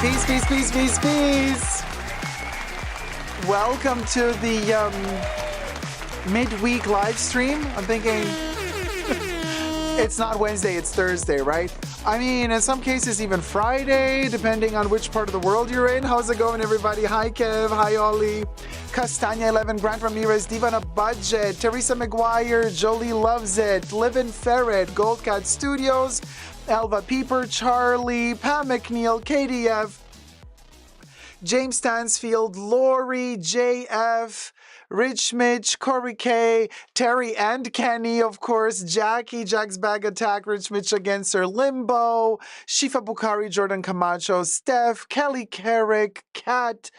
Peace, peace, peace, peace, peace. Welcome to the midweek live stream. I'm thinking it's not Wednesday, it's Thursday, right? I mean, in some cases, even Friday, depending on which part of the world you're in. How's it going, everybody? Hi, Kev. Hi, Ollie. Castanya 11, Grant Ramirez, Diva on a Budget, Teresa McGuire, Jolie Loves It, Livin' Ferret, Gold Cat Studios, Elva Pieper, Charlie, Pam McNeil, KDF, James Stansfield, Lori, JF, Rich Mitch, Corey K, Terry and Kenny, of course, Jackie, Jack's Bag Attack, Rich Mitch against Sir Limbo, Shifa Bukhari, Jordan Camacho, Steph, Kelly Carrick, Kat,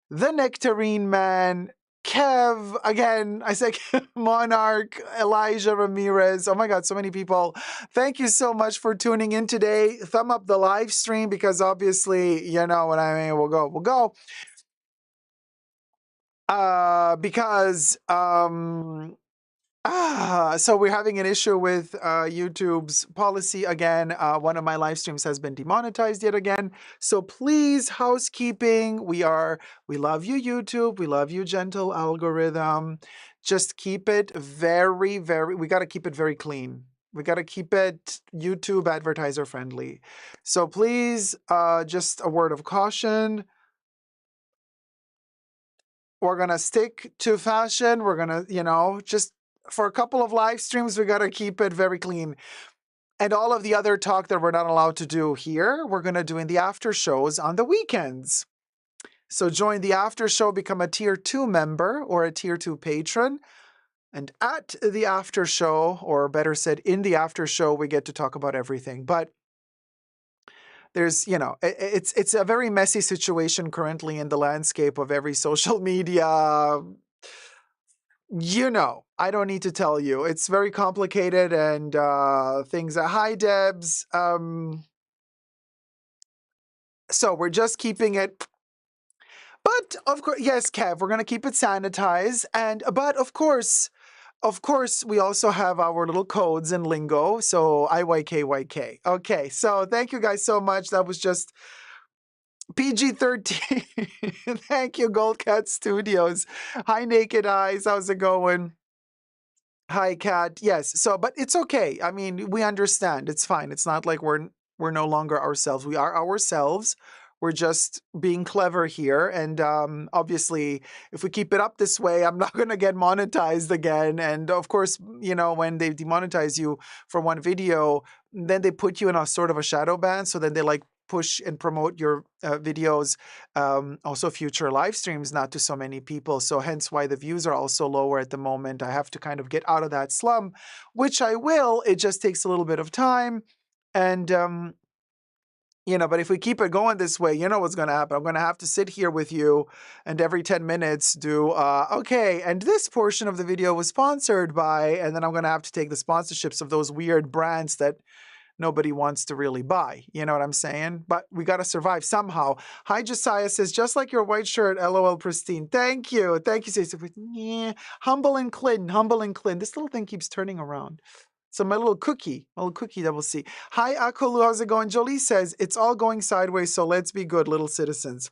The Nectarine Man, Kev, again, I say Monarch, Elijah Ramirez. Oh my God, so many people. Thank you so much for tuning in today. Thumb up the live stream because obviously, you know what I mean. We'll go. So we're having an issue with YouTube's policy again. One of my live streams has been demonetized yet again. So please, housekeeping. We love you, YouTube. We love you, gentle algorithm. Just keep it we got to keep it very clean. We got to keep it YouTube advertiser friendly. So please, just a word of caution. We're going to stick to fashion. We're going to, just for a couple of live streams, we got to keep it very clean. And all of the other talk that we're not allowed to do here, we're going to do in the after shows on the weekends. So join the after show, become a tier 2 member or a tier 2 patron. And at the after show, or better said, in the after show, we get to talk about everything. But there's, it's a very messy situation currently in the landscape of every social media. I don't need to tell you. It's very complicated and things are hi, Debs. So we're just keeping it. But of course, yes, Kev, we're going to keep it sanitized. But of course, we also have our little codes and lingo. So IYKYK. Okay, so thank you guys so much. That was just PG-13. Thank you, Gold Cat Studios. Hi, Naked Eyes. How's it going? Hi, Kat. Yes. So, but it's okay. I mean, we understand. It's fine. It's not like we're no longer ourselves. We are ourselves. We're just being clever here. And obviously, if we keep it up this way, I'm not going to get monetized again. And of course, when they demonetize you for one video, then they put you in a sort of a shadow ban. So then they push and promote your videos, also future live streams, not to so many people. So hence why the views are also lower at the moment. I have to kind of get out of that slum, which I will. It just takes a little bit of time. And, but if we keep it going this way, you know what's going to happen. I'm going to have to sit here with you and every 10 minutes do, okay, and this portion of the video was sponsored by, and then I'm going to have to take the sponsorships of those weird brands that nobody wants to really buy. You know what I'm saying? But we got to survive somehow. Hi, Josiah says, just like your white shirt, LOL pristine. Thank you. Thank you. Says, yeah. Humble and Clinton. This little thing keeps turning around. So my little cookie double C. Hi, Akolu. How's it going? Jolie says, it's all going sideways, so let's be good, little citizens.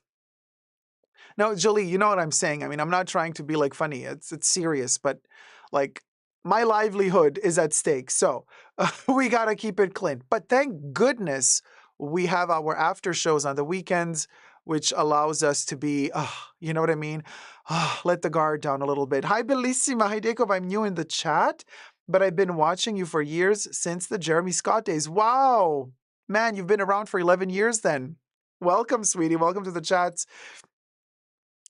No, Jolie, you know what I'm saying. I mean, I'm not trying to be funny. It's serious, but my livelihood is at stake. So we got to keep it clean. But thank goodness we have our after shows on the weekends, which allows us to be, you know what I mean? Let the guard down a little bit. Hi, Bellissima. Hi, Dacob. I'm new in the chat, but I've been watching you for years since the Jeremy Scott days. Wow. Man, you've been around for 11 years then. Welcome, sweetie. Welcome to the chats.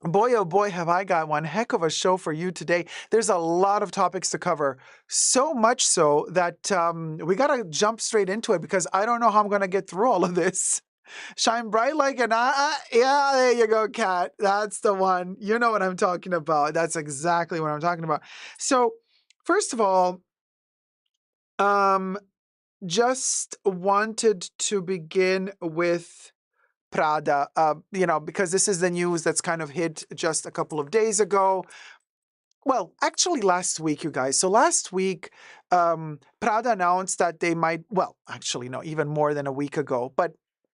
Boy, oh boy, have I got one heck of a show for you today. There's a lot of topics to cover. So much so that we got to jump straight into it because I don't know how I'm going to get through all of this. Shine bright like an eye. Yeah, there you go, Kat. That's the one. You know what I'm talking about. That's exactly what I'm talking about. So, first of all, just wanted to begin with Prada, because this is the news that's kind of hit just a couple of days ago. Well, actually last week, you guys. So last week, Prada announced that they might, well, actually, no, even more than a week ago, but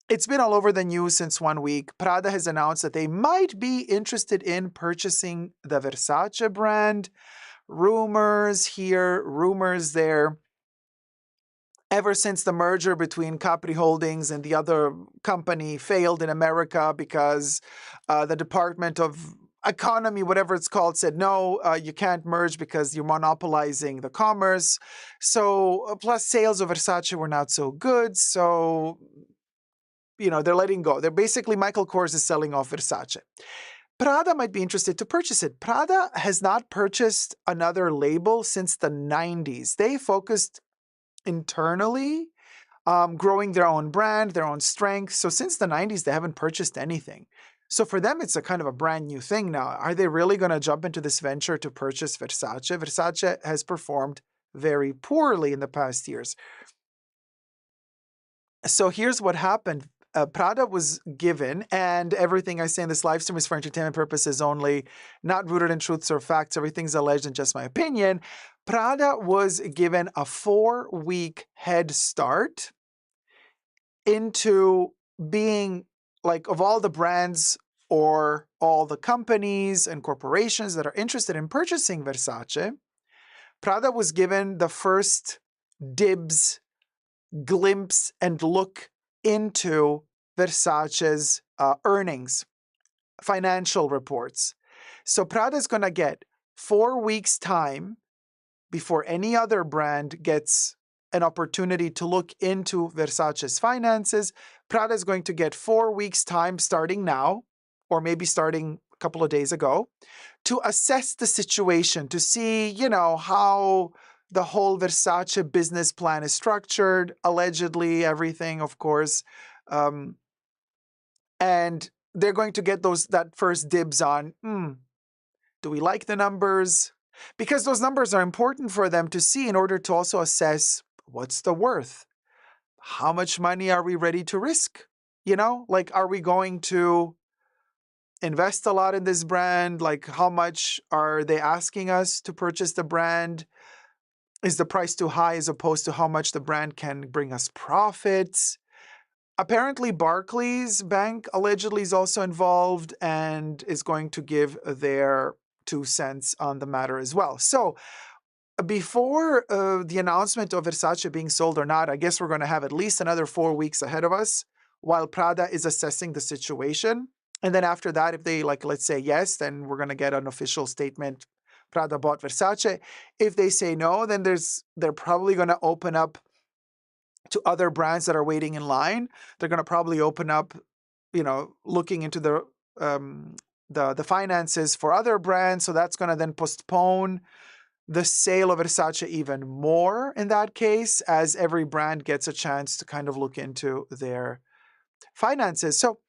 It's been all over the news since 1 week. Prada has announced that they might be interested in purchasing the Versace brand. Rumors here, rumors there. Ever since the merger between Capri Holdings and the other company failed in America because the Department of Economy, whatever it's called, said no, you can't merge because you're monopolizing the commerce. So, plus sales of Versace were not so good. So, they're letting go. They're basically, Michael Kors is selling off Versace. Prada might be interested to purchase it. Prada has not purchased another label since the 90s. They focused internally, growing their own brand, their own strength. So since the 90s, they haven't purchased anything. So for them, it's a kind of a brand new thing now. Are they really going to jump into this venture to purchase Versace? Versace has performed very poorly in the past years. So here's what happened. Prada was given, and everything I say in this live stream is for entertainment purposes only, not rooted in truths or facts. Everything's alleged and just my opinion. Prada was given a 4-week head start into being, like, of all the brands or all the companies and corporations that are interested in purchasing Versace, Prada was given the first dibs, glimpse, and look into Versace's earnings, financial reports. So Prada is going to get 4 weeks' time before any other brand gets an opportunity to look into Versace's finances. Prada is going to get 4 weeks' time starting now, or maybe starting a couple of days ago, to assess the situation, to see, how the whole Versace business plan is structured, allegedly, everything, of course. And they're going to get that first dibs on, do we like the numbers? Because those numbers are important for them to see in order to also assess what's the worth. How much money are we ready to risk? Are we going to invest a lot in this brand? Like, how much are they asking us to purchase the brand? Is the price too high as opposed to how much the brand can bring us profits? Apparently, Barclays Bank allegedly is also involved and is going to give their 2 cents on the matter as well. So before the announcement of Versace being sold or not, I guess we're going to have at least another 4 weeks ahead of us while Prada is assessing the situation. And then after that, if they, let's say yes, then we're going to get an official statement, Prada bought Versace. If they say no, then they're probably going to open up to other brands that are waiting in line. They're going to probably open up, looking into the finances for other brands. So that's going to then postpone the sale of Versace even more in that case, as every brand gets a chance to kind of look into their finances. So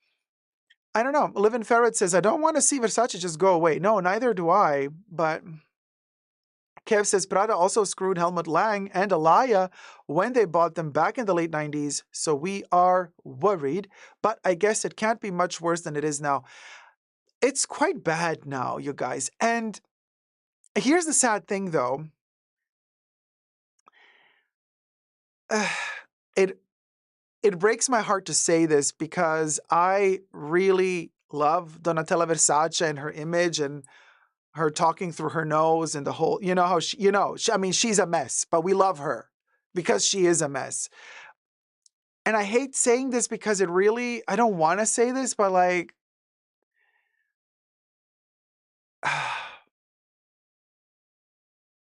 I don't know. Live in Ferret says, I don't want to see Versace just go away. No, neither do I. But Kev says Prada also screwed Helmut Lang and Alaya when they bought them back in the late 90s. So we are worried. But I guess it can't be much worse than it is now. It's quite bad now, you guys. And here's the sad thing, though. It breaks my heart to say this because I really love Donatella Versace and her image and her talking through her nose and the whole, how she's a mess, but we love her because she is a mess. And I hate saying this because I don't want to say this, but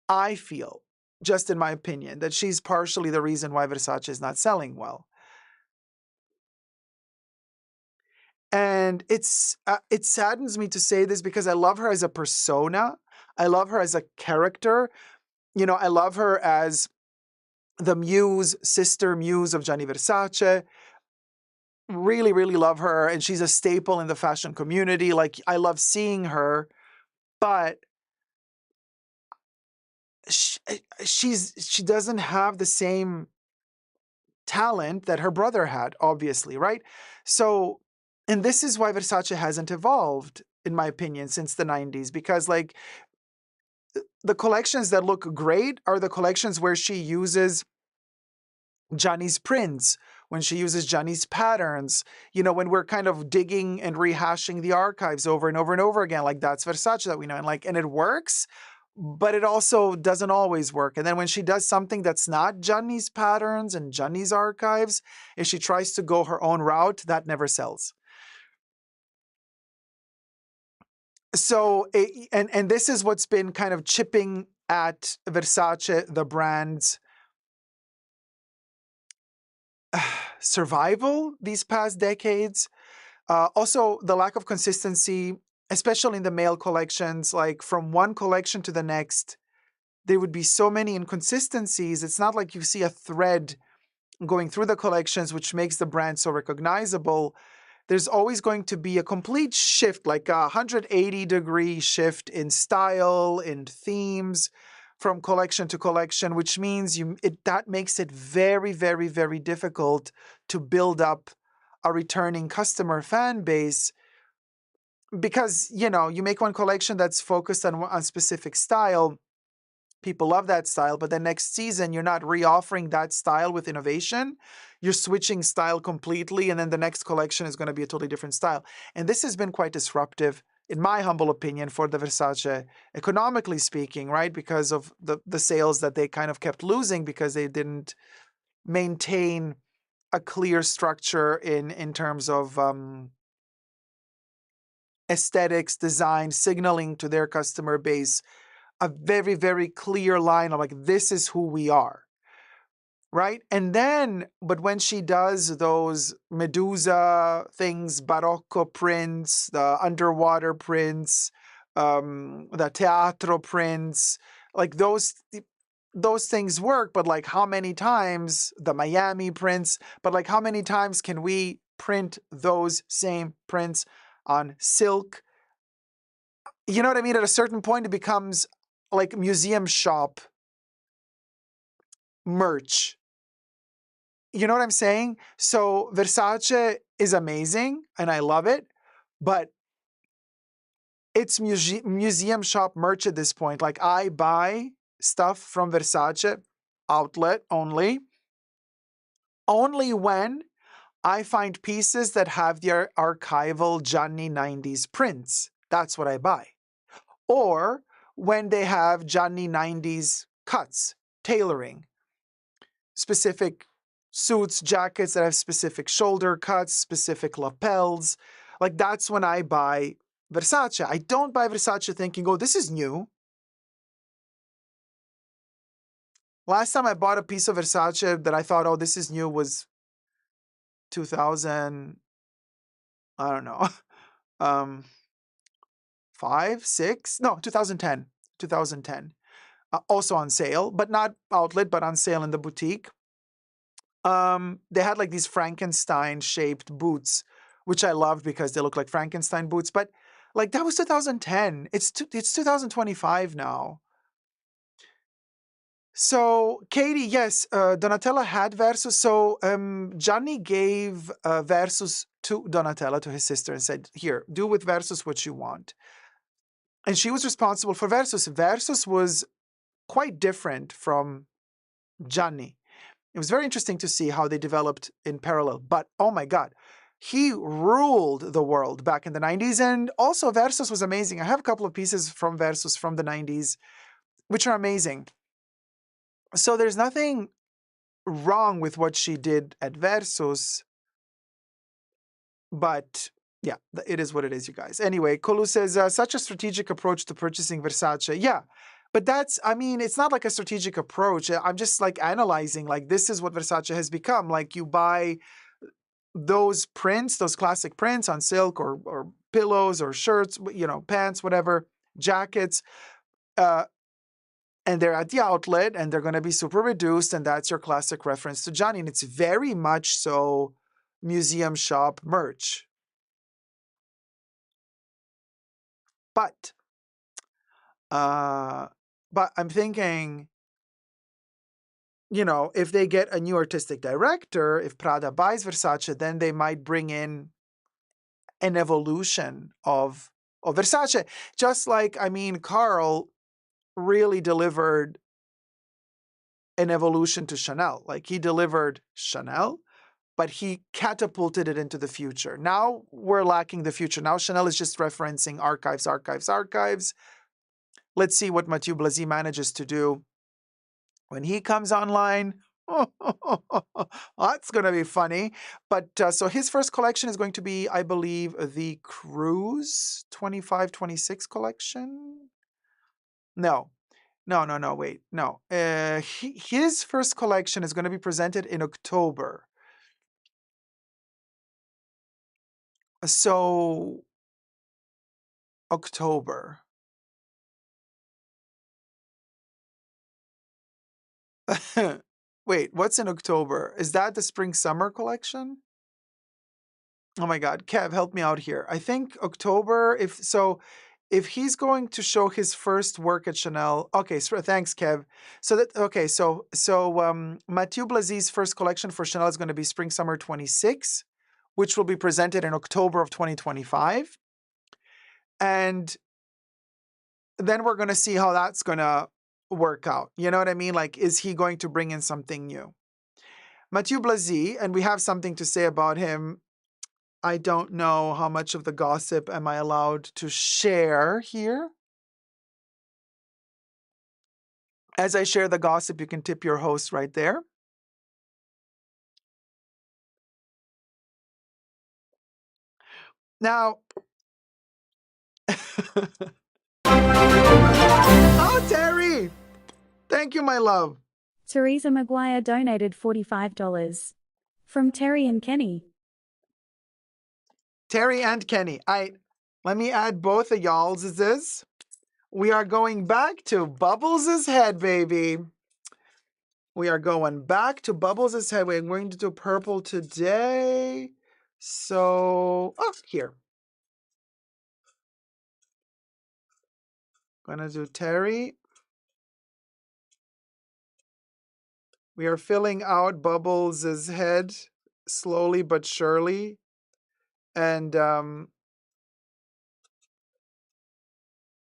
I feel, just in my opinion, that she's partially the reason why Versace is not selling well. And it saddens me to say this because I love her as a persona. I love her as a character. I love her as the sister muse of Gianni Versace. Really, really love her. And she's a staple in the fashion community. I love seeing her. But she doesn't have the same talent that her brother had, obviously, right? So, and this is why Versace hasn't evolved, in my opinion, since the 90s, because the collections that look great are the collections where she uses Gianni's prints, when she uses Gianni's patterns, when we're kind of digging and rehashing the archives over and over and over again, like that's Versace that we know, and it works, but it also doesn't always work. And then when she does something that's not Gianni's patterns and Gianni's archives, if she tries to go her own route, that never sells. So, and this is what's been kind of chipping at Versace, the brand's survival these past decades. Also, the lack of consistency, especially in the male collections, like from one collection to the next, there would be so many inconsistencies. It's not like you see a thread going through the collections, which makes the brand so recognizable. There's always going to be a complete shift, like a 180-degree shift in style, in themes, from collection to collection, which means that makes it very, very, very difficult to build up a returning customer fan base, because you make one collection that's focused on specific style. People love that style, but the next season you're not reoffering that style with innovation. You're switching style completely, and then the next collection is going to be a totally different style. And this has been quite disruptive, in my humble opinion, for the Versace, economically speaking, right? Because of the sales that they kind of kept losing because they didn't maintain a clear structure in terms of aesthetics, design, signaling to their customer base a very, very clear line of like, this is who we are, right? And then, but when she does those Medusa things, Barocco prints, the underwater prints, the teatro prints, like those things work, but like how many times, the Miami prints, but like how many times can we print those same prints on silk? You know what I mean? At a certain point, it becomes like museum shop merch. You know what I'm saying? So Versace is amazing and I love it, but it's museum shop merch at this point. Like I buy stuff from Versace outlet only when I find pieces that have their archival Gianni 90s prints. That's what I buy. Or when they have Gianni 90s cuts, tailoring, specific suits, jackets that have specific shoulder cuts, specific lapels. Like that's when I buy Versace. I don't buy Versace thinking, oh, this is new. Last time I bought a piece of Versace that I thought, oh, this is new was 2000, I don't know, 5, 6, no, 2010, 2010. Also on sale, but not outlet, but on sale in the boutique. They had like these Frankenstein-shaped boots, which I loved because they look like Frankenstein boots. But like that was 2010. It's 2025 now. So Katie, yes, Donatella had Versus. So Gianni gave Versus to Donatella, to his sister, and said, "Here, do with Versus what you want." And she was responsible for Versus. Versus was quite different from Gianni. It was very interesting to see how they developed in parallel. But oh my God, he ruled the world back in the 90s. And also Versus was amazing. I have a couple of pieces from Versus from the 90s, which are amazing. So there's nothing wrong with what she did at Versus. But yeah, it is what it is, you guys. Anyway, Kolu says, such a strategic approach to purchasing Versace. Yeah. But it's not like a strategic approach. I'm just like analyzing, like this is what Versace has become. Like you buy those prints, those classic prints on silk or pillows or shirts, pants, whatever, jackets, and they're at the outlet and they're going to be super reduced. And that's your classic reference to Gianni. And it's very much so museum shop merch. But I'm thinking, if they get a new artistic director, if Prada buys Versace, then they might bring in an evolution of Versace. Just like, Carl really delivered an evolution to Chanel. Like he delivered Chanel, but he catapulted it into the future. Now we're lacking the future. Now Chanel is just referencing archives, archives, archives. Let's see what Matthieu Blazy manages to do when he comes online. That's going to be funny. But so his first collection is going to be, I believe, the Cruise 25-26 collection. No, wait, no. His first collection is going to be presented in October. So, October. Wait, what's in October? Is that the spring summer collection? Oh my God, Kev, help me out here. I think October, if he's going to show his first work at Chanel, okay, so thanks, Kev. Matthieu Blazy's first collection for Chanel is going to be spring summer 26, which will be presented in October of 2025. And then we're going to see how that's going to work out. You know what I mean? Like, is he going to bring in something new? Matthieu Blazy, and we have something to say about him. I don't know how much of the gossip am I allowed to share here. As I share the gossip, you can tip your host right there. Now, oh, Terry! Thank you, my love. Teresa McGuire donated $45. From Terry and Kenny. Terry and Kenny. Let me add both of y'all's this. We are going back to Bubbles' head, baby. We are going back to Bubbles' head. We're going to do purple today. So, here. Gonna do Terry. We are filling out Bubbles' head slowly but surely. And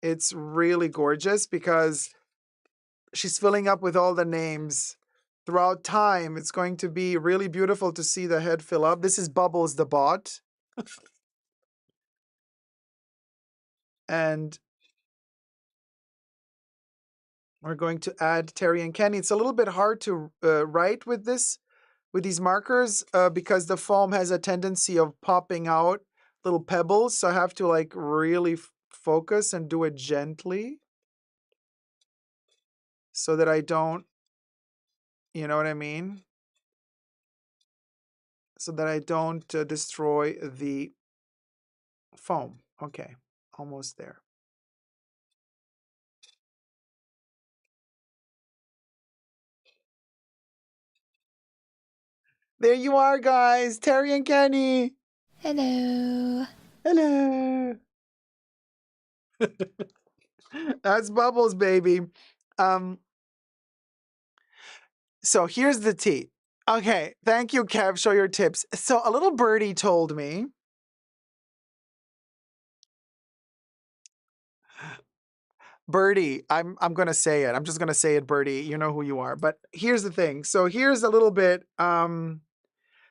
it's really gorgeous because she's filling up with all the names throughout time. It's going to be really beautiful to see the head fill up. This is Bubbles the bot. And we're going to add Terry and Kenny. It's a little bit hard to write with these markers because the foam has a tendency of popping out little pebbles. So I have to like really focus and do it gently so that I don't, you know what I mean? So that I don't destroy the foam. Okay, almost there. There you are, guys. Terry and Kenny. Hello. Hello. That's Bubbles, baby. So here's the tea. Okay, thank you, Kev. Show your tips. So a little birdie told me. Birdie, I'm gonna say it. I'm just gonna say it, Birdie. You know who you are. But here's the thing. So here's a little bit.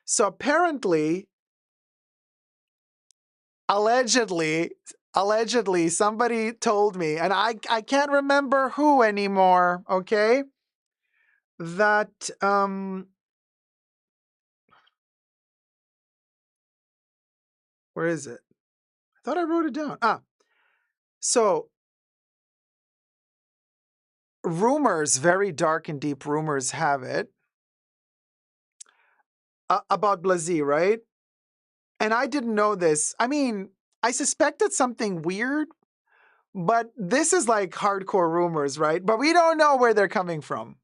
So apparently, allegedly, somebody told me, and I can't remember who anymore. Okay, that where is it? I thought I wrote it down. So rumors, very dark and deep rumors have it about Blazy, right? And I didn't know this. I mean, I suspected something weird, but this is like hardcore rumors, right? But we don't know where they're coming from.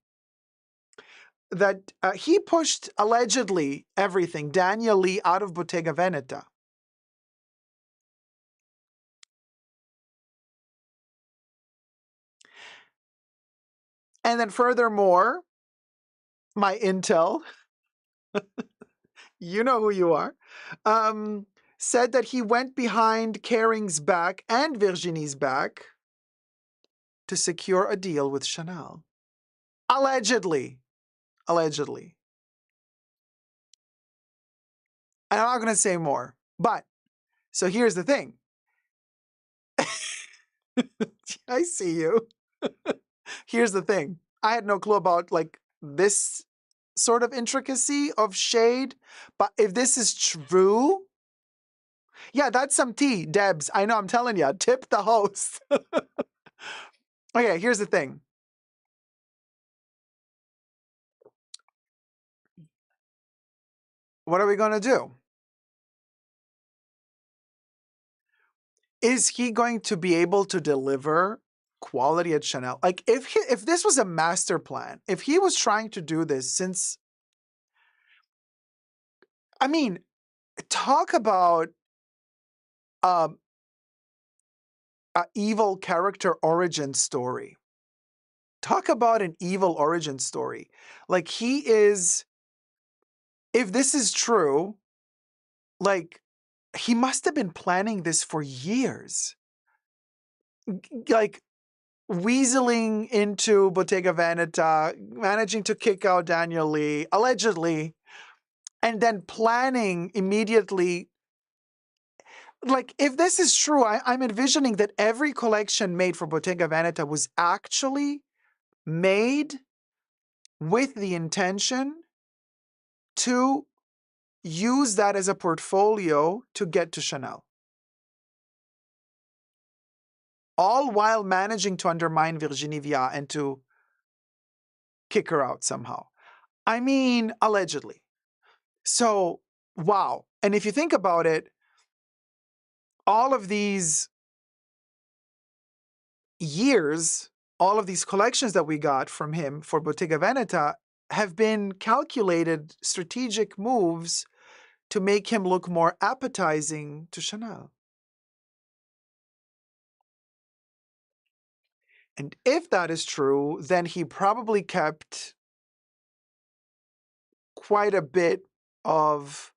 That he pushed allegedly everything, Daniel Lee, out of Bottega Veneta. And then furthermore, my intel, you know who you are, said that he went behind Kering's back and Virginie's back to secure a deal with Chanel. Allegedly. I'm not going to say more. But, so here's the thing. I see you. Here's the thing. I had no clue about like this sort of intricacy of shade. But if this is true, yeah, that's some tea, Debs. I know, I'm telling you, tip the host. Okay, here's the thing. What are we going to do? Is he going to be able to deliver quality at Chanel? Like if this was a master plan, if he was trying to do this since, I mean, talk about um, an evil character origin story. Talk about an evil origin story. Like he is, if this is true, like he must have been planning this for years. Like weaseling into Bottega Veneta, managing to kick out Daniel Lee, allegedly, and then planning immediately. Like, if this is true, I'm envisioning that every collection made for Bottega Veneta was actually made with the intention to use that as a portfolio to get to Chanel. All while managing to undermine Virginie Viard and to kick her out somehow. I mean, allegedly. So, wow. And if you think about it, all of these years, all of these collections that we got from him for Bottega Veneta have been calculated strategic moves to make him look more appetizing to Chanel. And if that is true, then he probably kept quite a bit of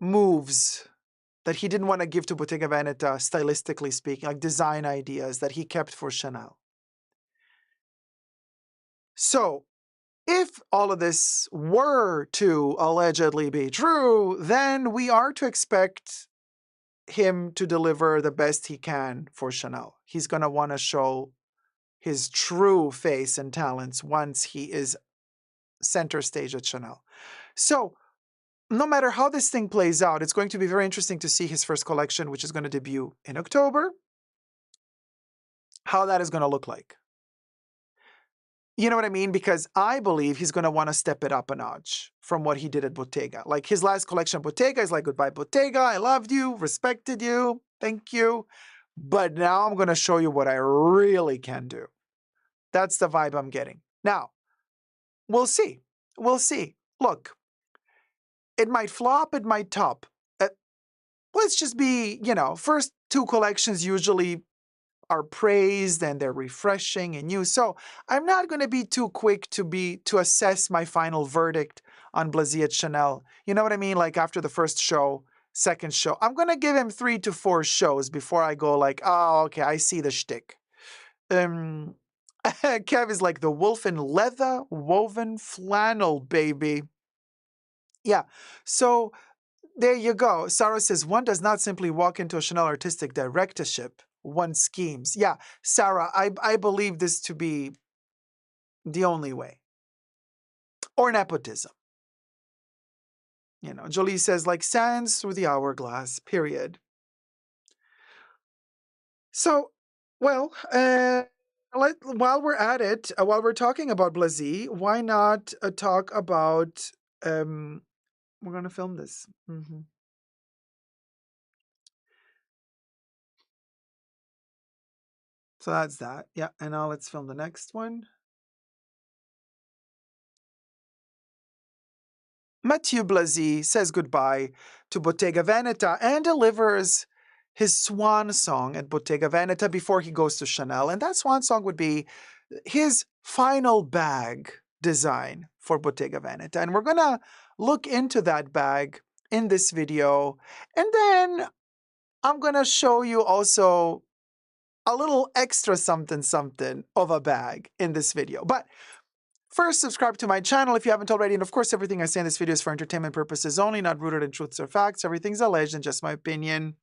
moves that he didn't want to give to Bottega Veneta, stylistically speaking, like design ideas that he kept for Chanel. So, if all of this were to allegedly be true, then we are to expect him to deliver the best he can for Chanel. He's going to want to show his true face and talents once he is center stage at Chanel. So, no matter how this thing plays out, it's going to be very interesting to see his first collection, which is going to debut in October, how that is going to look like. You know what I mean? Because I believe he's going to want to step it up a notch from what he did at Bottega. Like his last collection, Bottega, is like, goodbye, Bottega. I loved you, respected you, thank you. But now I'm going to show you what I really can do. That's the vibe I'm getting. Now, we'll see. We'll see. Look, it might flop, it might top. Let's just be, first two collections usually are praised and they're refreshing and new. So I'm not going to be too quick to assess my final verdict on Blazy at Chanel. You know what I mean? Like after the first show, second show, I'm going to give him 3 to 4 shows before I go like, oh, okay, I see the shtick. Kev is like the wolf in leather woven flannel, baby. Yeah. So there you go. Sarah says, one does not simply walk into a Chanel artistic directorship. One schemes. Yeah, Sarah, I believe this to be the only way. Or nepotism. Jolie says, like sands through the hourglass, period. So, well, while we're at it, while we're talking about Blazy, why not talk about, we're going to film this. So that's that. Yeah, and now let's film the next one. Matthieu Blazy says goodbye to Bottega Veneta and delivers his swan song at Bottega Veneta before he goes to Chanel. And that swan song would be his final bag design for Bottega Veneta. And we're going to look into that bag in this video. And then I'm going to show you also a little extra something of a bag in this video. But First, subscribe to my channel if you haven't already. And of course, everything I say in this video is for entertainment purposes only, not rooted in truths or facts. Everything's alleged and just my opinion.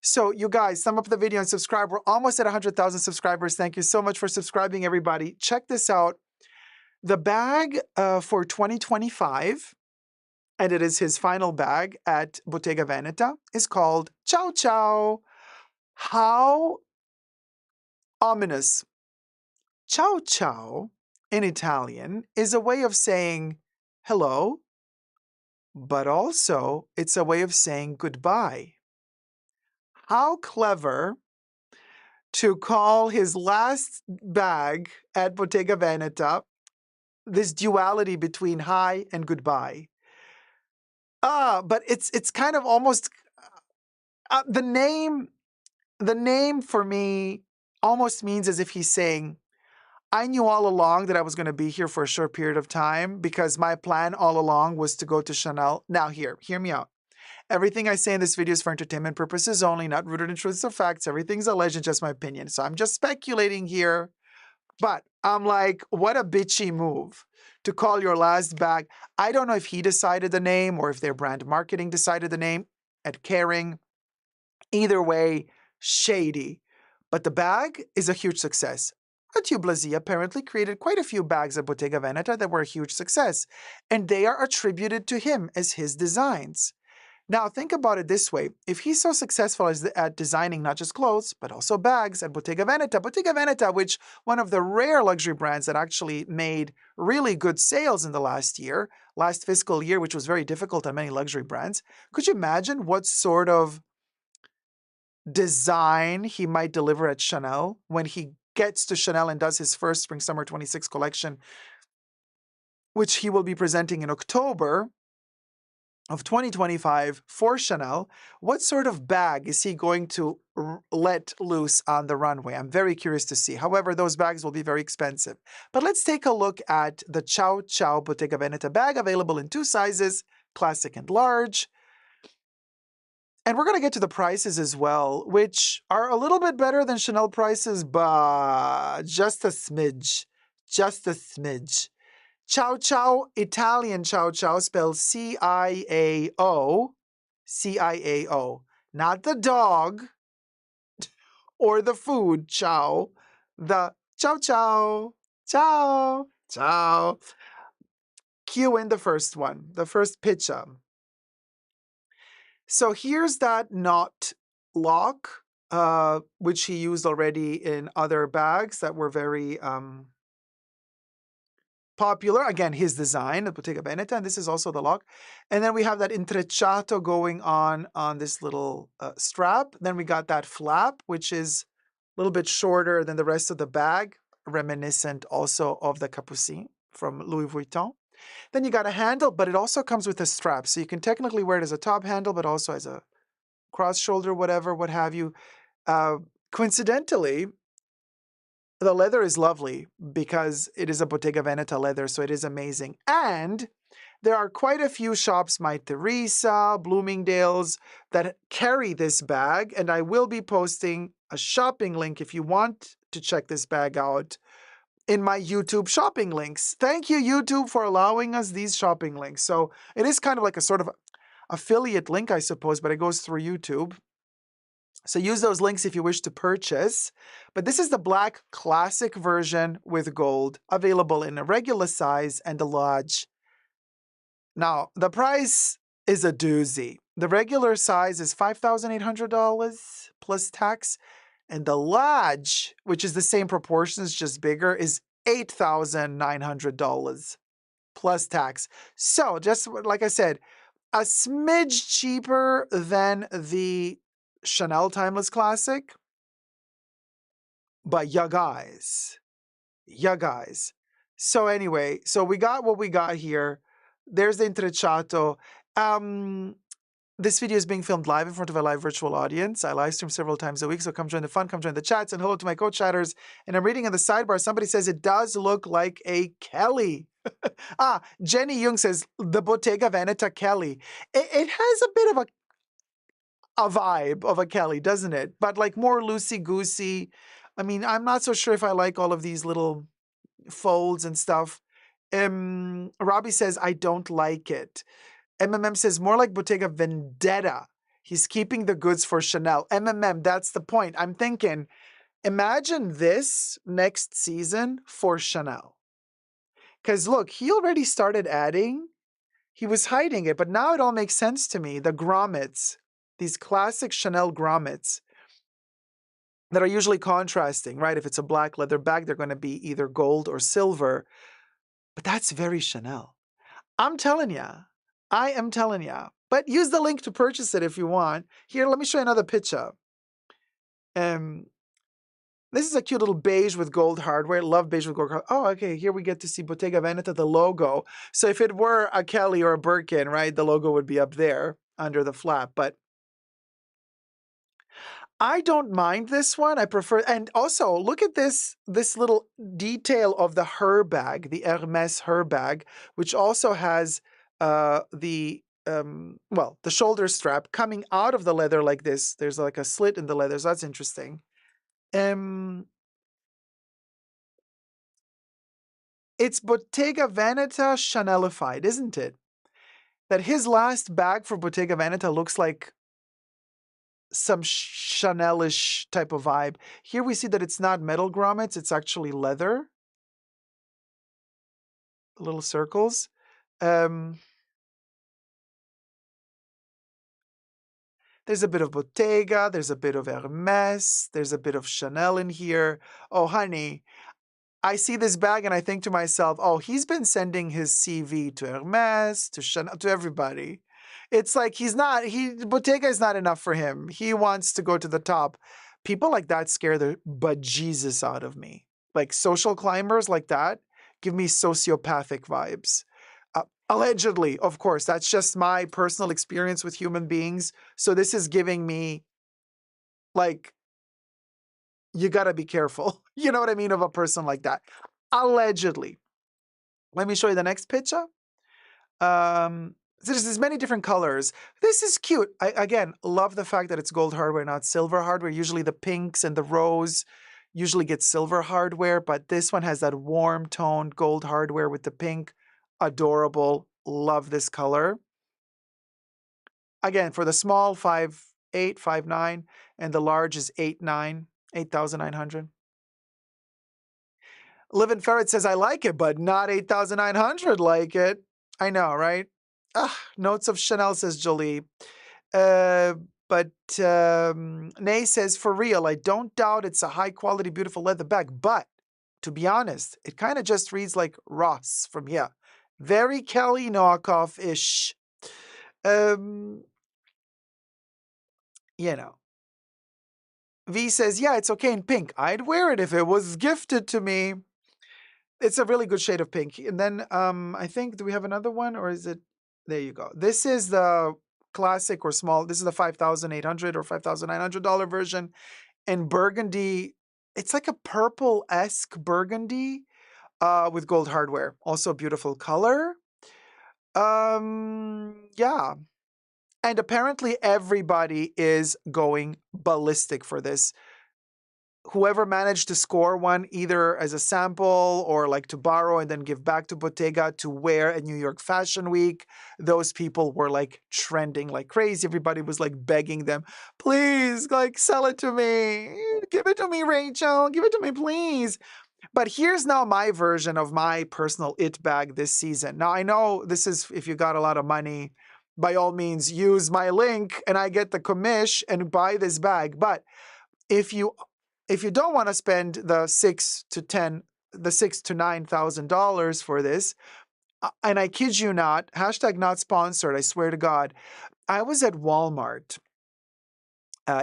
So you guys, thumb up the video and subscribe. We're almost at 100,000 subscribers. Thank you so much for subscribing, everybody. Check this out. The bag for 2025, and it is his final bag at Bottega Veneta, is called Ciao Ciao. How ominous. Ciao Ciao in Italian is a way of saying hello, but also it's a way of saying goodbye. How clever to call his last bag at Bottega Veneta this duality between hi and goodbye. But it's kind of almost the name for me almost means as if he's saying, I knew all along that I was going to be here for a short period of time because my plan all along was to go to Chanel. Now hear me out. Everything I say in this video is for entertainment purposes only, not rooted in truths or facts. Everything's alleged, just my opinion. So I'm just speculating here. But I'm like, what a bitchy move to call your last bag. I don't know if he decided the name or if their brand marketing decided the name at Kering. Either way, shady. But the bag is a huge success. Matthieu Blazy apparently created quite a few bags at Bottega Veneta that were a huge success, and they are attributed to him as his designs. Now, think about it this way. If he's so successful at designing not just clothes, but also bags at Bottega Veneta, which one of the rare luxury brands that actually made really good sales in the last fiscal year, which was very difficult on many luxury brands. Could you imagine what sort of design he might deliver at Chanel when he gets to Chanel and does his first Spring-Summer 26 collection, which he will be presenting in October of 2025 for Chanel? What sort of bag is he going to let loose on the runway? I'm very curious to see. However, those bags will be very expensive. But let's take a look at the Ciao Ciao Bottega Veneta bag, available in 2 sizes, classic and large. And we're going to get to the prices as well, which are a little bit better than Chanel prices, but just a smidge. Just a smidge. Ciao Ciao, Italian Ciao Ciao, spelled C-I-A-O. C-I-A-O. Not the dog or the food, ciao. The Ciao Ciao. Ciao. Ciao. Cue in the first one, the first picture. So here's that knot lock, which he used already in other bags that were very popular. Again, his design, the Bottega Veneta, and this is also the lock. And then we have that intrecciato going on this little strap. Then we got that flap, which is a little bit shorter than the rest of the bag, reminiscent also of the Capucine from Louis Vuitton. Then you got a handle, but it also comes with a strap. So you can technically wear it as a top handle, but also as a cross shoulder, whatever, what have you. Coincidentally, the leather is lovely because it is a Bottega Veneta leather, so it is amazing. And there are quite a few shops, My Teresa, Bloomingdale's, that carry this bag. And I will be posting a shopping link if you want to check this bag out in my YouTube shopping links. Thank you, YouTube, for allowing us these shopping links. So it is kind of like a sort of affiliate link, I suppose, but it goes through YouTube. So use those links if you wish to purchase. But this is the black classic version with gold, available in a regular size and a large. Now, the price is a doozy. The regular size is $5,800 plus tax. And the large, which is the same proportions, just bigger, is $8,900 plus tax. So just like I said, a smidge cheaper than the Chanel Timeless Classic. But ya guys. So anyway, so we got what we got here. There's the intrecciato. This video is being filmed live in front of a live virtual audience. I live stream several times a week, so come join the fun, come join the chats, and hello to my co-chatters. And I'm reading in the sidebar, somebody says it does look like a Kelly. Jenny Jung says, the Bottega Veneta Kelly. It has a bit of a vibe of a Kelly, doesn't it? But like more loosey-goosey. I mean, I'm not so sure if I like all of these little folds and stuff. Robbie says, I don't like it. MMM says, more like Bottega Vendetta. He's keeping the goods for Chanel. MMM, that's the point. I'm thinking, imagine this next season for Chanel. Because look, he already started adding. He was hiding it, but now it all makes sense to me. The grommets, these classic Chanel grommets that are usually contrasting, right? If it's a black leather bag, they're going to be either gold or silver. But that's very Chanel. I'm telling ya. I am telling ya. But use the link to purchase it if you want. Here, let me show you another picture. This is a cute little beige with gold hardware. Love beige with gold hardware. Oh, okay. Here we get to see Bottega Veneta, the logo. So if it were a Kelly or a Birkin, right, the logo would be up there under the flap. But I don't mind this one. I prefer, and also look at this little detail of the her bag, the Hermès her bag, which also has the shoulder strap coming out of the leather like this. There's like a slit in the leather, so that's interesting. It's Bottega Veneta Chanelified, isn't it? That his last bag for Bottega Veneta looks like some Chanelish type of vibe. Here we see that it's not metal grommets, it's actually leather. Little circles. There's a bit of Bottega, there's a bit of Hermes, there's a bit of Chanel in here. Oh, honey, I see this bag and I think to myself, oh, he's been sending his CV to Hermes, to Chanel, to everybody. It's like Bottega is not enough for him. He wants to go to the top. People like that scare the bejesus out of me. Like social climbers like that give me sociopathic vibes. Allegedly, of course, that's just my personal experience with human beings. So this is giving me, like, you got to be careful. You know what I mean? Of a person like that. Allegedly. Let me show you the next picture. There's many different colors. This is cute. I, again, love the fact that it's gold hardware, not silver hardware. Usually the pinks and the rose usually get silver hardware, but this one has that warm toned gold hardware with the pink. Adorable. Love this color. Again, for the small, 5'8", 5'9", and the large is 8'9", 8,900. Live in Ferret says, I like it, but not 8,900 like it. I know, right? Notes of Chanel, says Jolie. But Nay says, for real, I don't doubt it's a high-quality, beautiful leather bag. But, to be honest, it kind of just reads like Ross from here. Very Kelly knockoff-ish. You know. V says, yeah, it's okay in pink. I'd wear it if it was gifted to me. It's a really good shade of pink. And then I think, do we have another one or is it? There you go. This is the classic or small. This is the $5,800 or $5,900 version in burgundy. It's like a purple-esque burgundy with gold hardware. Also a beautiful color. Yeah. And apparently everybody is going ballistic for this. Whoever managed to score one either as a sample or like to borrow and then give back to Bottega to wear at New York Fashion Week, those people were like trending like crazy. Everybody was like begging them, please, like sell it to me. Give it to me, Rachel. Give it to me, please. But here's now my version of my personal it bag this season. Now I know this is, if you got a lot of money, by all means use my link and I get the commish and buy this bag. But if you don't want to spend the $6,000 to $9,000 for this, and I kid you not, hashtag not sponsored, I swear to God, I was at Walmart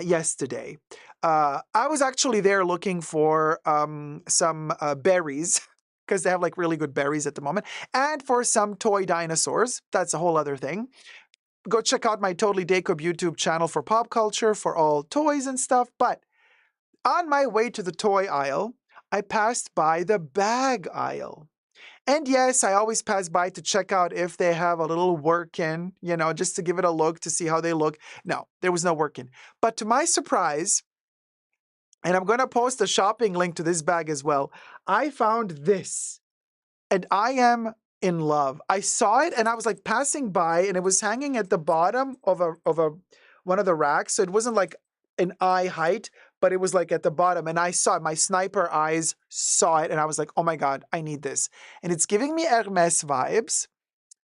yesterday. I was actually there looking for some berries, because they have like really good berries at the moment, and for some toy dinosaurs. That's a whole other thing. Go check out my Totally Dacob YouTube channel for pop culture, for all toys and stuff. But on my way to the toy aisle, I passed by the bag aisle. And yes, I always pass by to check out if they have a little work-in, just to give it a look, to see how they look. No, there was no work-in. But to my surprise, and I'm going to post a shopping link to this bag as well, I found this. And I am in love. I saw it and I was like passing by and it was hanging at the bottom of a one of the racks. So it wasn't like an eye height, but it was like at the bottom. And I saw it. My sniper eyes saw it and I was like, oh my God, I need this. And it's giving me Hermès vibes,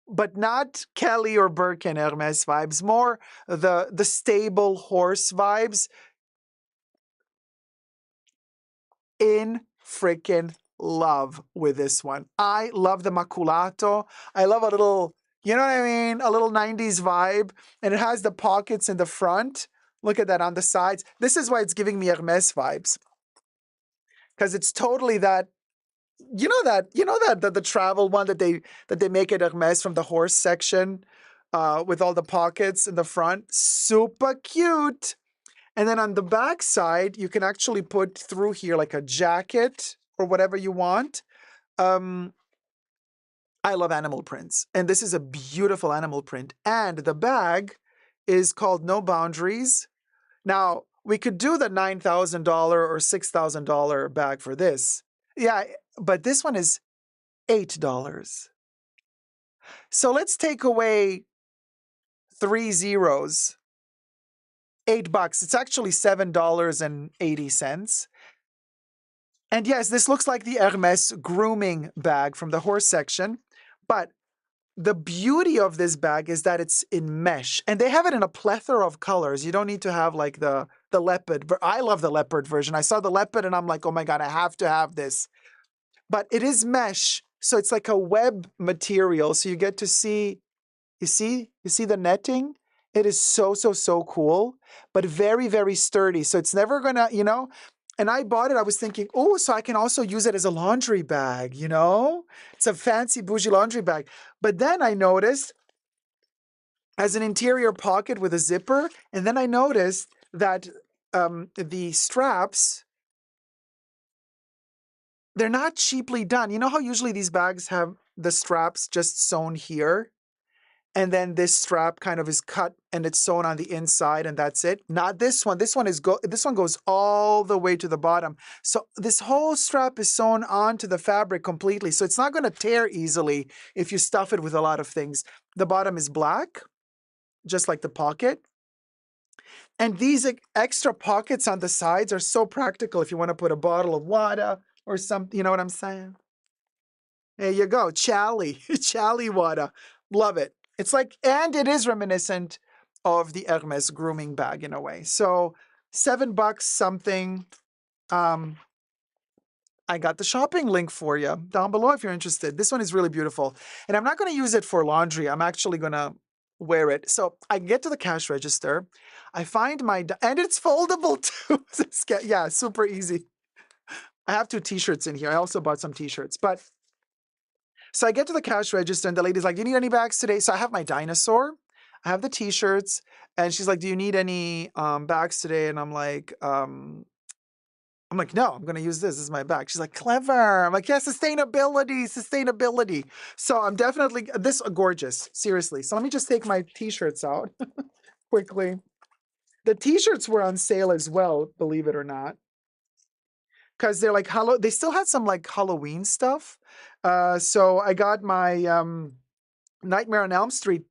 but not Kelly or Birkin Hermès vibes, more the stable horse vibes. In freaking love with this one. I love the maculato. I love a little, you know what I mean? A little 90s vibe. And it has the pockets in the front. Look at that on the sides. This is why it's giving me Hermes vibes. Because it's totally that, the travel one that they make at Hermes from the horse section with all the pockets in the front. Super cute. And then on the back side, you can actually put through here like a jacket or whatever you want. I love animal prints. And this is a beautiful animal print. And the bag is called No Boundaries. Now, we could do the $9,000 or $6,000 bag for this. Yeah, but this one is $8. So let's take away 3 zeros. $8. It's actually $7.80. And yes, this looks like the Hermès grooming bag from the horse section, but the beauty of this bag is that it's in mesh, and they have it in a plethora of colors. You don't need to have like the leopard. I love the leopard version. I saw the leopard and I'm like, oh my God, I have to have this. But it is mesh, so it's like a web material. So you get to see, you see the netting? It is so, so, so cool, but very, very sturdy. So it's never gonna, and I bought it, I was thinking, oh, so I can also use it as a laundry bag, It's a fancy bougie laundry bag. But then I noticed as an interior pocket with a zipper, and then I noticed that the straps, they're not cheaply done. You know how usually these bags have the straps just sewn here? And then this strap kind of is cut and it's sewn on the inside and that's it. Not this one. This one goes all the way to the bottom. So this whole strap is sewn onto the fabric completely. So it's not going to tear easily if you stuff it with a lot of things. The bottom is black, just like the pocket. And these extra pockets on the sides are so practical if you want to put a bottle of water or something, you know what I'm saying? There you go, Chally, Chally water. Love it. It's like, and it is reminiscent of the Hermes grooming bag in a way. So $7 something. I got the shopping link for you down below if you're interested. This one is really beautiful. And I'm not going to use it for laundry. I'm actually going to wear it. So I get to the cash register. I find and it's foldable too. Yeah, super easy. I have 2 t-shirts in here. I also bought some t-shirts, but so I get to the cash register and the lady's like, do you need any bags today? So I have my dinosaur, I have the t-shirts, and she's like, do you need any bags today? And I'm like, no, I'm going to use this. This is my bag. She's like, clever. I'm like, yeah, sustainability. So I'm definitely, this gorgeous, seriously. So let me just take my t-shirts out quickly. The t-shirts were on sale as well, believe it or not. Because they're like, they still had some like Halloween stuff. So I got my Nightmare on Elm Street,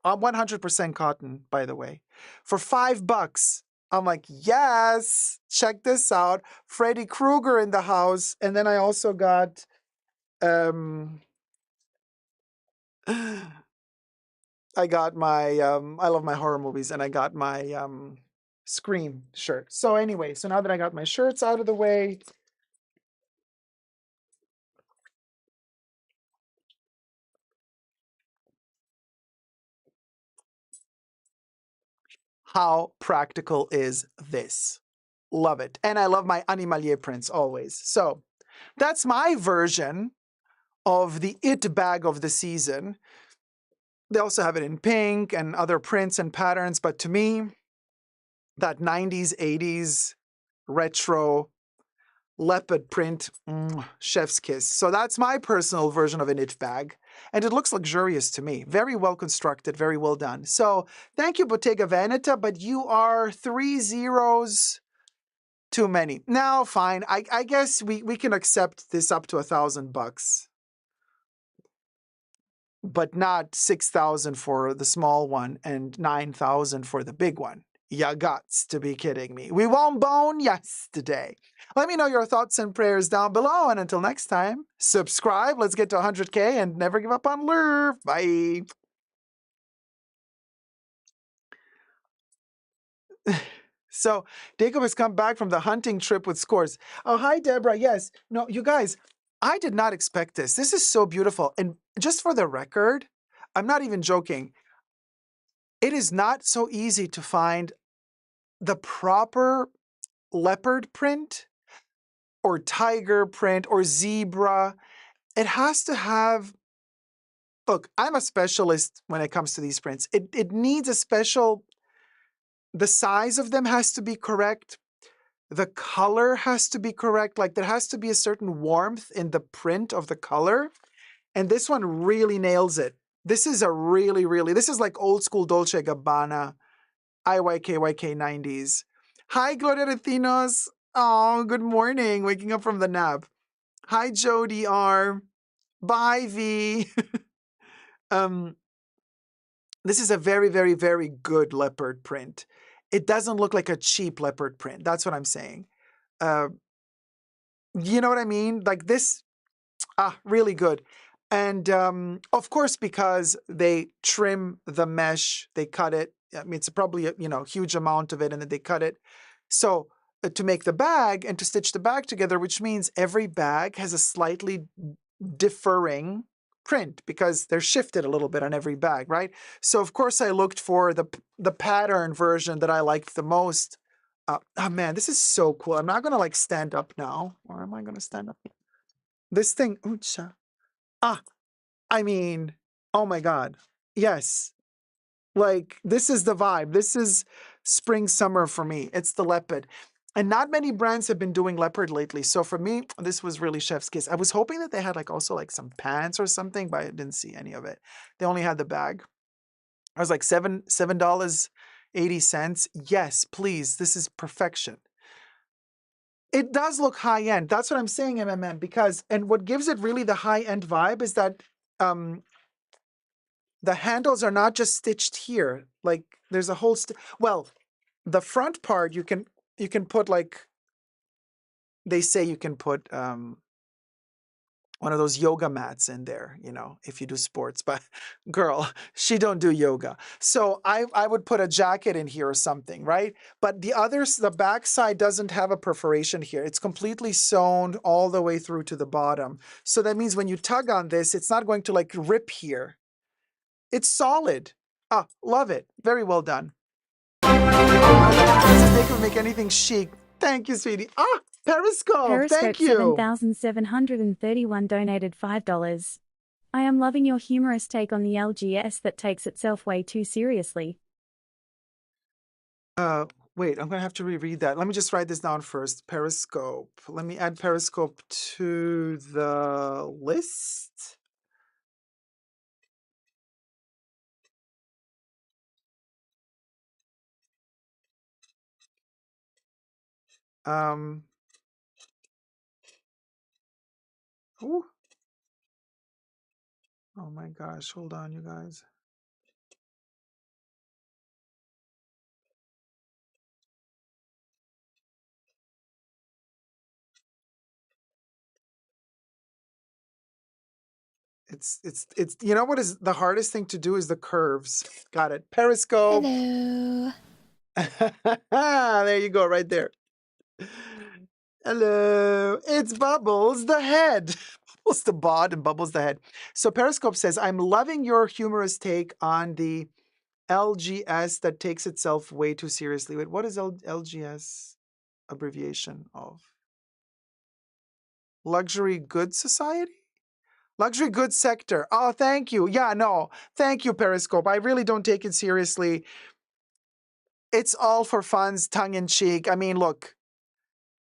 100% cotton, by the way, for $5. I'm like, yes, check this out. Freddy Krueger in the house. And then I also got, I got my, I love my horror movies, and I got my Scream shirt. So anyway, so now that I got my shirts out of the way, how practical is this? Love it. And I love my animalier prints always. So that's my version of the it bag of the season. They also have it in pink and other prints and patterns. But to me, that 90s, 80s retro leopard print, chef's kiss. So that's my personal version of an it bag. And it looks luxurious to me. Very well constructed, very well done. So thank you, Bottega Veneta, but you are 3 zeros too many. Now, fine. I guess we can accept this up to $1,000. but not 6,000 for the small one and 9,000 for the big one. You gots to be kidding me. We won't bone yesterday. Let me know your thoughts and prayers down below. And until next time, subscribe. Let's get to 100K and never give up on love. Bye. So Dacob has come back from the hunting trip with scores. Oh, hi, Deborah. Yes. No, you guys, I did not expect this. This is so beautiful. And just for the record, I'm not even joking. It is not so easy to find the proper leopard print or tiger print or zebra. It has to have, look, I'm a specialist when it comes to these prints. It needs a special, the size of them has to be correct. The color has to be correct. Like there has to be a certain warmth in the print of the color. And this one really nails it. This is a really, this is like old school Dolce & Gabbana, IYKYK 90s. Hi, Gloria Retinos. Oh, good morning. Waking up from the nap. Hi, Jody R. Bye, V. This is a very good leopard print. It doesn't look like a cheap leopard print. That's what I'm saying. You know what I mean? Like this, really good. And of course, because they trim the mesh, they cut it. I mean, it's probably a huge amount of it, and then they cut it. So to make the bag and to stitch the bag together, which means every bag has a slightly differing print because they're shifted a little bit on every bag, right? So of course I looked for the pattern version that I liked the most. Oh man, this is so cool. I'm not gonna like stand up now, or am I gonna stand up? This thing, oocha. I mean, oh my God. Yes. Like this is the vibe. This is spring, summer for me. It's the leopard. And not many brands have been doing leopard lately. So for me, this was really chef's kiss. I was hoping that they had like also like some pants or something, but I didn't see any of it. They only had the bag. I was like $7.80. Yes, please. This is perfection. It does look high end. That's what I'm saying, MMM, because, and what gives it really the high end vibe is that the handles are not just stitched here. Like there's a whole, well, the front part you can put like, they say you can put one of those yoga mats in there, if you do sports, but girl, she don't do yoga. So I would put a jacket in here or something, right? But the back side doesn't have a perforation here. It's completely sewn all the way through to the bottom. So that means when you tug on this, it's not going to like rip here. It's solid. Love it. Very well done. They can make anything chic. Thank you, sweetie. Periscope. Thank you. 7,731 donated $5. I am loving your humorous take on the LGS that takes itself way too seriously. Wait, I'm gonna have to reread that. Let me just write this down first. Periscope. Let me add Periscope to the list. Ooh. Oh my gosh, hold on, you guys. It's you know what is the hardest thing to do is the curves. Got it. Periscope. Hello. There you go, right there. Hello. It's Bubbles the head. Bubbles the bod and Bubbles the head. So Periscope says, I'm loving your humorous take on the LGS that takes itself way too seriously. Wait, what is LGS abbreviation of? Luxury Goods Society? Luxury goods sector. Oh, thank you. Yeah, no. Thank you, Periscope. I really don't take it seriously. It's all for fun's tongue in cheek. I mean, look,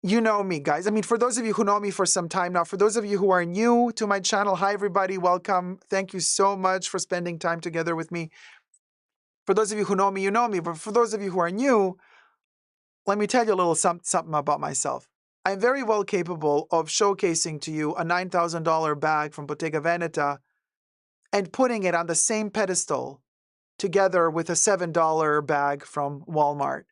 you know me, guys. I mean, for those of you who know me for some time now, for those of you who are new to my channel, hi, everybody. Welcome. Thank you so much for spending time together with me. For those of you who know me, you know me. But for those of you who are new, let me tell you a little something about myself. I'm very well capable of showcasing to you a $9,000 bag from Bottega Veneta and putting it on the same pedestal together with a $7 bag from Walmart.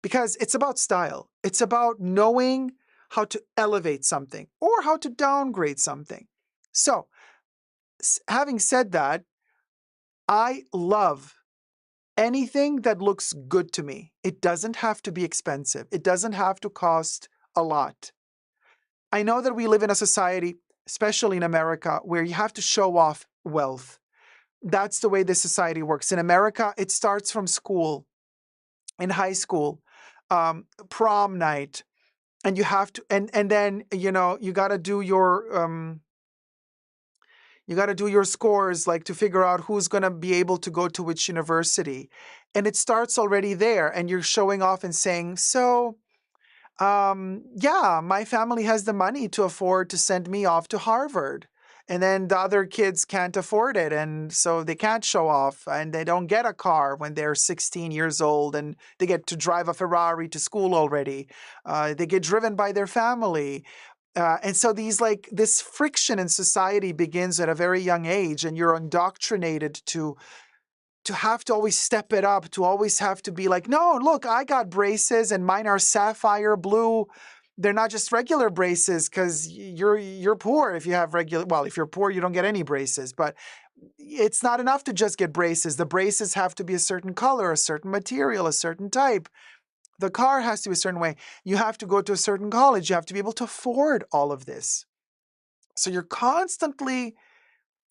Because it's about style. It's about knowing how to elevate something or how to downgrade something. So, having said that, I love anything that looks good to me. It doesn't have to be expensive. It doesn't have to cost a lot. I know that we live in a society, especially in America, where you have to show off wealth. That's the way this society works. In America, it starts from school, in high school, prom night, and you have to, and then you got to do your scores, like to figure out who's going to be able to go to which university, and it starts already there, and you're showing off and saying, so yeah, my family has the money to afford to send me off to Harvard. And then the other kids can't afford it. And so they can't show off and they don't get a car when they're 16 years old and they get to drive a Ferrari to school already. They get driven by their family. And so this friction in society begins at a very young age, and you're indoctrinated to have to always step it up, to always have to be like, no, look, I got braces and mine are sapphire blue. They're not just regular braces because you're poor if you have regular. Well, if you're poor, you don't get any braces, but it's not enough to just get braces. The braces have to be a certain color, a certain material, a certain type. The car has to be a certain way. You have to go to a certain college. You have to be able to afford all of this. So you're constantly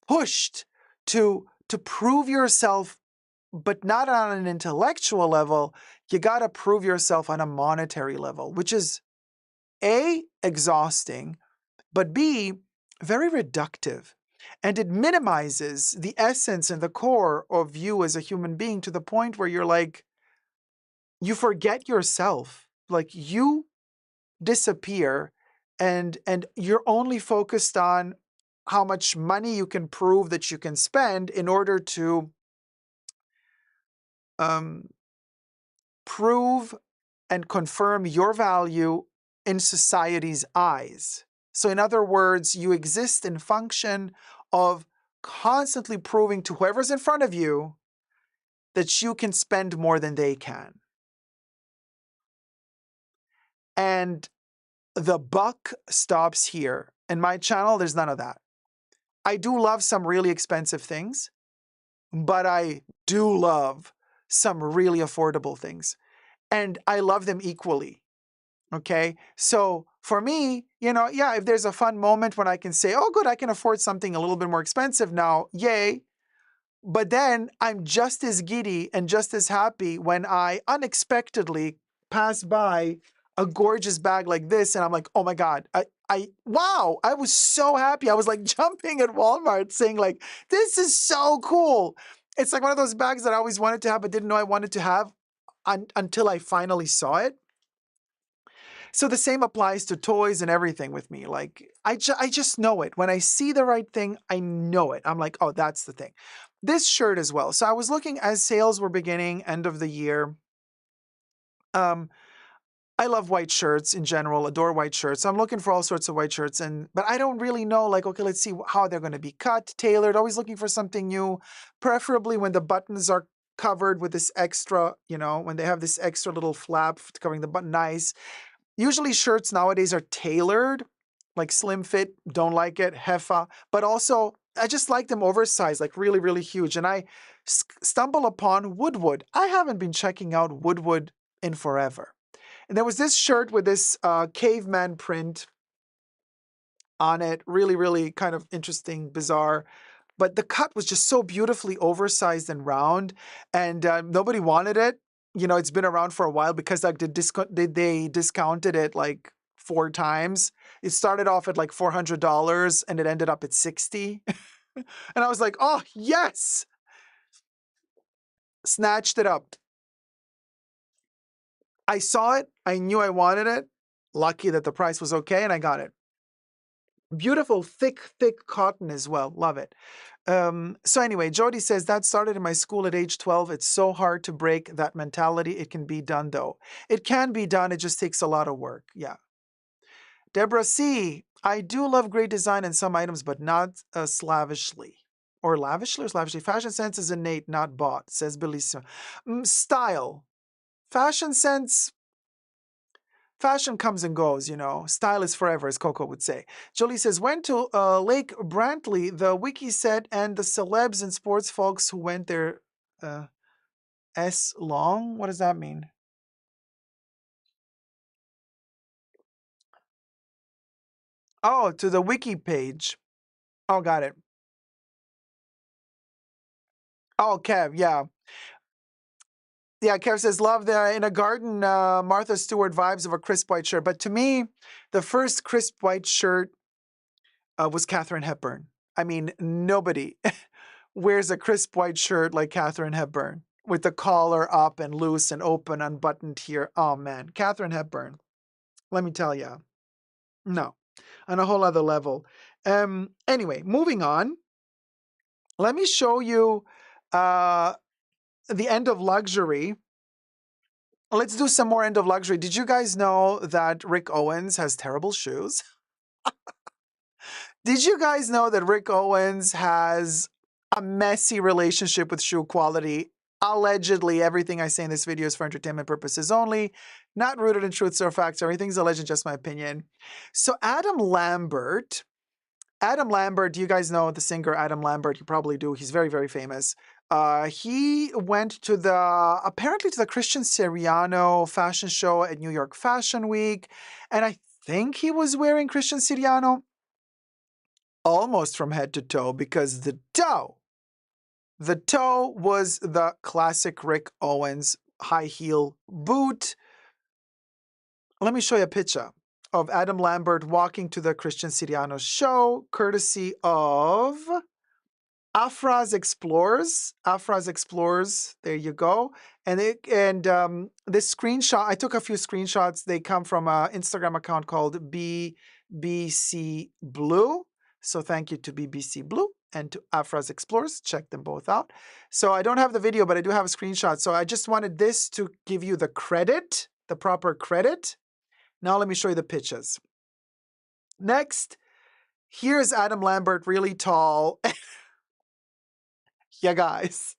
pushed to prove yourself, but not on an intellectual level. You got to prove yourself on a monetary level, which is A, exhausting, but B, very reductive. And it minimizes the essence and the core of you as a human being to the point where you're like, you forget yourself. Like you disappear and you're only focused on how much money you can prove that you can spend in order to prove and confirm your value in society's eyes. So in other words, you exist in function of constantly proving to whoever's in front of you that you can spend more than they can. And the buck stops here. In my channel, there's none of that. I do love some really expensive things, but I do love some really affordable things. And I love them equally. Okay. So for me, yeah, if there's a fun moment when I can say, oh, good, I can afford something a little bit more expensive now, yay. But then I'm just as giddy and just as happy when I unexpectedly pass by a gorgeous bag like this. And I'm like, oh my God, wow, I was so happy. I was like jumping at Walmart saying like, this is so cool. It's like one of those bags that I always wanted to have, but didn't know I wanted to have until I finally saw it. So the same applies to toys and everything with me. Like, I just know it. When I see the right thing, I know it. I'm like, oh, that's the thing. This shirt as well. So I was looking as sales were beginning, end of the year. I love white shirts in general, adore white shirts. So I'm looking for all sorts of white shirts, but I don't really know, like, okay, let's see how they're going to be cut, tailored, always looking for something new, preferably when the buttons are covered with this extra, when they have this extra little flap covering the button, nice. Usually shirts nowadays are tailored, like slim fit, don't like it, heffa, but also I just like them oversized, like really, really huge. And I stumble upon Woodwood. I haven't been checking out Woodwood in forever. And there was this shirt with this caveman print on it, really, really kind of interesting, bizarre. But the cut was just so beautifully oversized and round, and nobody wanted it. It's been around for a while because like they discounted it like 4 times. It started off at like $400 and it ended up at $60. And I was like, oh, yes! Snatched it up. I saw it. I knew I wanted it. Lucky that the price was okay and I got it. Beautiful, thick cotton as well. Love it. So anyway, Jody says, that started in my school at age 12. It's so hard to break that mentality. It can be done, though. It can be done. It just takes a lot of work. Yeah. Deborah C., I do love great design in some items, but not slavishly. Or lavishly or lavishly? Fashion sense is innate, not bought, says Bellissima. Style. Fashion sense, fashion comes and goes, you know. Style is forever, as Coco would say. Jolie says, went to Lake Brantley, the wiki said, and the celebs and sports folks who went there S long? What does that mean? Oh, to the wiki page. Oh, got it. Oh, Kev, yeah. Yeah, Kev says, love the in a garden, Martha Stewart vibes of a crisp white shirt. But to me, the first crisp white shirt was Katharine Hepburn. I mean, nobody wears a crisp white shirt like Katharine Hepburn with the collar up and loose and open, unbuttoned here. Oh, man. Katharine Hepburn. Let me tell you. No, on a whole other level. Anyway, moving on. Let me show you the end of luxury. Let's do some more end of luxury. Did you guys know that Rick Owens has terrible shoes? Did you guys know that Rick Owens has a messy relationship with shoe quality? Allegedly, everything I say in this video is for entertainment purposes only, not rooted in truths or facts. Everything's alleged, just my opinion. So Adam Lambert, do you guys know the singer Adam Lambert? You probably do. He's very, very famous. He went to apparently to the Christian Siriano fashion show at New York Fashion Week. And I think he was wearing Christian Siriano almost from head to toe, because the toe was the classic Rick Owens high heel boot. Let me show you a picture of Adam Lambert walking to the Christian Siriano show, courtesy of Afra's Explorers. Afra's Explorers, there you go. And this screenshot, I took a few screenshots. They come from an Instagram account called BBC Blue. So thank you to BBC Blue and to Afra's Explorers. Check them both out. So I don't have the video, but I do have a screenshot. So I just wanted this to give you the credit, the proper credit. Now let me show you the pictures. Next, here's Adam Lambert, really tall. Yeah, guys.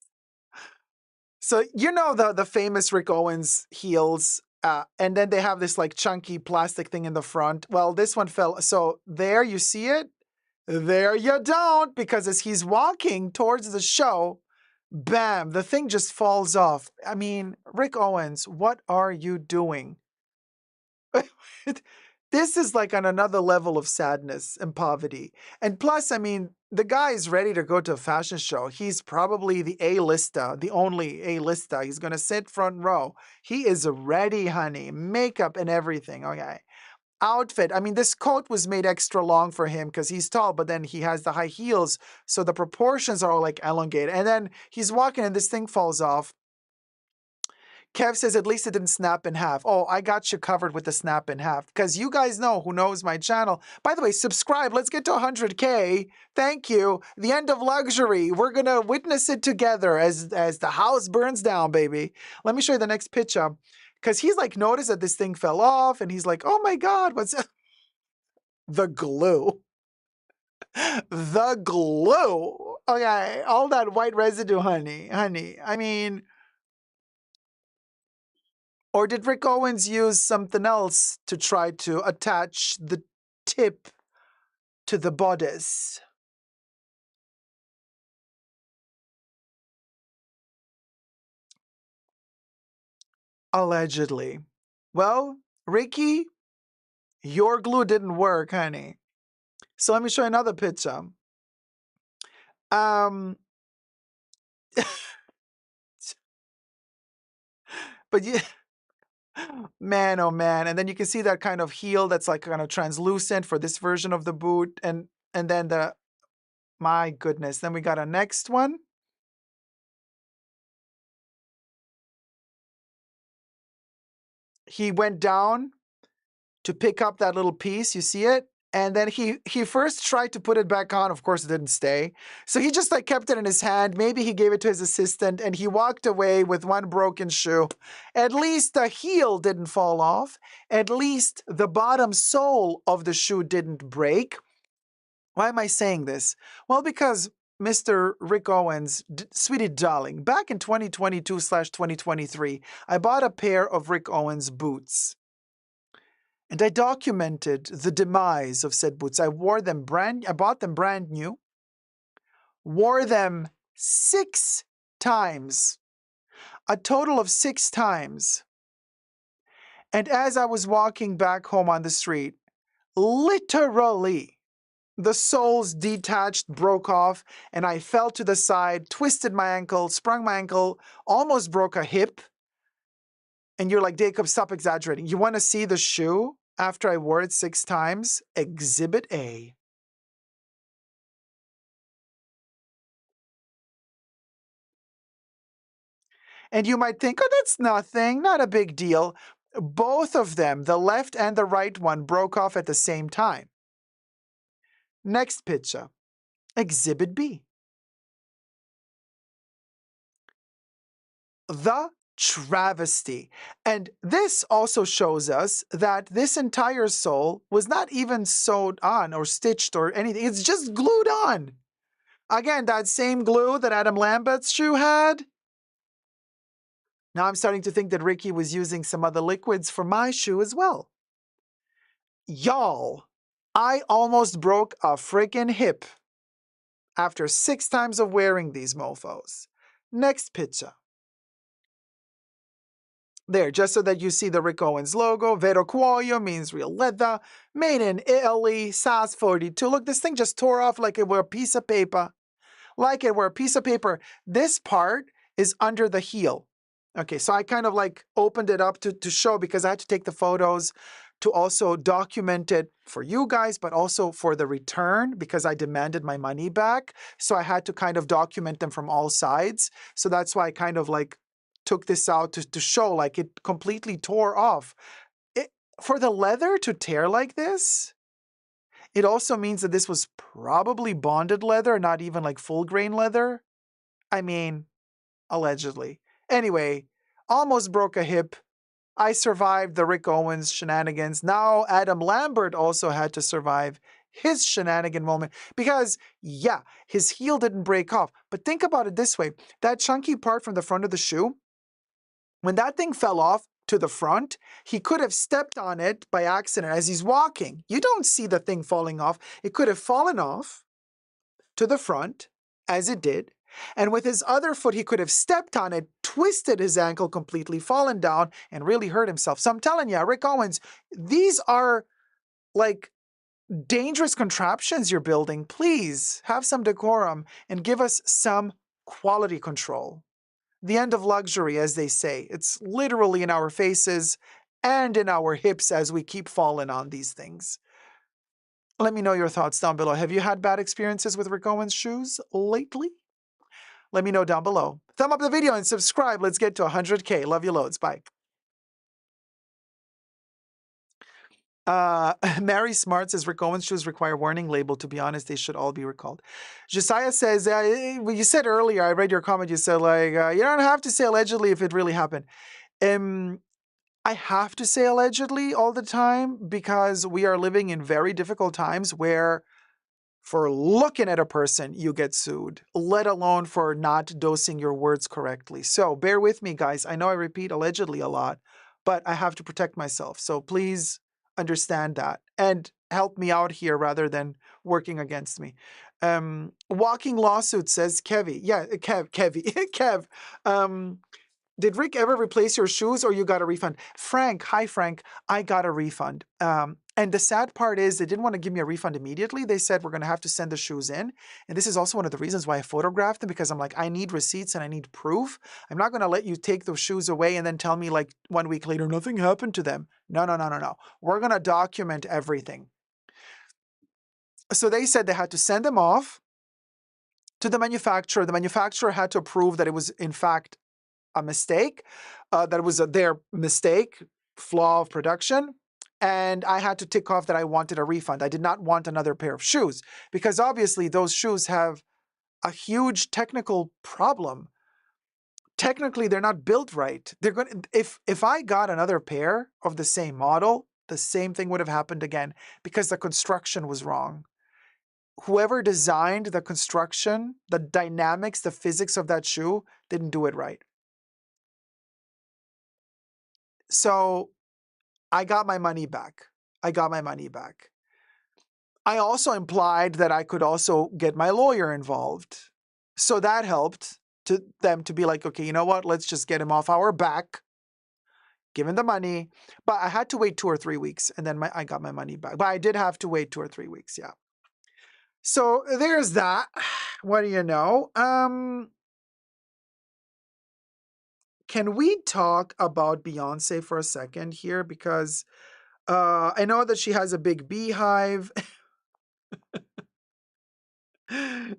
So you know the famous Rick Owens heels, and then they have this like chunky plastic thing in the front. Well, this one fell. So there you see it. There you don't, because as he's walking towards the show, bam, the thing just falls off. I mean, Rick Owens, what are you doing? This is like on another level of sadness and poverty. And plus, I mean, the guy is ready to go to a fashion show. He's probably the A-lister, the only A-lister. He's going to sit front row. He is ready, honey. Makeup and everything. Okay. Outfit. I mean, this coat was made extra long for him because he's tall, but then he has the high heels. So the proportions are all like elongated. And then he's walking and this thing falls off. Kev says, at least it didn't snap in half. Oh, I got you covered with the snap in half. Because you guys know who knows my channel. By the way, subscribe. Let's get to 100K. Thank you. The end of luxury. We're going to witness it together as the house burns down, baby. Let me show you the next picture. Because he's like, noticed that this thing fell off. And he's like, oh my God, what's the glue? The glue. Okay, all that white residue, honey. I mean... Or did Rick Owens use something else to try to attach the tip to the bodice? Allegedly. Well, Ricky, your glue didn't work, honey. So let me show you another picture. But yeah, man, oh man. And then you can see that kind of heel that's like kind of translucent for this version of the boot. And then my goodness. Then we got a next one. He went down to pick up that little piece. You see it? And then he first tried to put it back on. Of course, it didn't stay. So he just like kept it in his hand. Maybe he gave it to his assistant and he walked away with one broken shoe. At least the heel didn't fall off. At least the bottom sole of the shoe didn't break. Why am I saying this? Well, because Mr. Rick Owens, sweetie darling, back in 2022/2023, I bought a pair of Rick Owens boots. And I documented the demise of said boots. I bought them brand new, wore them 6 times, a total of 6 times. And as I was walking back home on the street, literally, the soles detached, broke off, and I fell to the side, twisted my ankle, sprung my ankle, almost broke a hip. And you're like, Dacob, stop exaggerating. You want to see the shoe after I wore it 6 times? Exhibit A. And you might think, oh, that's nothing, not a big deal. Both of them, the left and the right one, broke off at the same time. Next picture, Exhibit B. The travesty. And this also shows us that this entire sole was not even sewed on or stitched or anything. It's just glued on. Again, that same glue that Adam Lambert's shoe had. Now I'm starting to think that Ricky was using some other liquids for my shoe as well. Y'all, I almost broke a freaking hip after 6 times of wearing these mofos. Next picture. There, just so that you see the Rick Owens logo. Vero Cuoio means real leather. Made in Italy, size 42. Look, this thing just tore off like it were a piece of paper. Like it were a piece of paper. This part is under the heel. Okay, so I kind of like opened it up to show because I had to take the photos to also document it for you guys, but also for the return because I demanded my money back. So I had to kind of document them from all sides. So that's why I kind of like took this out to show like it completely tore off. For the leather to tear like this, it also means that this was probably bonded leather, not even like full grain leather. I mean, allegedly. Anyway, almost broke a hip. I survived the Rick Owens shenanigans. Now Adam Lambert also had to survive his shenanigan moment because, yeah, his heel didn't break off. But think about it this way. That chunky part from the front of the shoe, when that thing fell off to the front, he could have stepped on it by accident as he's walking. You don't see the thing falling off. It could have fallen off to the front, as it did, and with his other foot, he could have stepped on it, twisted his ankle completely, fallen down, and really hurt himself. So I'm telling you, Rick Owens, these are like dangerous contraptions you're building. Please have some decorum and give us some quality control. The end of luxury, as they say. It's literally in our faces and in our hips as we keep falling on these things. Let me know your thoughts down below. Have you had bad experiences with Rick Owens shoes lately? Let me know down below. Thumb up the video and subscribe. Let's get to 100K. Love you loads. Bye. Mary Smart says Rick Owens shoes require warning label. To be honest, they should all be recalled. Josiah says, well, you said earlier, I read your comment, you said like, you don't have to say allegedly if it really happened. I have to say allegedly all the time because we are living in very difficult times where for looking at a person, you get sued, let alone for not dosing your words correctly. So bear with me, guys. I know I repeat allegedly a lot, but I have to protect myself. So please understand that and help me out here rather than working against me. Walking Lawsuit says, Kevy. Yeah, Kevy. Kev. Did Rick ever replace your shoes or you got a refund? Frank, hi Frank, I got a refund. And the sad part is they didn't want to give me a refund immediately. They said we're going to have to send the shoes in. And this is also one of the reasons why I photographed them because I'm like, I need receipts and I need proof. I'm not going to let you take those shoes away and then tell me like 1 week later, nothing happened to them. No. We're going to document everything. So they said they had to send them off to the manufacturer. The manufacturer had to prove that it was in fact a mistake, that it was their mistake, flaw of production. And I had to tick off that I wanted a refund. I did not want another pair of shoes because obviously those shoes have a huge technical problem. Technically, they're not built right. They're going if I got another pair of the same model, the same thing would have happened again because the construction was wrong. whoever designed the construction, the dynamics, the physics of that shoe didn't do it right. So I got my money back. I got my money back. I also implied that I could also get my lawyer involved. So that helped to them to be like, okay, you know what? Let's just get him off our back, give him the money. But I had to wait 2 or 3 weeks and then I got my money back. But I did have to wait 2 or 3 weeks, yeah. So there's that. What do you know? Can we talk about Beyoncé for a second here? Because I know that she has a big beehive.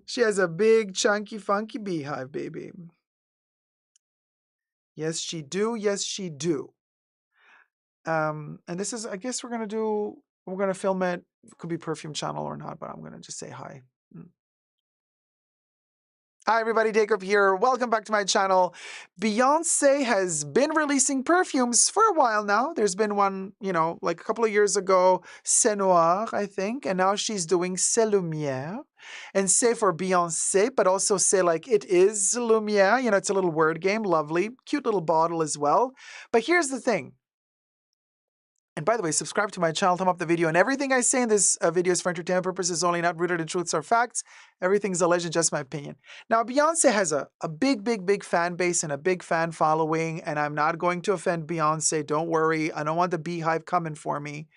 She has a big, chunky, funky beehive, baby. Yes, she do. Yes, she do. And this is, I guess we're going to film it. It could be Perfume Channel or not, but I'm going to just say hi. Hi everybody, Dacob here. Welcome back to my channel. Beyoncé has been releasing perfumes for a while now. There's been one, like a couple of years ago, C'est Noir, I think, and now she's doing C'est Lumière. And C'est for Beyoncé, but also say like it is Lumière. It's a little word game, lovely, cute little bottle as well. But here's the thing. And by the way, subscribe to my channel, thumb up the video, and everything I say in this video is for entertainment purposes only, not rooted in truths or facts. Everything's alleged, just my opinion. Now, Beyoncé has a big, big, big fan base and a big fan following, and I'm not going to offend Beyoncé. Don't worry. I don't want the beehive coming for me.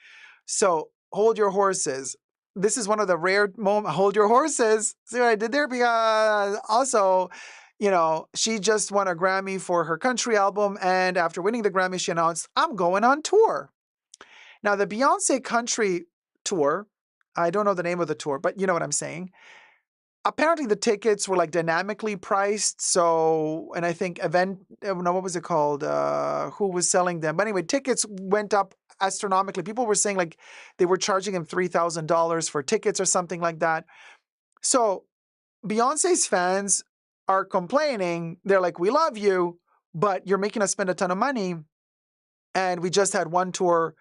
So hold your horses. This is one of the rare moments. Hold your horses. See what I did there? Because also, she just won a Grammy for her country album, and after winning the Grammy, she announced, I'm going on tour. Now, the Beyoncé country tour, I don't know the name of the tour, but you know what I'm saying. Apparently, the tickets were like dynamically priced. So, and I think what was it called? Who was selling them? But anyway, tickets went up astronomically. People were saying like they were charging him $3,000 for tickets or something like that. So, Beyoncé's fans are complaining. They're like, we love you, but you're making us spend a ton of money. And we just had one tour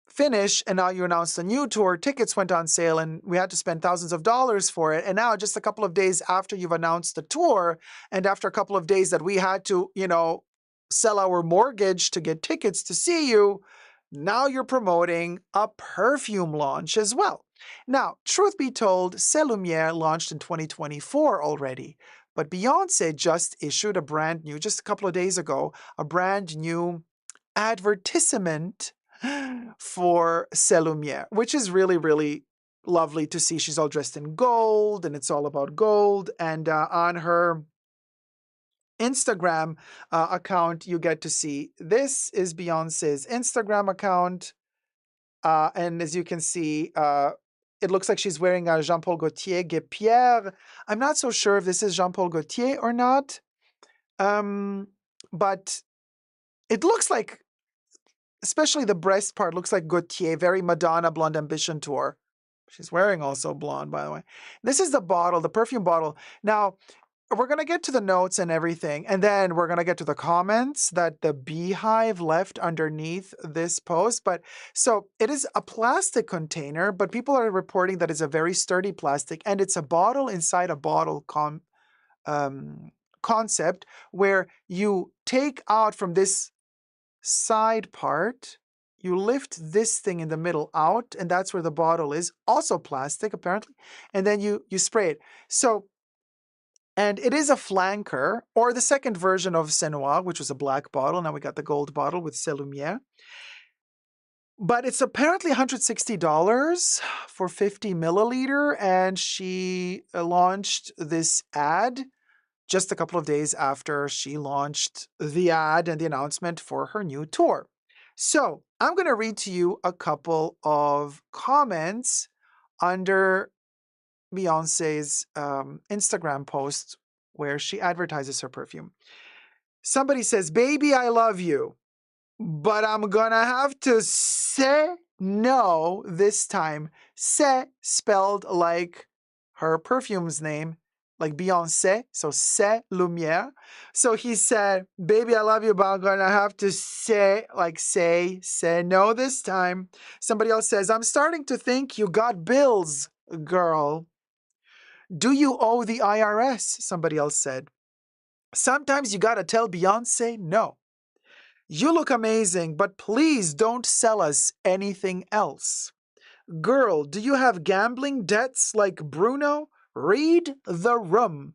finish, and now you announced a new tour. Tickets went on sale and we had to spend thousands of dollars for it. And now just a couple of days after you've announced the tour, and after a couple of days that we had to, sell our mortgage to get tickets to see you, now you're promoting a perfume launch as well. Now, truth be told, C'est Lumière launched in 2024 already, but Beyoncé just issued just a couple of days ago, a brand new advertisement for C'est Lumière, which is really, really lovely to see. She's all dressed in gold, and it's all about gold. And on her Instagram account, you get to see this is Beyoncé's Instagram account. And as you can see, it looks like she's wearing a Jean Paul Gaultier Guépierre. I'm not so sure if this is Jean Paul Gaultier or not, but it looks like, especially the breast part, looks like Gaultier, very Madonna Blonde Ambition tour. She's wearing also blonde, by the way. This is the bottle, the perfume bottle. Now, we're going to get to the notes and everything, and then we're going to get to the comments that the beehive left underneath this post. But so it is a plastic container, but people are reporting that it's a very sturdy plastic, and it's a bottle inside a bottle concept where you take out from this side part, you lift this thing in the middle out, and that's where the bottle is, also plastic apparently, and then you spray it. So, and it is a flanker, or the second version of C'est Noir, which was a black bottle. Now we got the gold bottle with C'est Lumière. But it's apparently $160 for 50 milliliter, and she launched this ad just a couple of days after she launched the ad and the announcement for her new tour. So I'm going to read to you a couple of comments under Beyoncé's Instagram post where she advertises her perfume. Somebody says, "Baby, I love you, but I'm going to have to say no this time." C'est spelled like her perfume's name, like Beyoncé, so C'est Lumière. So he said, "Baby, I love you, but I'm gonna have to say no this time." Somebody else says, "I'm starting to think you got bills, girl." Do you owe the IRS? Somebody else said. Sometimes you gotta tell Beyoncé no. You look amazing, but please don't sell us anything else. Girl, do you have gambling debts like Bruno? Read the room.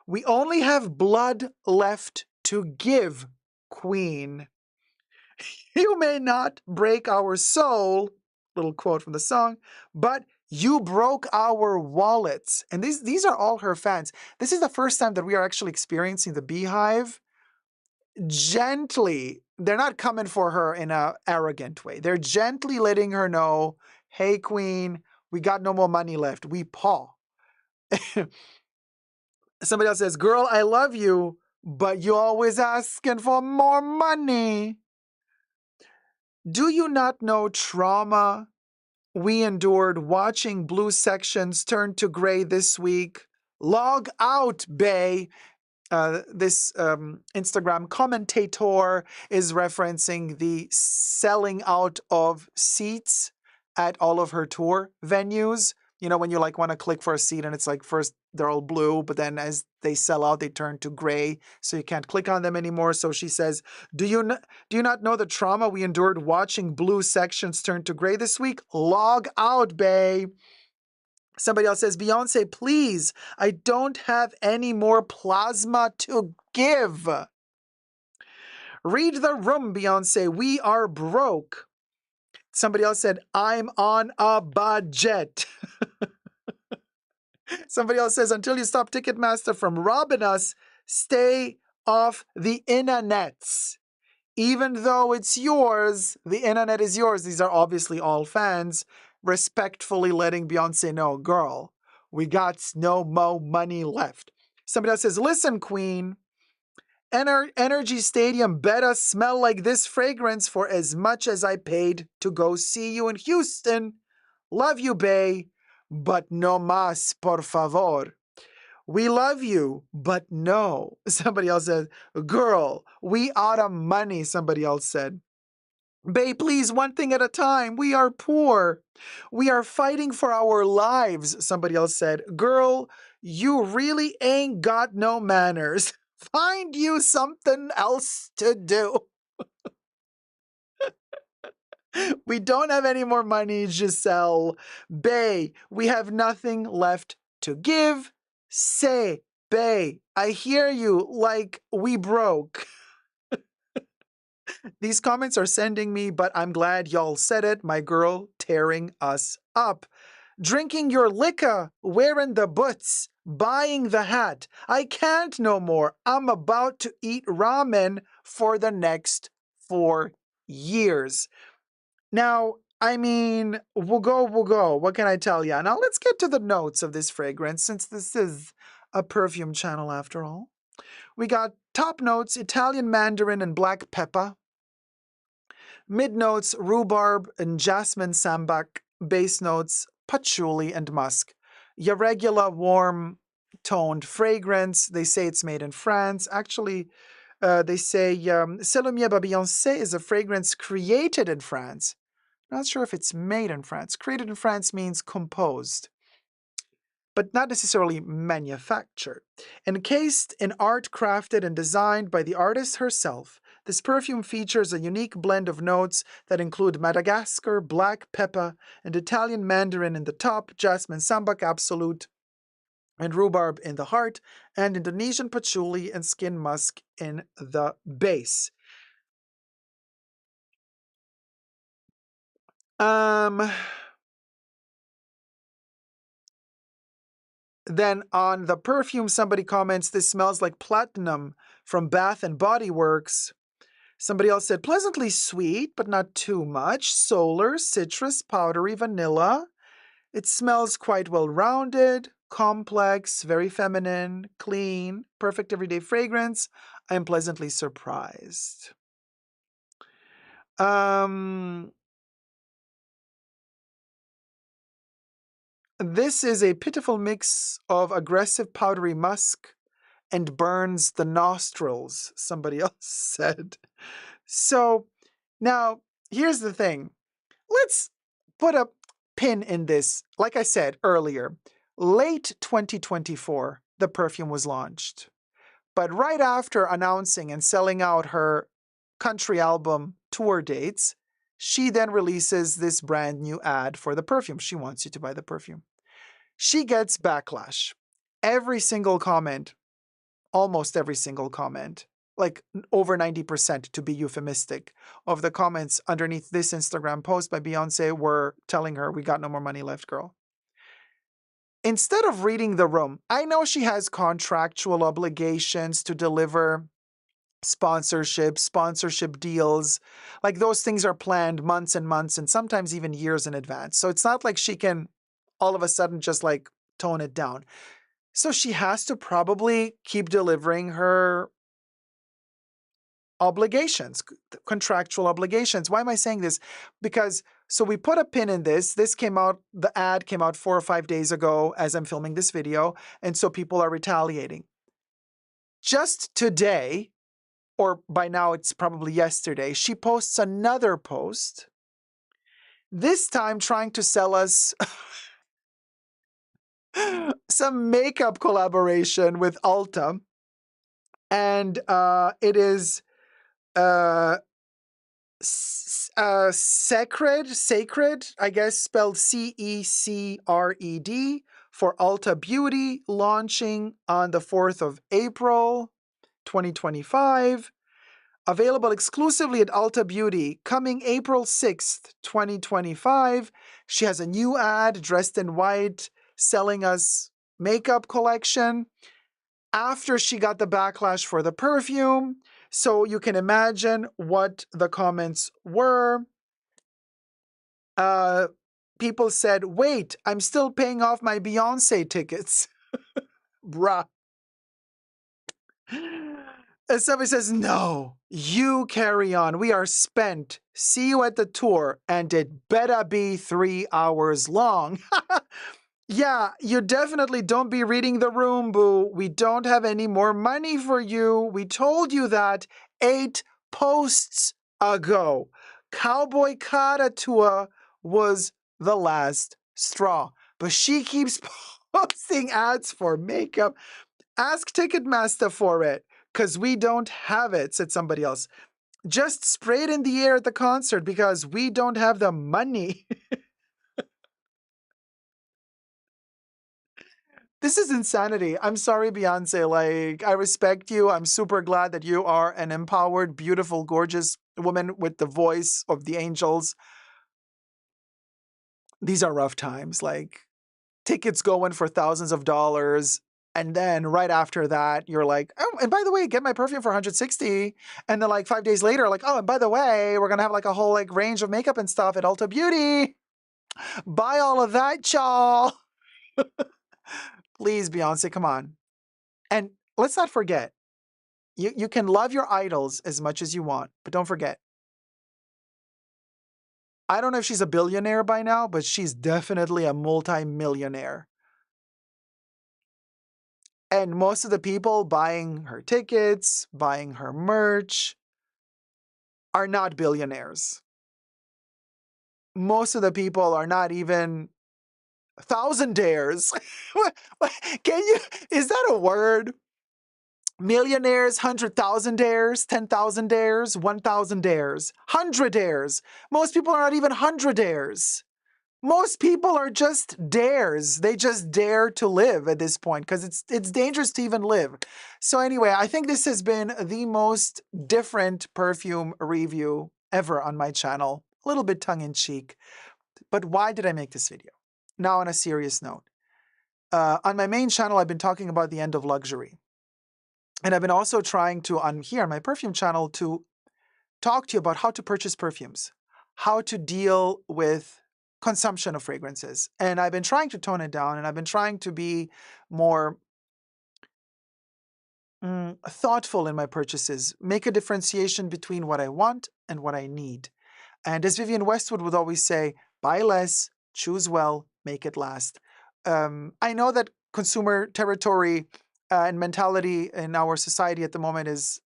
We only have blood left to give, Queen. You may not break our soul, little quote from the song, but you broke our wallets. And these are all her fans. This is the first time that we are actually experiencing the Beehive gently. They're not coming for her in an arrogant way. They're gently letting her know, hey, Queen, we got no more money left. We paw. Somebody else says, girl, I love you, but you always asking for more money. Do you not know trauma we endured watching blue sections turn to gray this week? Log out, bae. This Instagram commentator is referencing the selling out of seats at all of her tour venues. You know, when you like want to click for a seat and it's like first they're all blue, but then as they sell out, they turn to gray, so you can't click on them anymore. So she says, do you not know the trauma we endured watching blue sections turn to gray this week? Log out, bae. Somebody else says, Beyoncé, please, I don't have any more plasma to give. Read the room, Beyoncé. We are broke. Somebody else said, I'm on a budget. Somebody else says, until you stop Ticketmaster from robbing us, stay off the internets. Even though it's yours, the internet is yours. These are obviously all fans respectfully letting Beyoncé know, girl, we got no more money left. Somebody else says, listen, Queen, Energy Stadium better smell like this fragrance for as much as I paid to go see you in Houston. Love you, bae, but no más, por favor. We love you, but no. Somebody else said, girl, we out of money, somebody else said. Bae, please, one thing at a time. We are poor. We are fighting for our lives, somebody else said. Girl, you really ain't got no manners. Find you something else to do. We don't have any more money, Giselle. Bae, we have nothing left to give. Say, bae, I hear you like we broke. These comments are sending me, but I'm glad y'all said it. My girl tearing us up. Drinking your liquor, wearing the boots, buying the hat. I can't no more. I'm about to eat ramen for the next 4 years. Now, I mean, we'll go. What can I tell you? Now, let's get to the notes of this fragrance, since this is a perfume channel after all. We got top notes, Italian mandarin and black pepper. Mid notes, rhubarb and jasmine sambac. Base notes, patchouli and musk. Your regular warm toned fragrance. They say it's made in France. Actually, they say C'est le Mieux by Beyoncé is a fragrance created in France. Not sure if it's made in France. Created in France means composed, but not necessarily manufactured. Encased in art crafted and designed by the artist herself, this perfume features a unique blend of notes that include Madagascar, black pepper, and Italian mandarin in the top, jasmine sambac absolute, and rhubarb in the heart, and Indonesian patchouli and skin musk in the base. Then on the perfume, somebody comments, this smells like platinum from Bath and Body Works. Somebody else said, pleasantly sweet, but not too much. Solar, citrus, powdery, vanilla. It smells quite well-rounded, complex, very feminine, clean, perfect everyday fragrance. I am pleasantly surprised. This is a pitiful mix of aggressive powdery musk and burns the nostrils, somebody else said. So now here's the thing. Let's put a pin in this. Like I said earlier, Late 2024, the perfume was launched. But right after announcing and selling out her country album tour dates, she then releases this brand new ad for the perfume. She wants you to buy the perfume. She gets backlash. Every single comment, almost every single comment, like over 90% to be euphemistic, of the comments underneath this Instagram post by Beyoncé were telling her, we got no more money left, girl. Instead of reading the room, I know she has contractual obligations to deliver sponsorship deals. Like those things are planned months and months and sometimes even years in advance. So it's not like she can all of a sudden just like tone it down. So she has to probably keep delivering her obligations, contractual obligations. Why am I saying this? Because so we put a pin in this. This came out, the ad came out 4 or 5 days ago as I'm filming this video. And so people are retaliating. Just today, or by now it's probably yesterday, she posts another post, this time trying to sell us some makeup collaboration with Ulta. And it is sacred, I guess, spelled Cecred, for Ulta Beauty, launching on the 4th of April, 2025. Available exclusively at Ulta Beauty, coming April 6th, 2025. She has a new ad, dressed in white, selling us makeup collection after she got the backlash for the perfume. So you can imagine what the comments were. People said, wait, I'm still paying off my Beyoncé tickets. Bruh. And somebody says, no, you carry on. We are spent. See you at the tour. And it better be 3 hours long. Yeah, you definitely don't be reading the room, boo. We don't have any more money for you. We told you that 8 posts ago. Cowboy Carter tour was the last straw. But she keeps posting ads for makeup. Ask Ticketmaster for it, because we don't have it, said somebody else. Just spray it in the air at the concert because we don't have the money. This is insanity. I'm sorry, Beyonce. Like, I respect you. I'm super glad that you are an empowered, beautiful, gorgeous woman with the voice of the angels. These are rough times. Like, tickets going for thousands of dollars. And then right after that, you're like, oh, and by the way, get my perfume for 160. And then like 5 days later, like, oh, and by the way, we're going to have like a whole like range of makeup and stuff at Ulta Beauty. Buy all of that, y'all. Please, Beyonce, come on. And let's not forget, you can love your idols as much as you want, but don't forget, I don't know if she's a billionaire by now, but she's definitely a multi-millionaire. And most of the people buying her tickets, buying her merch, are not billionaires. Most of the people are not even thousandaires. Is that a word? Millionaires, 100,000daires, 10,000daires, 1,000daires, hundredaires. Most people are not even hundredaires. Most people are just dares. They just dare to live at this point because it's dangerous to even live. So anyway, I think this has been the most different perfume review ever on my channel. A little bit tongue-in-cheek. But why did I make this video? Now on a serious note. On my main channel, I've been talking about the end of luxury. And I've been also trying to, on my perfume channel, to talk to you about how to purchase perfumes, how to deal with consumption of fragrances. And I've been trying to tone it down, and I've been trying to be more thoughtful in my purchases, make a differentiation between what I want and what I need. And as Vivienne Westwood would always say, buy less, choose well, make it last. I know that consumer territory and mentality in our society at the moment is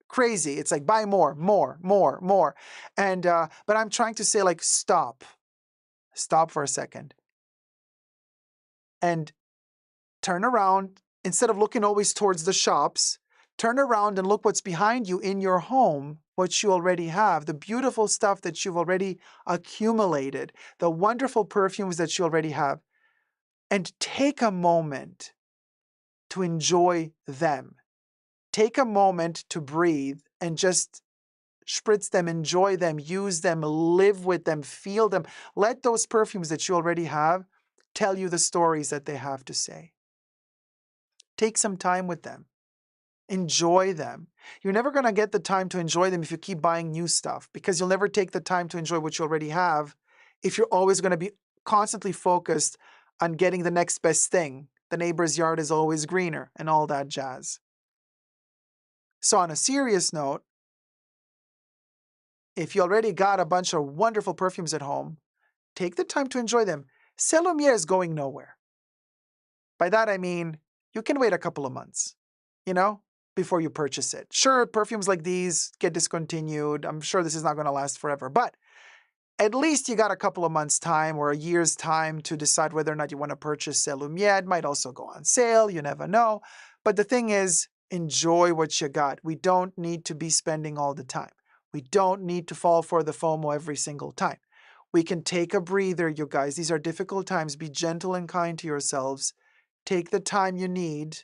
crazy. It's like buy more, more, more, more. And but I'm trying to say, like, stop for a second. and turn around. Instead of looking always towards the shops, turn around and look what's behind you in your home, what you already have, the beautiful stuff that you've already accumulated, the wonderful perfumes that you already have, and take a moment to enjoy them. Take a moment to breathe and just spritz them, enjoy them, use them, live with them, feel them. Let those perfumes that you already have tell you the stories that they have to say. Take some time with them. Enjoy them. You're never going to get the time to enjoy them if you keep buying new stuff, because you'll never take the time to enjoy what you already have if you're always going to be constantly focused on getting the next best thing. The neighbor's yard is always greener and all that jazz. So on a serious note, if you already got a bunch of wonderful perfumes at home, take the time to enjoy them. Selumier is going nowhere. By that I mean, you can wait a couple of months, before you purchase it. Sure, perfumes like these get discontinued. I'm sure this is not going to last forever, but at least you got a couple of months' time or a year's time to decide whether or not you want to purchase Selumier. It might also go on sale. You never know. But the thing is, enjoy what you got. We don't need to be spending all the time. We don't need to fall for the FOMO every single time. We can take a breather, you guys. These are difficult times. Be gentle and kind to yourselves. Take the time you need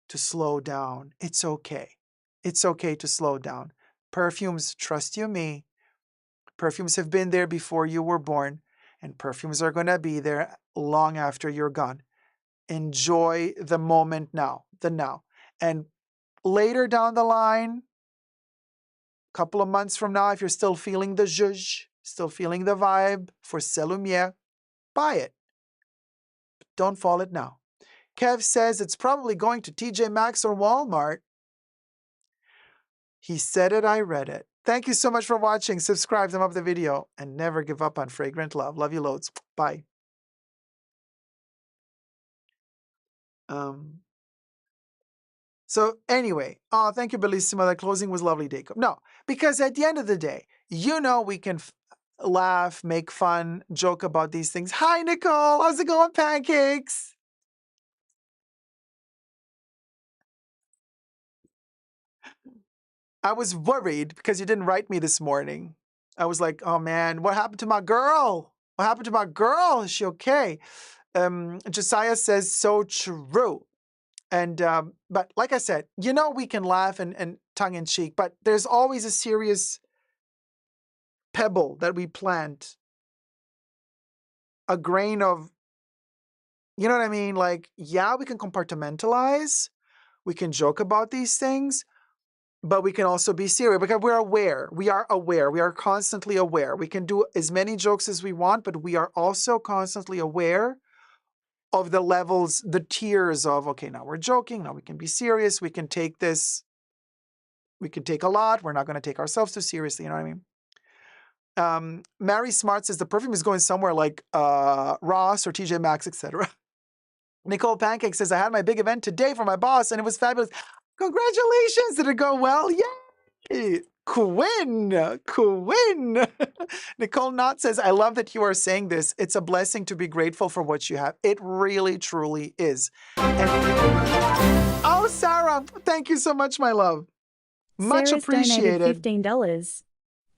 to slow down. It's okay. It's okay to slow down. Perfumes, trust you me, perfumes have been there before you were born, and perfumes are going to be there long after you're gone. Enjoy the moment now, the now. And later down the line, a couple of months from now, if you're still feeling the zhuzh, still feeling the vibe for Selumier, buy it. But don't fall it now. Kev says it's probably going to TJ Maxx or Walmart. He said it, I read it. Thank you so much for watching. Subscribe, thumb up the video, and never give up on fragrant love. Love you loads. Bye. So anyway, thank you, Bellissima. The closing was lovely, Dacob. No, because at the end of the day, we can laugh, make fun, joke about these things. Hi, Nicole. How's it going, pancakes? I was worried because you didn't write me this morning. I was like, oh man, what happened to my girl? What happened to my girl? Is she okay? Josiah says, so true. And but like I said, we can laugh and tongue in cheek, but there's always a serious pebble that we plant, a grain of, you know what I mean? Like, yeah, we can compartmentalize, we can joke about these things, but we can also be serious because we're aware. We are aware. We are constantly aware. We can do as many jokes as we want, but we are also constantly aware of the levels, the tiers of, okay, now we're joking, now we can be serious, we can take this, we can take a lot, we're not going to take ourselves too seriously, you know what I mean? Mary Smart says the perfume is going somewhere like Ross or TJ Maxx, etc. Nicole Pancake says, I had my big event today for my boss and it was fabulous. Congratulations, did it go well? Yay! Quinn. Nicole Knott says, I love that you are saying this. It's a blessing to be grateful for what you have. It really, truly is. Oh, Sarah, thank you so much, my love. Much Sarah's appreciated. donated $15.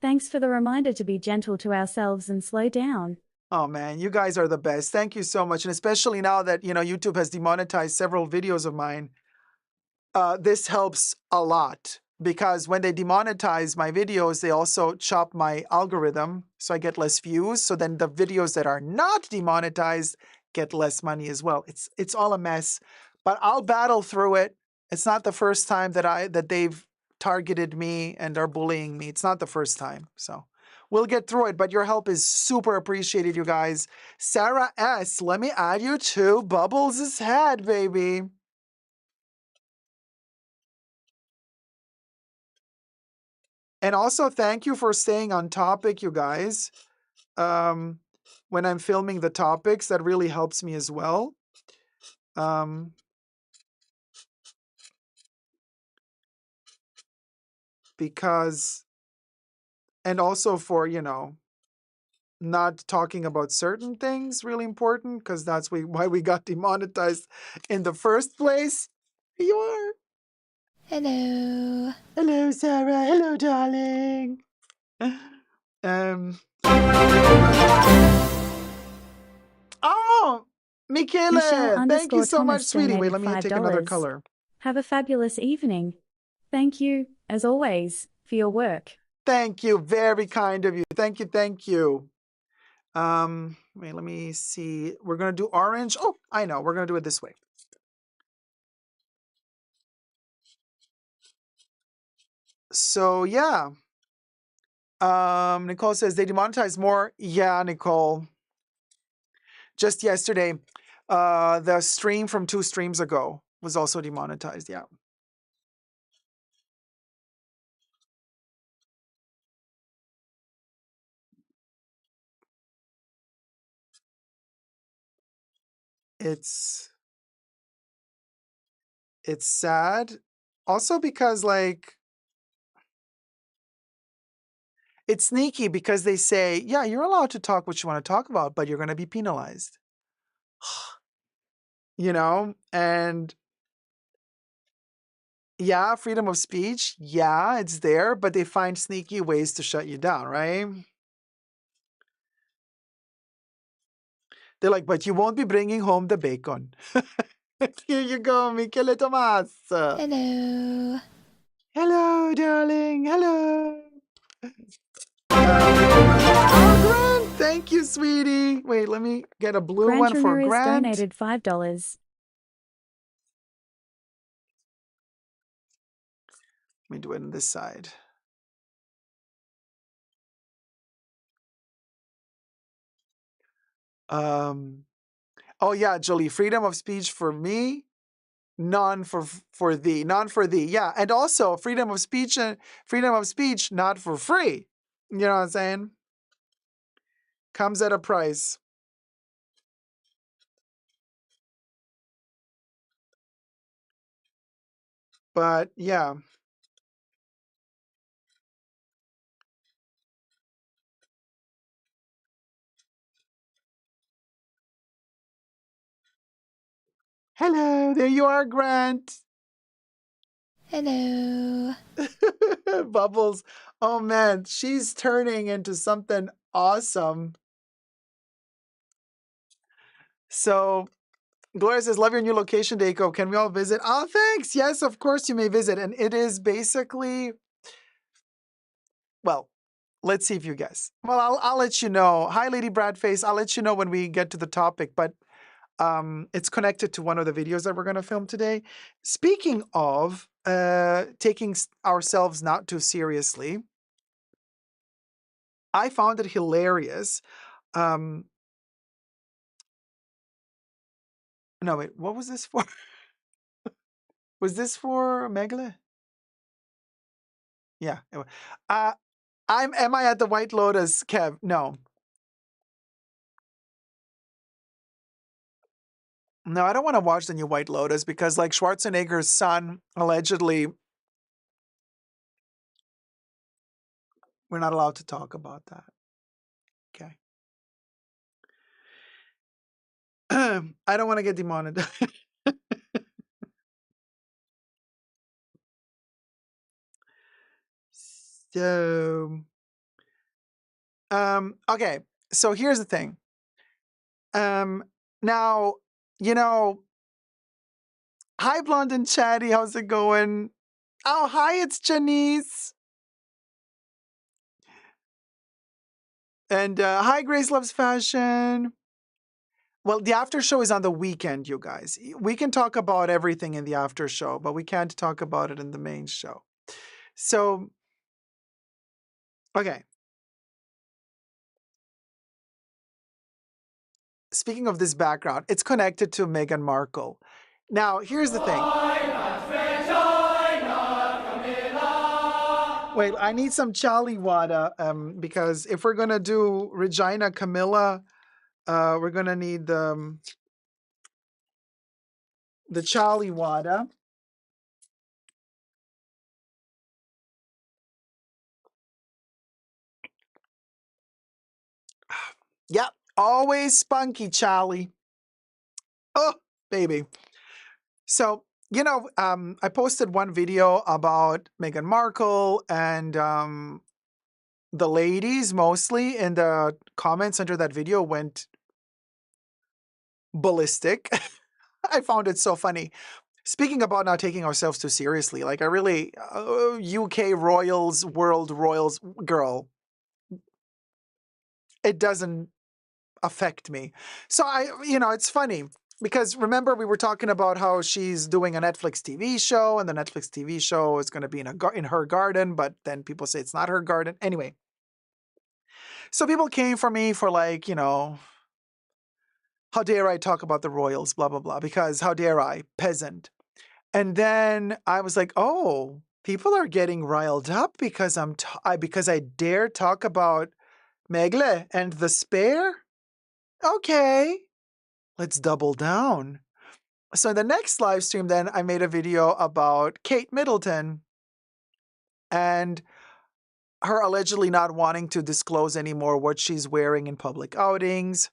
Thanks for the reminder to be gentle to ourselves and slow down. Oh man, you guys are the best. Thank you so much. And especially now that, YouTube has demonetized several videos of mine, this helps a lot. Because when they demonetize my videos, they also chop my algorithm, so I get less views. So then the videos that are not demonetized get less money as well. It's all a mess, but I'll battle through it. It's not the first time that they've targeted me and are bullying me. It's not the first time, so we'll get through it. But your help is super appreciated, you guys. Sarah S., let me add you to Bubbles' head, baby. And also, thank you for staying on topic, you guys. When I'm filming the topics, that really helps me as well. Because, and also for, not talking about certain things really important because that's why we got demonetized in the first place. Here you are. Hello. Hello, Sarah. Hello, darling. Oh, Michele, thank you so much, Michelle_Thomas sweetie. Wait, let me donated take another $5. color. Have a fabulous evening. Thank you, as always, for your work. Thank you. Very kind of you. Thank you. Thank you. Wait, let me see. We're going to do orange. Oh, I know. We're going to do it this way. So, yeah. Nicole says they demonetize more. Yeah, Nicole. Just yesterday, the stream from 2 streams ago was also demonetized. Yeah. It's sad. Also because like it's sneaky because they say, yeah, you're allowed to talk what you want to talk about, but you're going to be penalized. And yeah, freedom of speech. Yeah, it's there, but they find sneaky ways to shut you down, right? They're like, but you won't be bringing home the bacon. Here you go, Michele Tomas. Hello. Hello, darling. Hello. Oh, Grant, thank you, sweetie. Wait, let me get a blue Grant one for Ramirez Grant. donated $5. Let me do it on this side. Oh yeah, Jolie, freedom of speech for me, none for thee, none for thee. Yeah, and also freedom of speech not for free. You know what I'm saying? Comes at a price. But yeah. Hello, there you are, Grant. Hello. Bubbles. Oh man, she's turning into something awesome. So Gloria says, love your new location, Dacob. Can we all visit? Oh, thanks. Yes, of course you may visit. And it is basically, well, let's see if you guess. Well, I'll let you know. Hi, Lady Bradface. I'll let you know when we get to the topic, but it's connected to one of the videos that we're going to film today. Speaking of taking ourselves not too seriously, I found it hilarious. No, wait, what was this for? Was this for Megale? Yeah. Am I at the White Lotus, Kev? No. No, I don't want to watch the new White Lotus because like Schwarzenegger's son, allegedly, we're not allowed to talk about that. Okay. I don't want to get demonetized. So, okay. So here's the thing. Now, hi, Blonde and Chatty. How's it going? Oh, hi, it's Janice. And hi, Grace Loves Fashion. Well, the after show is on the weekend, you guys. We can talk about everything in the after show, but we can't talk about it in the main show. So, okay. Speaking of this background, it's connected to Meghan Markle. Now, here's the thing. Wait, I need some Charlie water because if we're going to do Regina Camilla, we're going to need the Charlie water. Yep, always spunky, Charlie. Oh, baby. So, I posted one video about Meghan Markle and the ladies mostly in the comments under that video went ballistic. I found it so funny. Speaking about not taking ourselves too seriously, like I really, UK royals, world royals, girl, it doesn't affect me. So it's funny because remember we were talking about how she's doing a Netflix TV show and the Netflix TV show is going to be in her garden, but then people say it's not her garden. Anyway, so people came for me for like, how dare I talk about the royals, blah, blah, blah, because how dare I, peasant. And then I was like, oh, people are getting riled up because because I dare talk about Megle and the spare. Okay, let's double down. So in the next live stream, then I made a video about Kate Middleton and her allegedly not wanting to disclose anymore what she's wearing in public outings.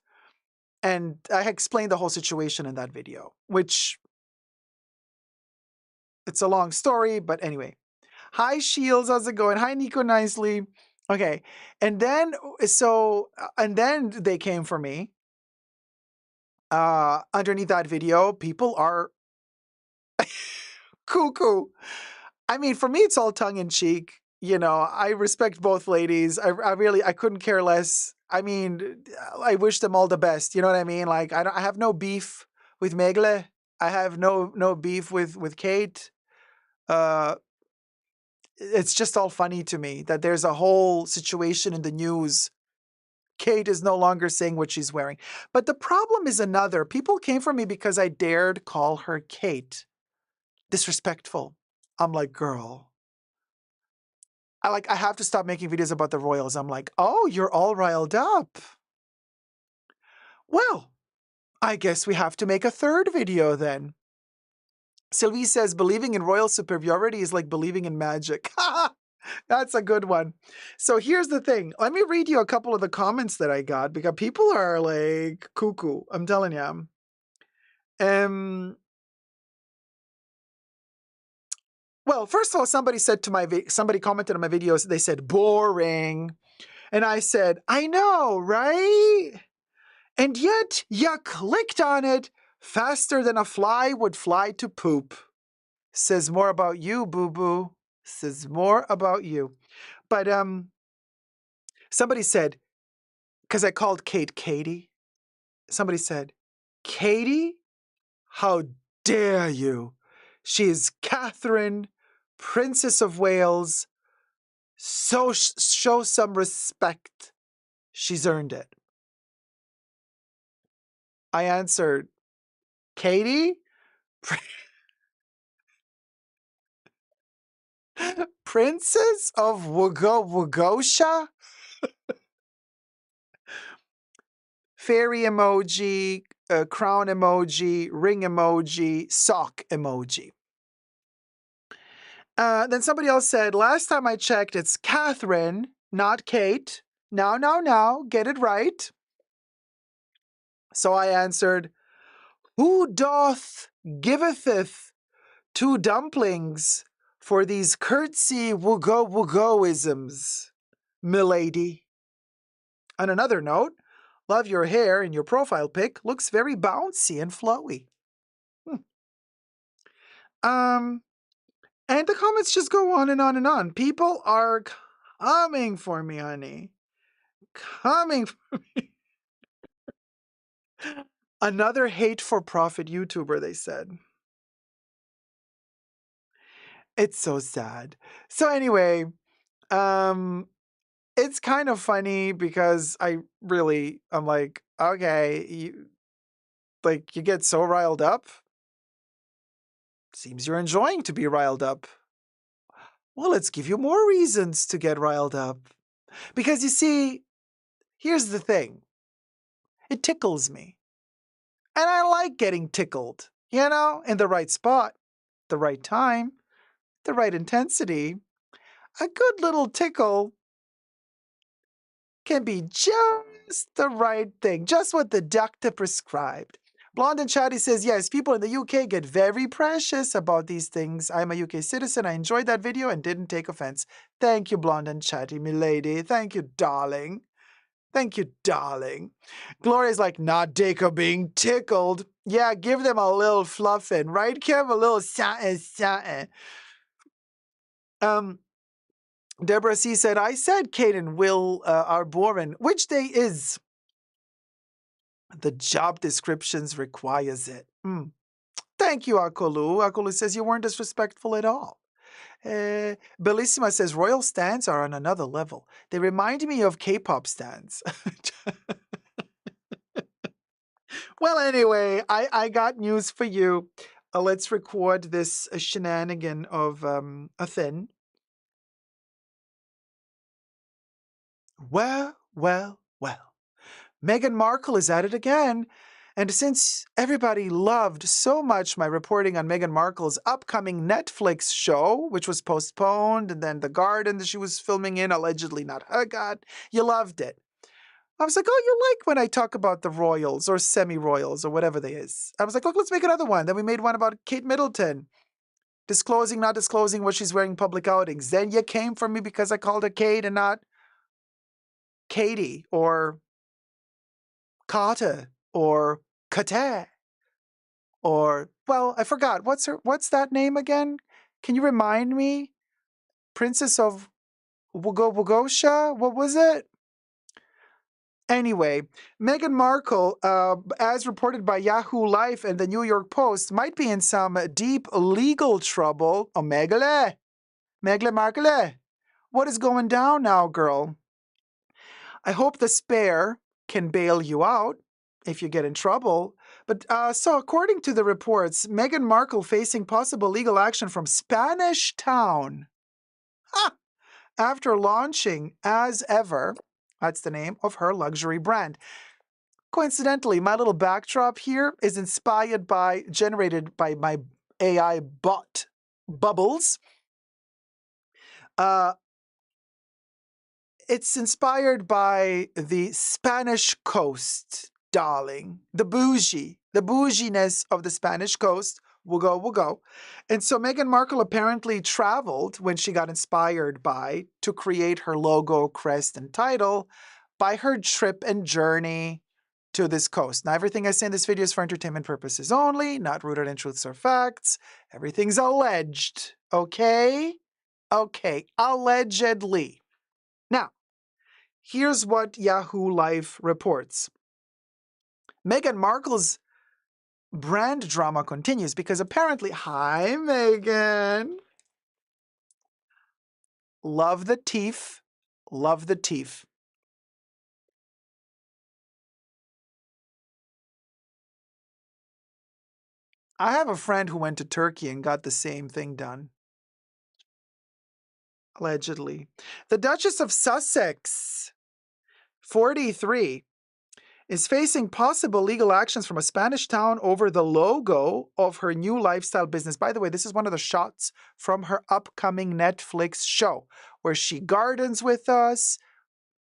And I explained the whole situation in that video, which it's a long story, but anyway. Hi, Shields. How's it going? Hi, Nico Nicely. Okay. And then, and then they came for me. Underneath that video, people are cuckoo. I mean, for me, it's all tongue in cheek. I respect both ladies. I couldn't care less. I mean, I wish them all the best. You know what I mean? Like, I have no beef with Megle. I have no beef with Kate. It's just all funny to me that there's a whole situation in the news. Kate is no longer saying what she's wearing. But the problem is another. People came for me because I dared call her Kate. Disrespectful. I'm like, girl. I have to stop making videos about the royals. I'm like, oh, you're all riled up. Well, I guess we have to make a third video then. Sylvie says, believing in royal superiority is like believing in magic. That's a good one. So here's the thing. Let me read you a couple of the comments that I got because people are like cuckoo. I'm telling you. Well, first of all, somebody commented on my videos. They said boring, and I said, I know, right? And yet you clicked on it faster than a fly would fly to poop. Says more about you, boo-boo. Says more about you. But somebody said, because I called Kate Katie, somebody said, Katie? How dare you? She is Catherine, Princess of Wales. So show some respect. She's earned it. I answered, Katie? Princess of Wagosha? Fairy emoji, crown emoji, ring emoji, sock emoji. Then somebody else said, last time I checked, it's Catherine, not Kate. Now, get it right. So I answered, who doth giveth 2 dumplings for these curtsy wogoisms, milady? On another note, love your hair and your profile pic looks very bouncy and flowy. And the comments just go on and on and on. People are coming for me, honey. Coming for me. Another hate for profit YouTuber, they said. It's so sad. So anyway, it's kind of funny because I'm like, okay, you get so riled up. Seems you're enjoying to be riled up. Well, let's give you more reasons to get riled up. Because you see, here's the thing. It tickles me. And I like getting tickled, in the right spot, the right time, the right intensity. A good little tickle can be just the right thing, just what the doctor prescribed. Blonde and Chatty says, yes, people in the UK get very precious about these things. I'm a UK citizen. I enjoyed that video and didn't take offense. Thank you, Blonde and Chatty, milady. Thank you, darling. Thank you, darling. Gloria's like, not Dacob being tickled. Yeah, give them a little fluffing, right, Kim? A little satin. Deborah C. said, I said Kate and Will are boring. Which day is? The job descriptions requires it. Thank you, Akolu. Akolu says you weren't disrespectful at all. Bellissima says royal stands are on another level. They remind me of K-pop stands. Well, anyway, I got news for you. Let's record this shenanigan of a thing. Well. Meghan Markle is at it again. And since everybody loved so much my reporting on Meghan Markle's upcoming Netflix show, which was postponed, and then the garden that she was filming in, allegedly not her god, you loved it. I was like, oh, you like when I talk about the royals or semi-royals or whatever they is. I was like, look, let's make another one. Then we made one about Kate Middleton, disclosing, not disclosing what she's wearing in public outings. Then you came for me because I called her Kate and not Katie or Carter or Kate or, well, I forgot. What's that name again? Can you remind me? Princess of Wagosha? What was it? Anyway, Meghan Markle, as reported by Yahoo Life and the New York Post, might be in some deep legal trouble. Oh, Meghan Markle, what is going down now, girl? I hope the spare can bail you out if you get in trouble. But so according to the reports, Meghan Markle facing possible legal action from Spanish Town. After launching As Ever, that's the name of her luxury brand. Coincidentally, my little backdrop here is generated by my AI bot, Bubbles. It's inspired by the Spanish coast, darling. The bouginess of the Spanish coast. We'll go. And so Meghan Markle apparently traveled when she got inspired by to create her logo, crest, and title by her trip and journey to this coast. Now, everything I say in this video is for entertainment purposes only, not rooted in truths or facts. Everything's alleged, okay? Okay, allegedly. Now, here's what Yahoo Life reports. Meghan Markle's brand drama continues because apparently, hi Meghan. Love the teeth. Love the teeth. I have a friend who went to Turkey and got the same thing done. Allegedly. The Duchess of Sussex, 43, is facing possible legal actions from a Spanish town over the logo of her new lifestyle business. By the way, this is one of the shots from her upcoming Netflix show, where she gardens with us,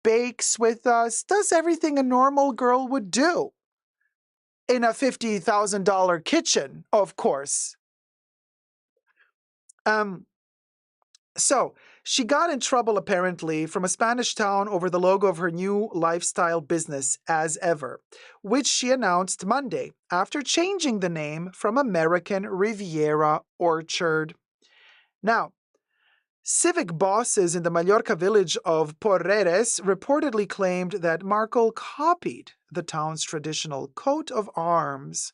bakes with us, does everything a normal girl would do. In a $50,000 kitchen, of course. So she got in trouble, apparently, from a Spanish town over the logo of her new lifestyle business, As Ever, which she announced Monday after changing the name from American Riviera Orchard. Now, civic bosses in the Mallorca village of Porreres reportedly claimed that Markle copied the town's traditional coat of arms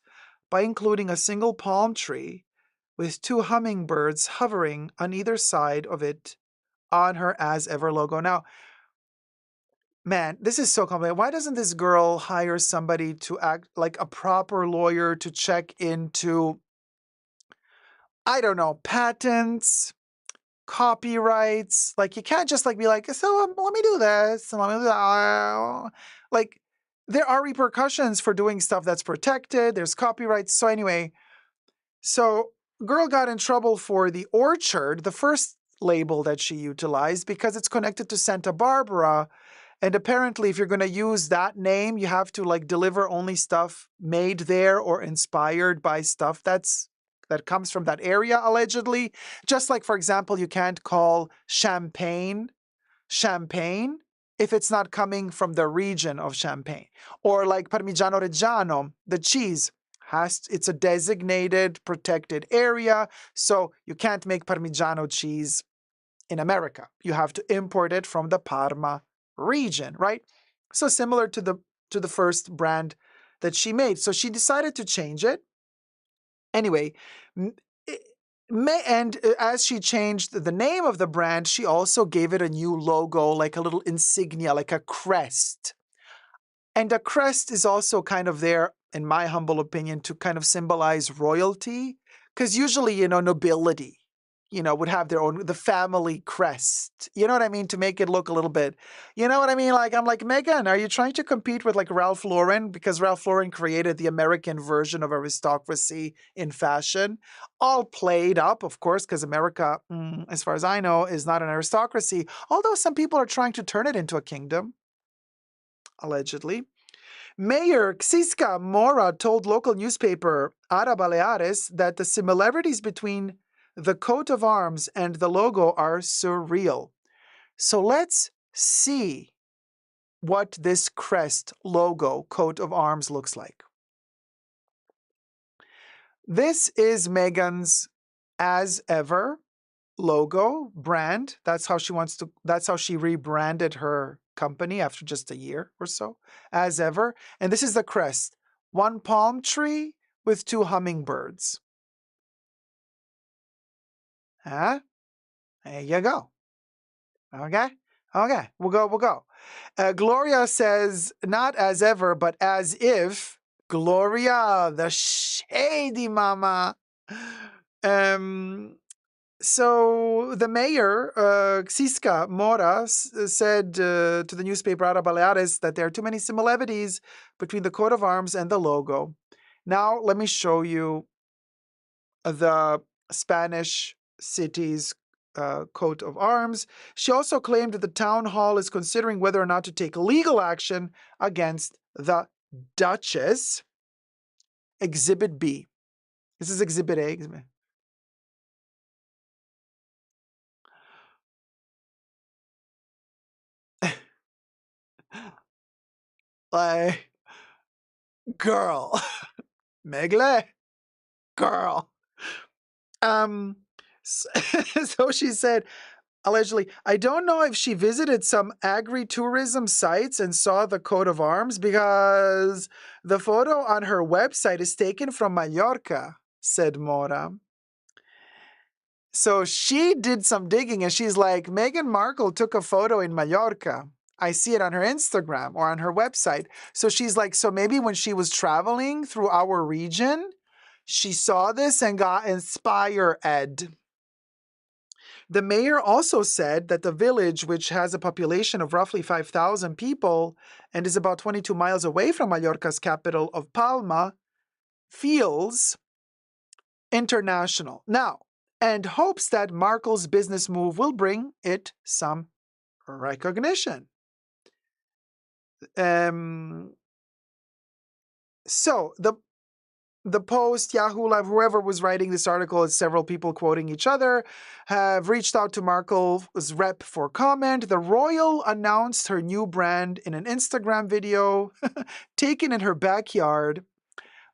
by including a single palm tree with two hummingbirds hovering on either side of it on her As Ever logo. Now, man, this is so complicated. Why doesn't this girl hire somebody to act like a proper lawyer to check into, I don't know, patents, copyrights? Like, you can't just like be like, so let me do this and let me do that. Like, there are repercussions for doing stuff that's protected. There's copyrights. So anyway, girl got in trouble for the orchard, the first label that she utilized, because it's connected to Santa Barbara. And apparently, if you're going to use that name, you have to like deliver only stuff made there or inspired by stuff that comes from that area, allegedly. Just like, for example, you can't call champagne champagne if it's not coming from the region of Champagne. Or like Parmigiano Reggiano, the cheese it's a designated protected area, so you can't make Parmigiano cheese in America. You have to import it from the Parma region, right? So similar to the first brand that she made. So she decided to change it. Anyway, and as she changed the name of the brand, she also gave it a new logo, like a little insignia, like a crest. And a crest is also kind of there, in my humble opinion, to kind of symbolize royalty. Because usually, nobility, would have their own, the family crest. You know what I mean? To make it look a little bit, you know what I mean? Like, I'm like, Meghan, are you trying to compete with like Ralph Lauren? Because Ralph Lauren created the American version of aristocracy in fashion. All played up, of course, because America, as far as I know, is not an aristocracy. Although some people are trying to turn it into a kingdom, allegedly. Mayor Xiska Mora told local newspaper Ara Baleares that the similarities between the coat of arms and the logo are surreal. So let's see what this crest logo coat of arms looks like. This is Meghan's As Ever logo brand. That's how she rebranded her company after just a year or so, As Ever. And this is the crest. One palm tree with two hummingbirds. Huh? There you go. Okay? Okay, we'll go. Gloria says, not as ever, but as if. Gloria, the shady mama. So the mayor, Xiska Mora, said to the newspaper Ara Baleares that there are too many similarities between the coat of arms and the logo. Now let me show you the Spanish city's coat of arms. She also claimed that the town hall is considering whether or not to take legal action against the Duchess. Exhibit B. This is Exhibit A. Like, girl. Megle, girl. So she said, allegedly, I don't know if she visited some agri-tourism sites and saw the coat of arms because the photo on her website is taken from Mallorca, said Mora. So she did some digging and she's like, Meghan Markle took a photo in Mallorca. I see it on her Instagram or on her website. So she's like, so maybe when she was traveling through our region, she saw this and got inspired. The mayor also said that the village, which has a population of roughly 5,000 people and is about 22 miles away from Mallorca's capital of Palma, feels international now and hopes that Markle's business move will bring it some recognition. So the Post, Yahoo Live, whoever was writing this article, is several people quoting each other, have reached out to Markle's rep for comment. The royal announced her new brand in an Instagram video taken in her backyard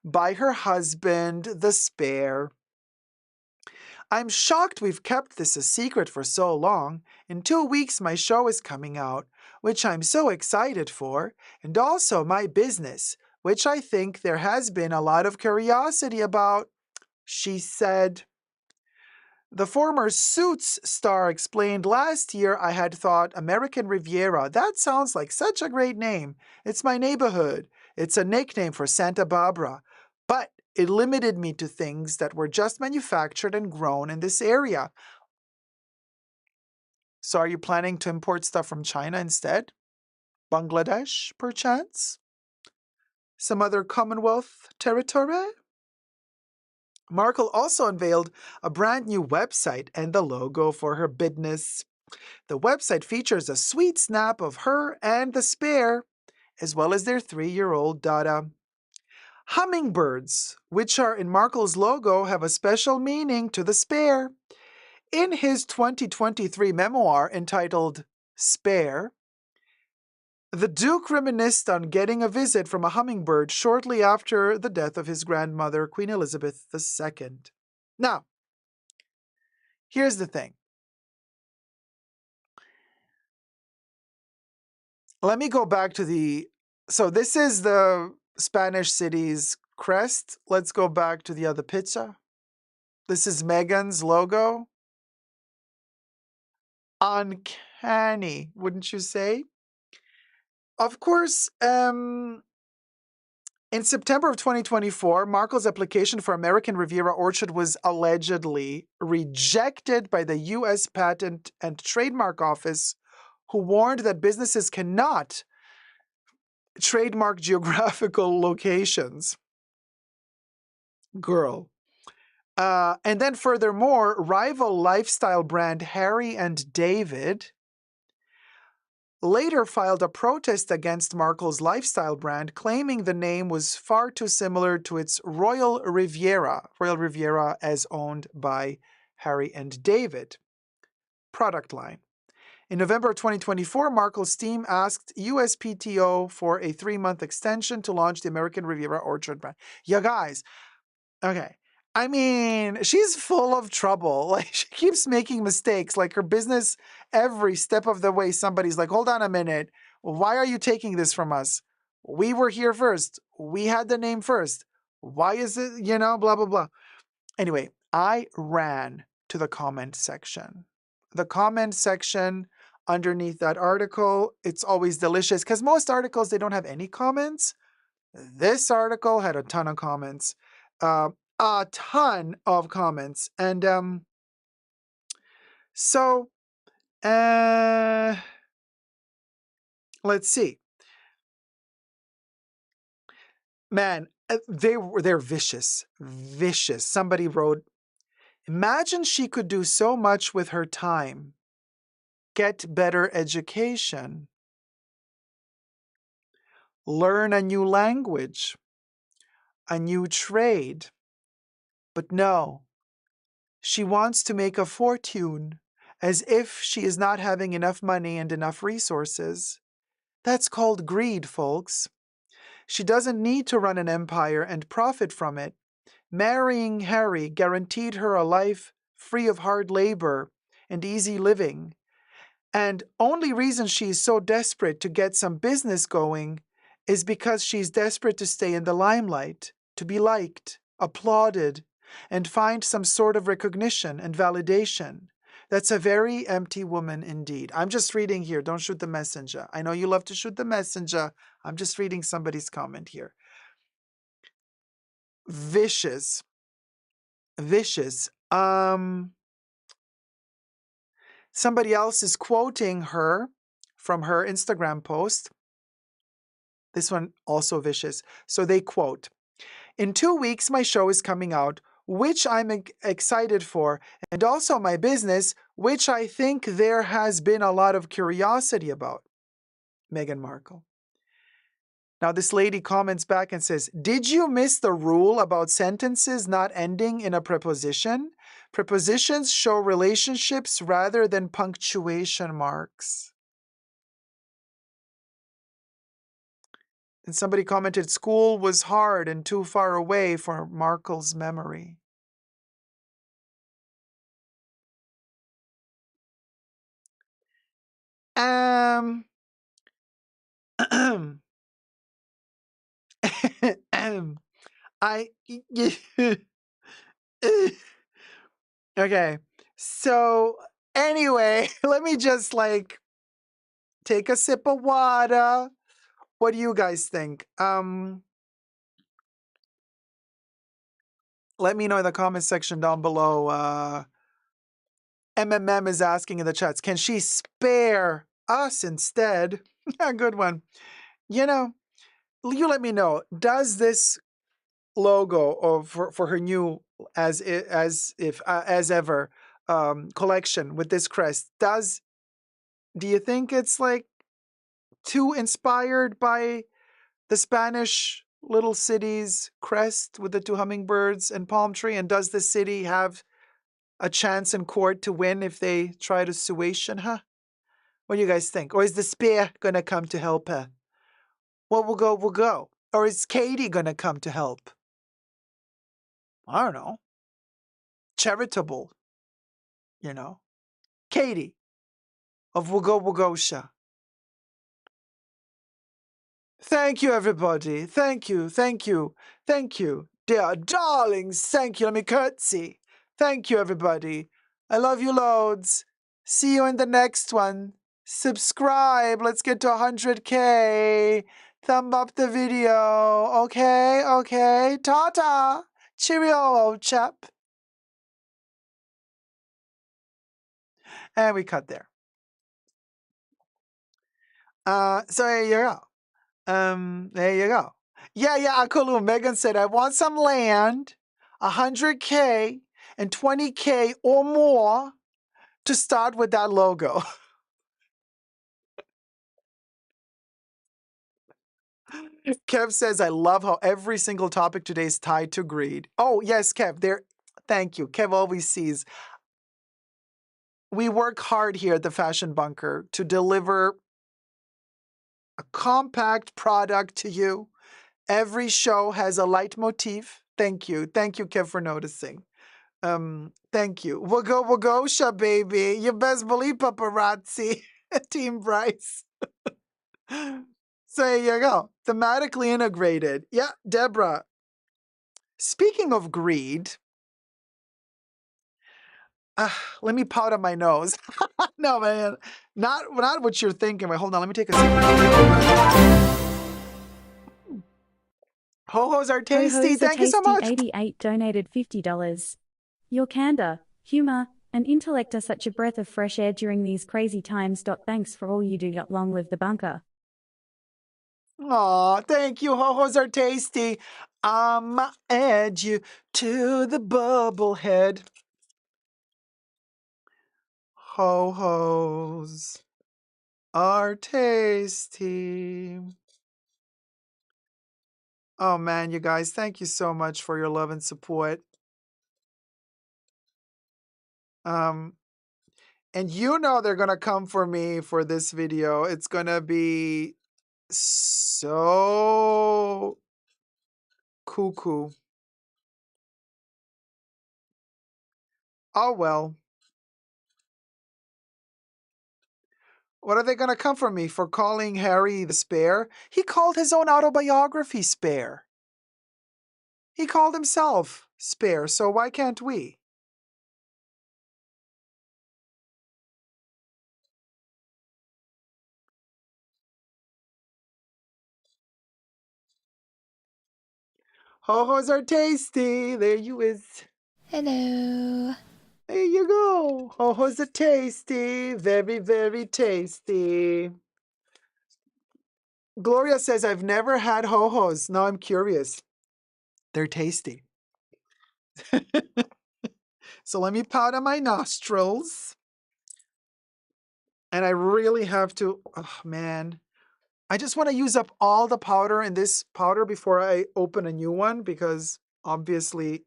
by her husband, the Spare. I'm shocked we've kept this a secret for so long. In 2 weeks, my show is coming out, which I'm so excited for, and also my business, which I think there has been a lot of curiosity about, she said. The former Suits star explained, last year I had thought American Riviera. That sounds like such a great name. It's my neighborhood. It's a nickname for Santa Barbara. But it limited me to things that were just manufactured and grown in this area. So are you planning to import stuff from China instead? Bangladesh, perchance? Some other Commonwealth territory? Markle also unveiled a brand new website and the logo for her business. The website features a sweet snap of her and the spare, as well as their 3-year-old Dada. Hummingbirds, which are in Markle's logo, have a special meaning to the spare. In his 2023 memoir entitled Spare, the Duke reminisced on getting a visit from a hummingbird shortly after the death of his grandmother, Queen Elizabeth II. Now, here's the thing. Let me go back to so this is the Spanish city's crest. Let's go back to the other picture. This is Meghan's logo. Uncanny, wouldn't you say? Of course, in September of 2024, Markle's application for American Riviera Orchard was allegedly rejected by the U.S. Patent and Trademark Office, who warned that businesses cannot trademark geographical locations. Girl. And then furthermore, rival lifestyle brand Harry and David later filed a protest against Markle's lifestyle brand, claiming the name was far too similar to its Royal Riviera as owned by Harry and David product line. In November 2024, Markle's team asked USPTO for a 3-month extension to launch the American Riviera Orchard brand. Yeah, guys, okay. I mean, she's full of trouble. Like, she keeps making mistakes. Like, her business, every step of the way, somebody's like, hold on a minute. Why are you taking this from us? We were here first. We had the name first. Why is it, blah, blah, blah. Anyway, I ran to the comment section. The comment section underneath that article, it's always delicious because most articles, they don't have any comments. This article had a ton of comments. A ton of comments. And so let's see. Man, they're vicious. Vicious. Somebody wrote, imagine she could do so much with her time. Get better education. Learn a new language. A new trade. But no, she wants to make a fortune as if she is not having enough money and enough resources. That's called greed, folks. She doesn't need to run an empire and profit from it. Marrying Harry guaranteed her a life free of hard labor and easy living. And only reason she's so desperate to get some business going is because she's desperate to stay in the limelight, to be liked, applauded, and find some sort of recognition and validation. That's a very empty woman indeed. I'm just reading here. Don't shoot the messenger. I know you love to shoot the messenger. I'm just reading somebody's comment here. Vicious. Vicious. Somebody else is quoting her from her Instagram post. This one also vicious. So they quote, in 2 weeks, my show is coming out, which I'm excited for, and also my business, which I think there has been a lot of curiosity about. Meghan Markle. Now this lady comments back and says, did you miss the rule about sentences not ending in a preposition? Prepositions show relationships rather than punctuation marks. And somebody commented, school was hard and too far away for Markle's memory. Okay. So anyway, let me just take a sip of water. What do you guys think? Let me know in the comment section down below. MMM is asking in the chats, can she spare us instead? Good one. You let me know. Does this logo for her new as ever collection with this crest, does Do you think it's like too inspired by the Spanish little city's crest with the two hummingbirds and palm tree? And does the city have a chance in court to win if they try to suation her? What do you guys think? Or is the spear going to come to help her? Well, we'll go. Or is Katie going to come to help? I don't know. Charitable, you know. Katie of Wagosha. Thank you, everybody. Thank you, thank you, thank you. Dear darlings, thank you. Let me curtsy. Thank you, everybody. I love you loads. See you in the next one. Subscribe. Let's get to 100K. Thumb up the video. Okay, okay. Ta-ta. Cheerio, old chap. And we cut there. So there you go. There you go. Yeah, Akulu. Megan said, I want some land, 100K and 20K or more to start with that logo. Kev says, I love how every single topic today is tied to greed. Oh, yes, Kev. Thank you. Kev always sees. We work hard here at the Fashion Bunker to deliver a compact product to you. Every show has a leitmotif. Thank you. Thank you, Kev, for noticing. Thank you. Wagosha, baby. You best believe paparazzi. Team Bryce. So there you go. Thematically integrated. Yeah, Deborah. Speaking of greed, let me powder my nose. No, man. Not what you're thinking. Wait, hold on. Let me take a sip. Ho-hos are tasty. Ho-hos are Thank you so tasty. much. 88 donated $50. Your candor, humor, and intellect are such a breath of fresh air during these crazy times. Thanks for all you do. Long live the bunker. Aw, thank you. Ho-hos are tasty. I'ma add you to the bubble head. Ho-hos are tasty. Oh man, you guys, thank you so much for your love and support. And you know they're gonna come for me for this video. It's gonna be so cuckoo. Oh well. What are they gonna come for me for calling Harry the spare? He called his own autobiography spare. He called himself spare, so why can't we? Ho-hos are tasty. There you is. Hello. There you go. Ho-hos are tasty. Very, very tasty. Gloria says, I've never had ho-hos. Now I'm curious. They're tasty. So let me powder my nostrils. And I really have to, oh man. I just want to use up all the powder in this powder before I open a new one because obviously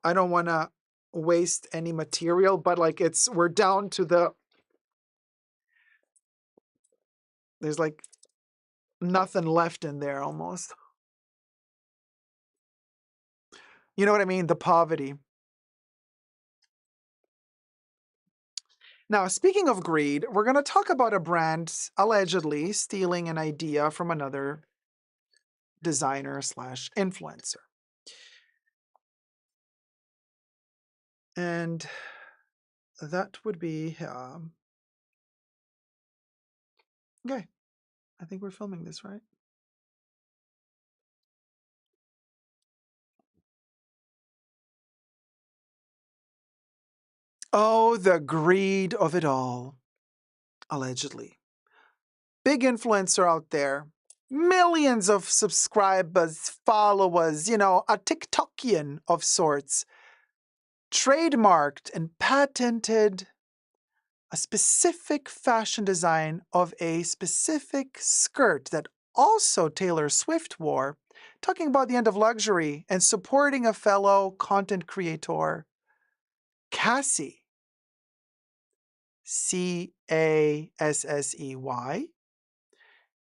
I don't want to waste any material, but like we're down to there's like nothing left in there almost. You know what I mean? The poverty. Now, speaking of greed, we're going to talk about a brand allegedly stealing an idea from another designer slash influencer. And that would be, okay, I think we're filming this, right? Oh, the greed of it all, allegedly. Big influencer out there, millions of subscribers, followers, a TikTokian of sorts, trademarked and patented a specific fashion design of a specific skirt that also Taylor Swift wore, talking about the end of luxury and supporting a fellow content creator, Cassie, Cassey.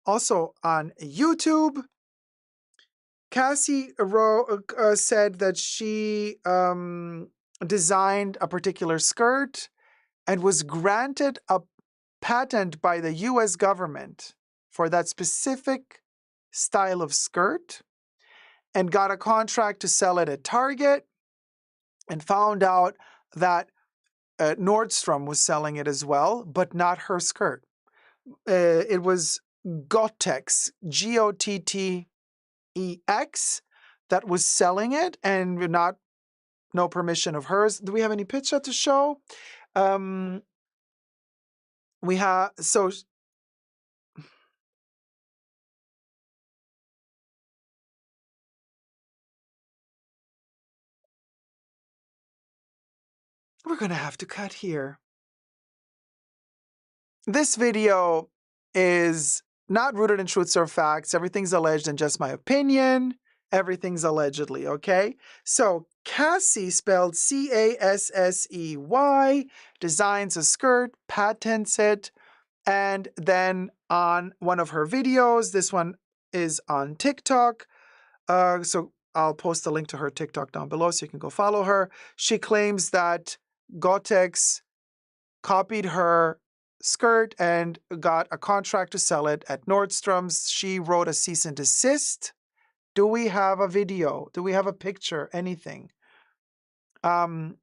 Also on YouTube, Cassie said that she designed a particular skirt and was granted a patent by the US government for that specific style of skirt and got a contract to sell it at Target and found out that Nordstrom was selling it as well, but not her skirt. It was Gotex, Gottex, that was selling it and no permission of hers. Do we have any picture to show? We have, so we're going to have to cut here. This video is not rooted in truths or facts. Everything's alleged and just my opinion. Everything's allegedly, okay? So Cassie, spelled Cassey, designs a skirt, patents it, and then on one of her videos, this one is on TikTok, so I'll post a link to her TikTok down below so you can go follow her. She claims that Gotex copied her skirt and got a contract to sell it at Nordstrom's. She wrote a cease and desist. Do we have a video? Do we have a picture? Anything? There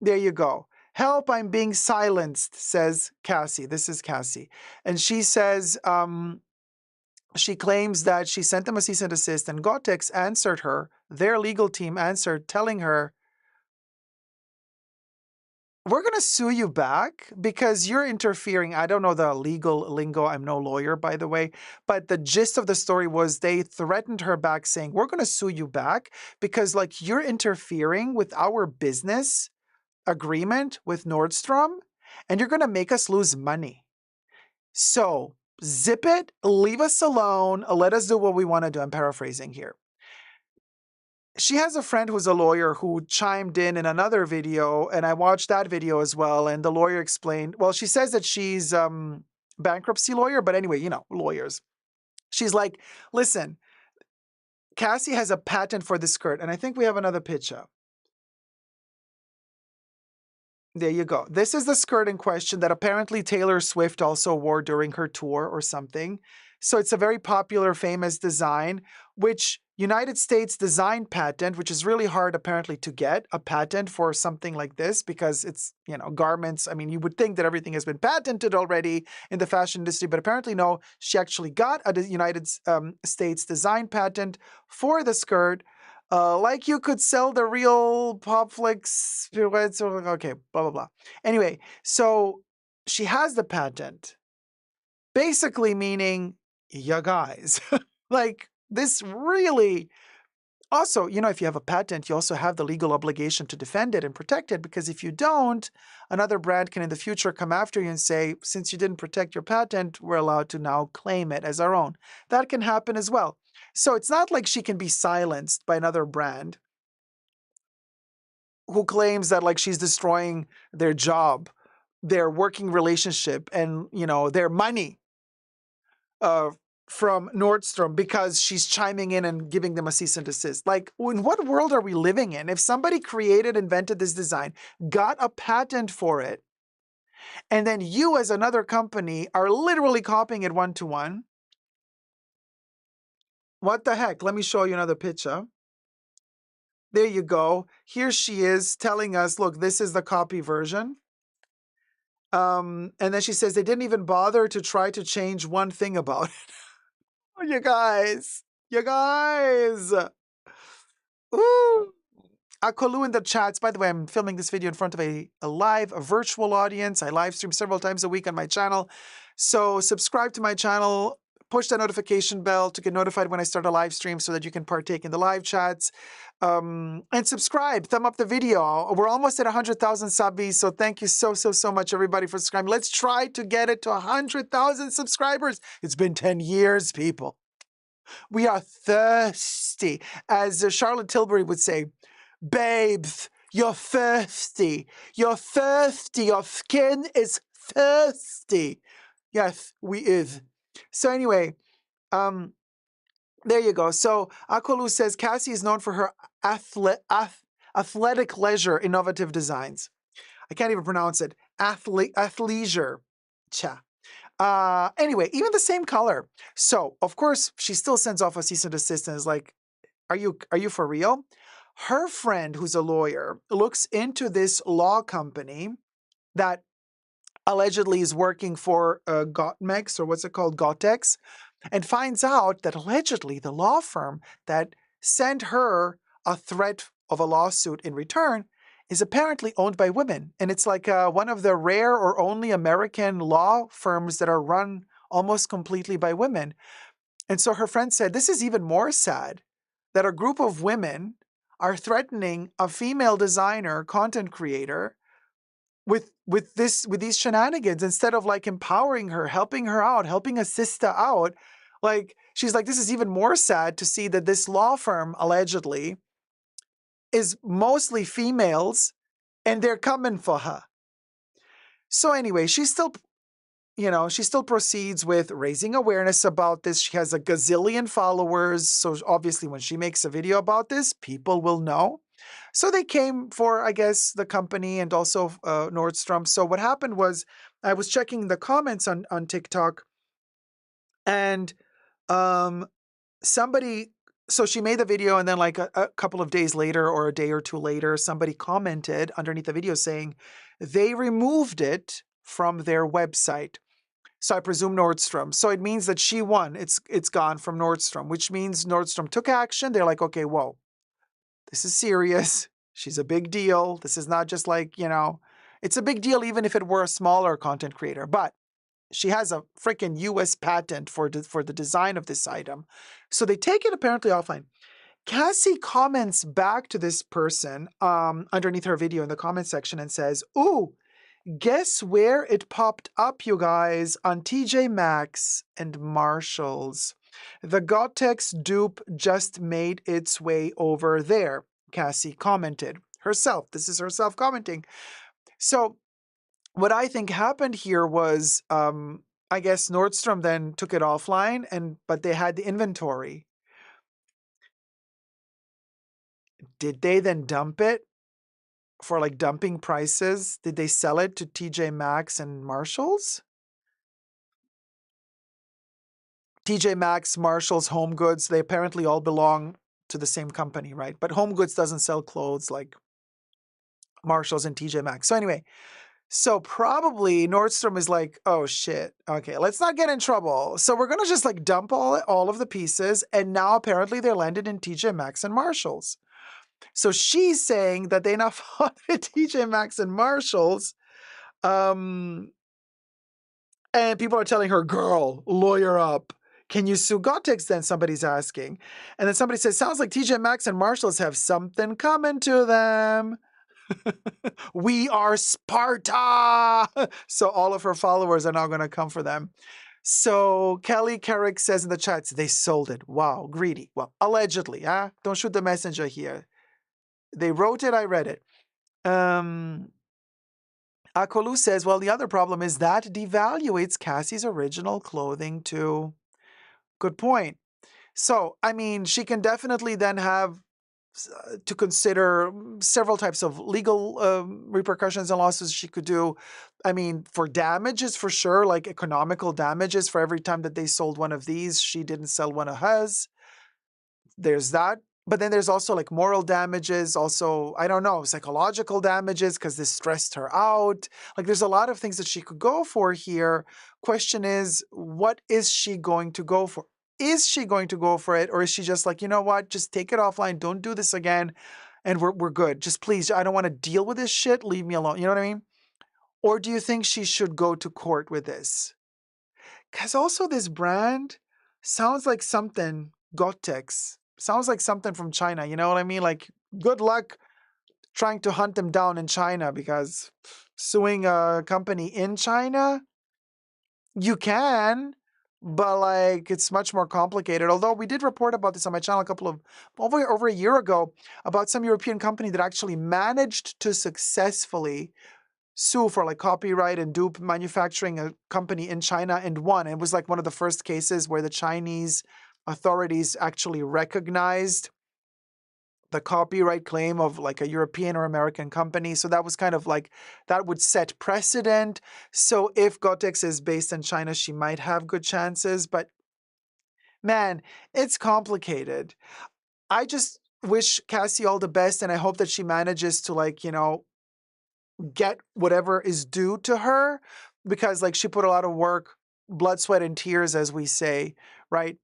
you go. Help, I'm being silenced, says Cassie. This is Cassie. And she says, she claims that she sent them a cease and desist, and Gotex answered her, their legal team answered, telling her, we're going to sue you back because you're interfering. I don't know the legal lingo. I'm no lawyer, by the way. But the gist of the story was they threatened her back saying, we're going to sue you back because like you're interfering with our business agreement with Nordstrom and you're going to make us lose money. So zip it, leave us alone, let us do what we want to do. I'm paraphrasing here. She has a friend who's a lawyer who chimed in another video, and I watched that video as well, and the lawyer explained, well, she says that she's bankruptcy lawyer, but anyway, you know, lawyers. She's like, listen, Cassie has a patent for this skirt, and I think we have another picture. There you go. This is the skirt in question that apparently Taylor Swift also wore during her tour or something. So it's a very popular, famous design, which United States design patent, which is really hard apparently to get a patent for something like this because it's, you know, garments. I mean, you would think that everything has been patented already in the fashion industry, but apparently no, she actually got a United States design patent for the skirt. Like you could sell the real Popflix pirouettes, okay, blah, blah, blah. Anyway, so she has the patent, basically meaning, you guys, like this really, also, you know, if you have a patent, you also have the legal obligation to defend it and protect it, because if you don't, another brand can in the future come after you and say, since you didn't protect your patent, we're allowed to now claim it as our own. That can happen as well. So it's not like she can be silenced by another brand who claims that like she's destroying their job, their working relationship, and, you know, their money from Nordstrom because she's chiming in and giving them a cease and desist. Like, in what world are we living in? If somebody created, invented this design, got a patent for it, and then you as another company are literally copying it one-to-one, what the heck? Let me show you another picture. There you go. Here she is telling us, look, this is the copy version. And then she says they didn't even bother to try to change one thing about it. Oh, you guys. Ooh. Akolu in the chats. By the way, I'm filming this video in front of a virtual audience. I live stream several times a week on my channel. So subscribe to my channel. push that notification bell to get notified when I start a live stream so that you can partake in the live chats. And subscribe, thumb up the video. We're almost at 100,000 subbies, so thank you so much, everybody, for subscribing. Let's try to get it to 100,000 subscribers. It's been 10 years, people. We are thirsty. As Charlotte Tilbury would say, babes, you're thirsty. You're thirsty. Your skin is thirsty. Yes, we is. So anyway, there you go. So Akolu says Cassie is known for her athletic leisure innovative designs. I can't even pronounce it. Athleisure. Cha. Anyway, even the same color. So of course she still sends off a cease and desist and is like, are you for real? Her friend, who's a lawyer, looks into this law company that allegedly is working for Gottmex, or what's it called, Gottex, and finds out that allegedly the law firm that sent her a threat of a lawsuit in return is apparently owned by women. And it's like one of the rare or only American law firms that are run almost completely by women. And so her friend said, this is even more sad that a group of women are threatening a female designer, content creator, with these shenanigans instead of like empowering her, helping her out, helping a sister out. Like, she's like, this is even more sad to see that this law firm allegedly is mostly females and they're coming for her. So anyway, she still proceeds with raising awareness about this. She has a gazillion followers. So obviously when she makes a video about this, people will know. So they came for, I guess, the company and also Nordstrom. So what happened was I was checking the comments on TikTok and somebody, so she made the video and then like a couple of days later or a day or two later, somebody commented underneath the video saying they removed it from their website. So I presume Nordstrom. So it means that she won. It's gone from Nordstrom, which means Nordstrom took action. They're like, okay, whoa, this is serious. She's a big deal. This is not just like, it's a big deal even if it were a smaller content creator. But she has a freaking US patent for the design of this item. So they take it apparently offline. Cassie comments back to this person underneath her video in the comment section and says, ooh, guess where it popped up, you guys? On TJ Maxx and Marshalls. The Gottex dupe just made its way over there, Cassie commented. Herself. This is herself commenting. So what I think happened here was, I guess Nordstrom then took it offline, but they had the inventory. Did they then dump it for like dumping prices? Did they sell it to TJ Maxx and Marshalls? TJ Maxx, Marshalls, Home Goods, they apparently all belong to the same company, right? But Home Goods doesn't sell clothes like Marshalls and TJ Maxx. So anyway, so probably Nordstrom is like, oh shit, okay, let's not get in trouble. So we're going to just like dump all of the pieces. And now apparently they're landed in TJ Maxx and Marshalls. So she's saying that they now fought at TJ Maxx and Marshalls. And people are telling her, girl, lawyer up. Can you sue Gottex then? Somebody's asking. And then somebody says, sounds like TJ Maxx and Marshalls have something coming to them. We are Sparta. So all of her followers are now going to come for them. So Kelly Carrick says in the chats, they sold it. Wow, greedy. Well, allegedly, huh? Don't shoot the messenger here. They wrote it, I read it. Akolu says, well, the other problem is that devaluates Cassie's original clothing too. Good point. So, I mean, she can definitely then have to consider several types of legal repercussions and losses she could do. I mean, for damages, for sure, like economical damages for every time that they sold one of these, she didn't sell one of hers. There's that. But then there's also like moral damages, also, I don't know, psychological damages because this stressed her out. Like there's a lot of things that she could go for here. Question is, what is she going to go for? Is she going to go for it? Or is she just like, you know what, just take it offline. Don't do this again. And we're good. Just please, I don't want to deal with this shit. Leave me alone. You know what I mean? Or do you think she should go to court with this? Because also this brand, sounds like something, Gotex. Sounds like something from China. You know what I mean? Like, good luck trying to hunt them down in China, because suing a company in China, you can, but like it's much more complicated. Although we did report about this on my channel over a year ago, about some European company that actually managed to successfully sue for like copyright and dupe manufacturing a company in China and won. It was like one of the first cases where the Chinese authorities actually recognized the copyright claim of like a European or American company. So that was kind of like, that would set precedent. So if Gotex is based in China, she might have good chances. But man, it's complicated. I just wish Cassie all the best, and I hope that she manages to, like, you know, get whatever is due to her, because like she put a lot of work, blood, sweat, and tears, as we say, right?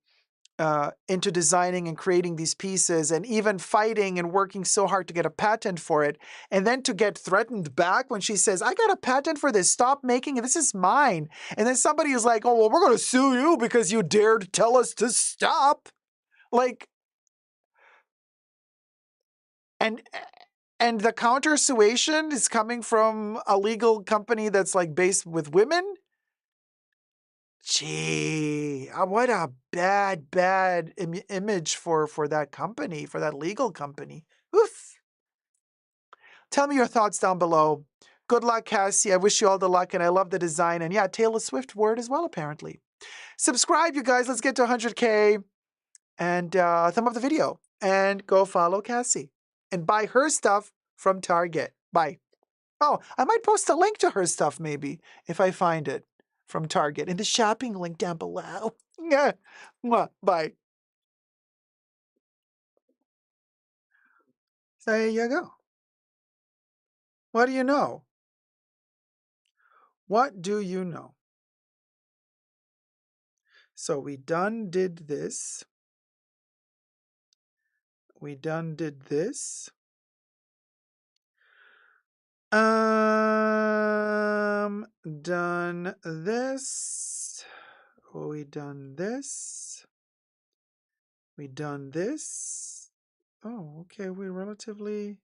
Into designing and creating these pieces, and even fighting and working so hard to get a patent for it, and then to get threatened back when she says, I got a patent for this, stop making it, this is mine. And then somebody is like, oh, well, we're going to sue you because you dared tell us to stop. Like, and the counter-suation is coming from a legal company that's like based with women. Gee, what a bad image for that company, for that legal company. Oof. Tell me your thoughts down below. Good luck, Cassie. I wish you all the luck, and I love the design. And yeah, Taylor Swift word as well, apparently. Subscribe, you guys. Let's get to 100K. And thumb up the video. And go follow Cassie. And buy her stuff from Target. Bye. Oh, I might post a link to her stuff, maybe, if I find it from Target in the shopping link down below. Yeah. Mwah. Bye. There you go. What do you know? What do you know? So we done did this. We done did this. Done this. We done this. We done this. Oh, okay, we're relatively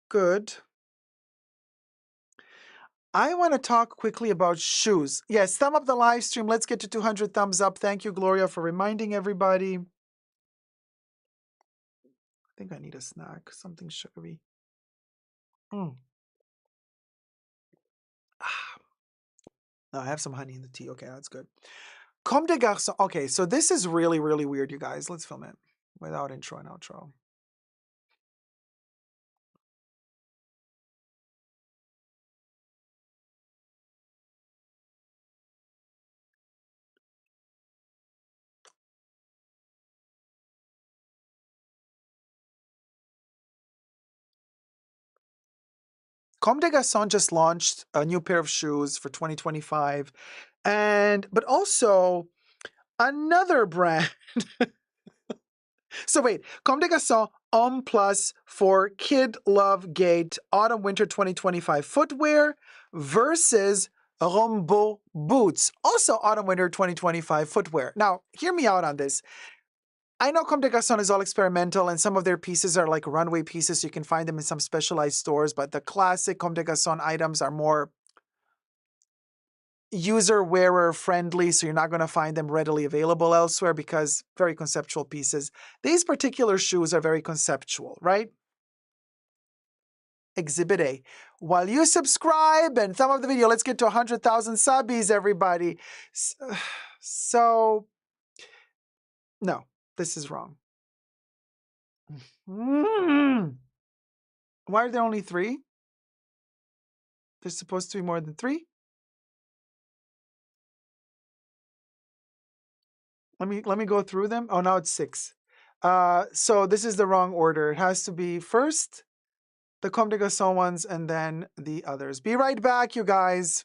good. I want to talk quickly about shoes. Yes, thumb up the live stream. Let's get to 200 thumbs up. Thank you, Gloria, for reminding everybody. I think I need a snack, something sugary. No, I have some honey in the tea. Okay, that's good. Comme des Garçons. Okay, so this is really, really weird, you guys. Let's film it without intro and outro. Comme des Garçons just launched a new pair of shoes for 2025, but also another brand. So wait, Comme des Garçons Homme Plus for Kid Love Gate Autumn Winter 2025 footwear versus Rombo boots, also Autumn Winter 2025 footwear. Now, hear me out on this. I know Comme des Garçons is all experimental, and some of their pieces are like runway pieces, so you can find them in some specialized stores, but the classic Comme des Garçons items are more user-wearer friendly, so you're not going to find them readily available elsewhere, because very conceptual pieces. These particular shoes are very conceptual, right? Exhibit A. While you subscribe and thumb up the video, let's get to 100,000 subbies, everybody. So, no, this is wrong. Why are there only 3? There's supposed to be more than 3. Let me go through them. Oh, now it's 6. So this is the wrong order. It has to be first the Comme des Garçons ones and then the others. Be right back, you guys.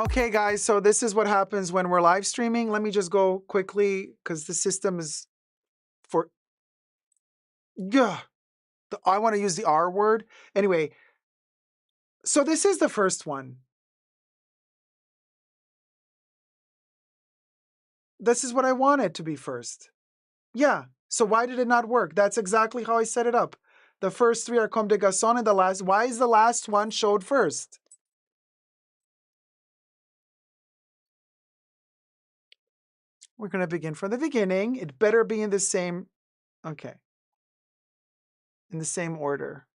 Okay, guys, so this is what happens when we're live streaming. Let me just go quickly because the system is for. Yeah, I want to use the R word. Anyway, so this is the first one. This is what I wanted to be first. Yeah, so why did it not work? That's exactly how I set it up. The first three are Comme des Garçons and the last. Why is the last one showed first? We're going to begin from the beginning. It better be in the same. Okay. In the same order.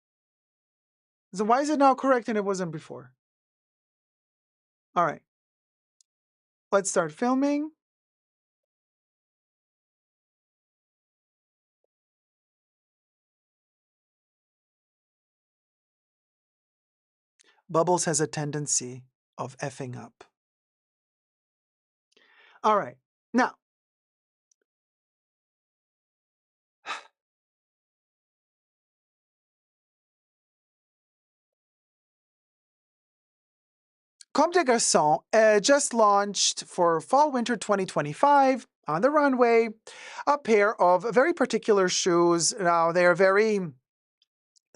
So why is it now correct and it wasn't before? All right. Let's start filming. Bubbles has a tendency of effing up. All right. Now, Comme des Garçons just launched for fall-winter 2025 on the runway a pair of very particular shoes. Now, they are very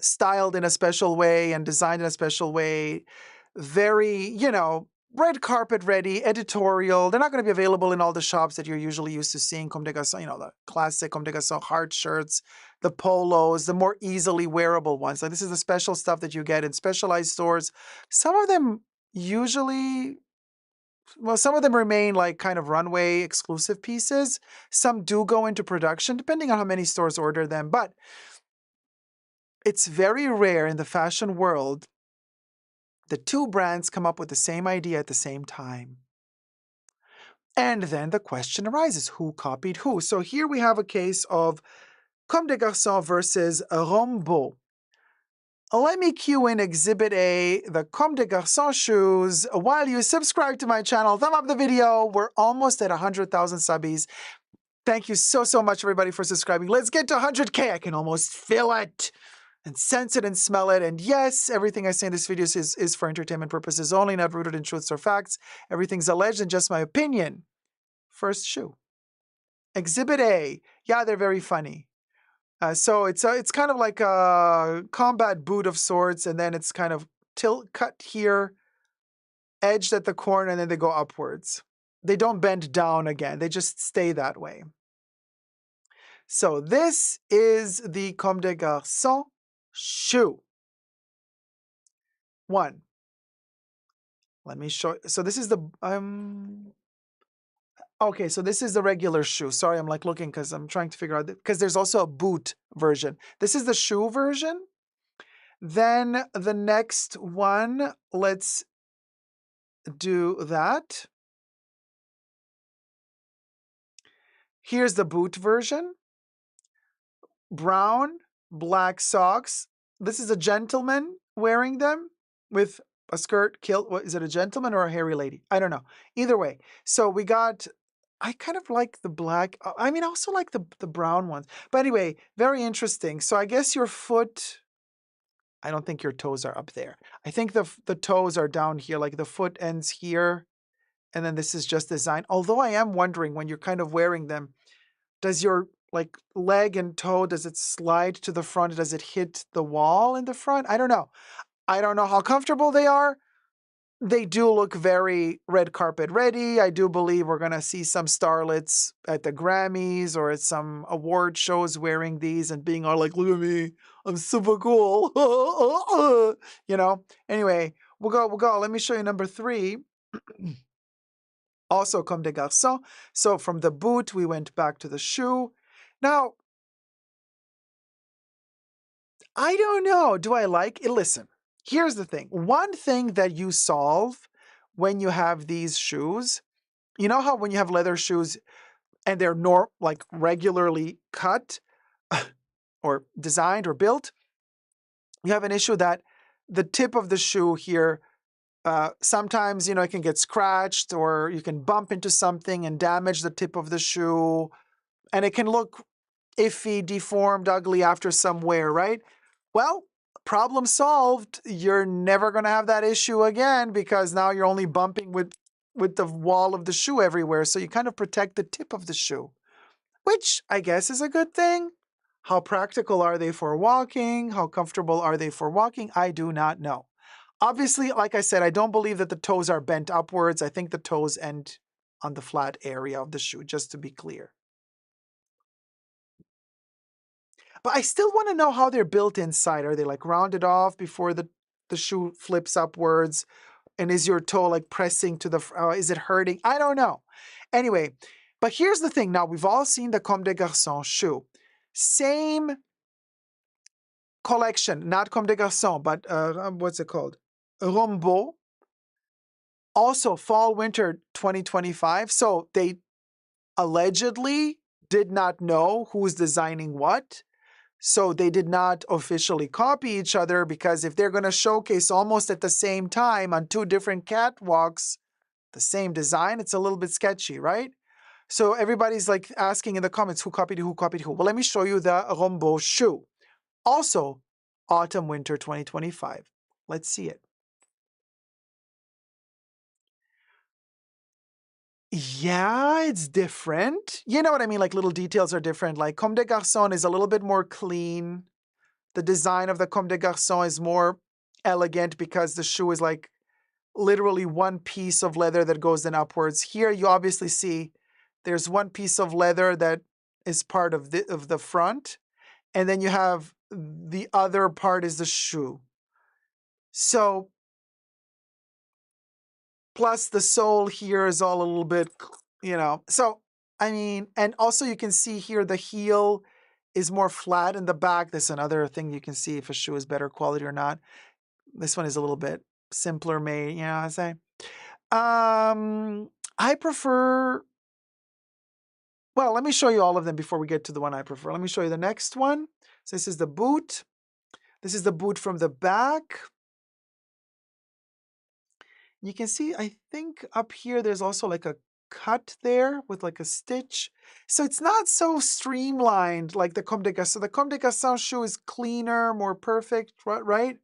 styled in a special way and designed in a special way. Very, red carpet ready, editorial. They're not going to be available in all the shops that you're usually used to seeing. Comme des Garçons, the classic Comme des Garçons heart shirts, the polos, the more easily wearable ones. Like this is the special stuff that you get in specialized stores. Some of them some of them remain like kind of runway exclusive pieces. Some do go into production, depending on how many stores order them. But it's very rare in the fashion world that two brands come up with the same idea at the same time. And then the question arises, who copied who? So here we have a case of Comme des Garçons versus Rombo. Let me cue in Exhibit A, the Comme des Garçons shoes. While you subscribe to my channel, thumb up the video. We're almost at 100,000 subbies. Thank you so much, everybody, for subscribing. Let's get to 100K. I can almost feel it and sense it and smell it. And yes, everything I say in this video is for entertainment purposes only, not rooted in truths or facts. Everything's alleged and just my opinion. First shoe. Exhibit A. Yeah, they're very funny. So it's kind of like a combat boot of sorts, and then it's kind of cut here, edged at the corner, and then they go upwards. They don't bend down again. They just stay that way. So this is the Comme des Garçons shoe. One. Let me show. So this is the okay, so this is the regular shoe. Sorry, I'm like looking because I'm trying to figure out because there's also a boot version. This is the shoe version. Then the next one, let's do that. Here's the boot version. Brown, black socks. This is a gentleman wearing them with a skirt, kilt. What is it, a gentleman or a hairy lady? I don't know. Either way. So we got, I kind of like the black. I mean, I also like the brown ones. But anyway, very interesting. So I guess your foot, I don't think your toes are up there. I think the toes are down here, like the foot ends here. And then this is just design. Although I am wondering when you're kind of wearing them, does your like leg and toe, does it slide to the front? Does it hit the wall in the front? I don't know. I don't know how comfortable they are. They do look very red carpet ready. I do believe we're going to see some starlets at the Grammys or at some award shows wearing these and being all like, look at me, I'm super cool. Anyway, we'll go. Let me show you number 3. Also Comme des Garçons. So from the boot, we went back to the shoe. Now, I don't know. Do I like it? Listen, here's the thing. One thing that you solve when you have these shoes, you know how when you have leather shoes and they're like regularly cut or designed or built, you have an issue that the tip of the shoe here, sometimes, it can get scratched or you can bump into something and damage the tip of the shoe. And it can look iffy, deformed, ugly after some wear, right? Well, problem solved. You're never going to have that issue again because now you're only bumping with the wall of the shoe everywhere. So you kind of protect the tip of the shoe, which I guess is a good thing. How practical are they for walking? How comfortable are they for walking? I do not know. Obviously, like I said, I don't believe that the toes are bent upwards. I think the toes end on the flat area of the shoe, just to be clear. But I still want to know how they're built inside. Are they like rounded off before the shoe flips upwards? And is your toe like pressing to the, is it hurting? I don't know. Anyway, but here's the thing. Now, we've all seen the Comme des Garçons shoe. Same collection, not Comme des Garçons, but what's it called? Rombo. Also, fall, winter 2025. So they allegedly did not know who's designing what. So they did not officially copy each other because if they're going to showcase almost at the same time on two different catwalks, the same design, it's a little bit sketchy, right? So everybody's like asking in the comments who copied who copied who. Well, let me show you the Rombo shoe. Also, autumn winter 2025. Let's see it. Yeah, it's different. You know what I mean? Like little details are different. Like Comme des Garçons is a little bit more clean. The design of the Comme des Garçons is more elegant because the shoe is like literally one piece of leather that goes in upwards. Here you obviously see there's one piece of leather that is part of the front, and then you have the other part is the shoe. So plus the sole here is all a little bit, you know. So I mean, and also you can see here the heel is more flat in the back. That's another thing you can see if a shoe is better quality or not. This one is a little bit simpler made, you know what I say? I prefer, well, let me show you all of them before we get to the one I prefer. Let me show you the next one. So this is the boot. This is the boot from the back. You can see, I think up here, there's also like a cut there with like a stitch. So it's not so streamlined like the Comme des Garçons. So the Comme des Garçons shoe is cleaner, more perfect, right?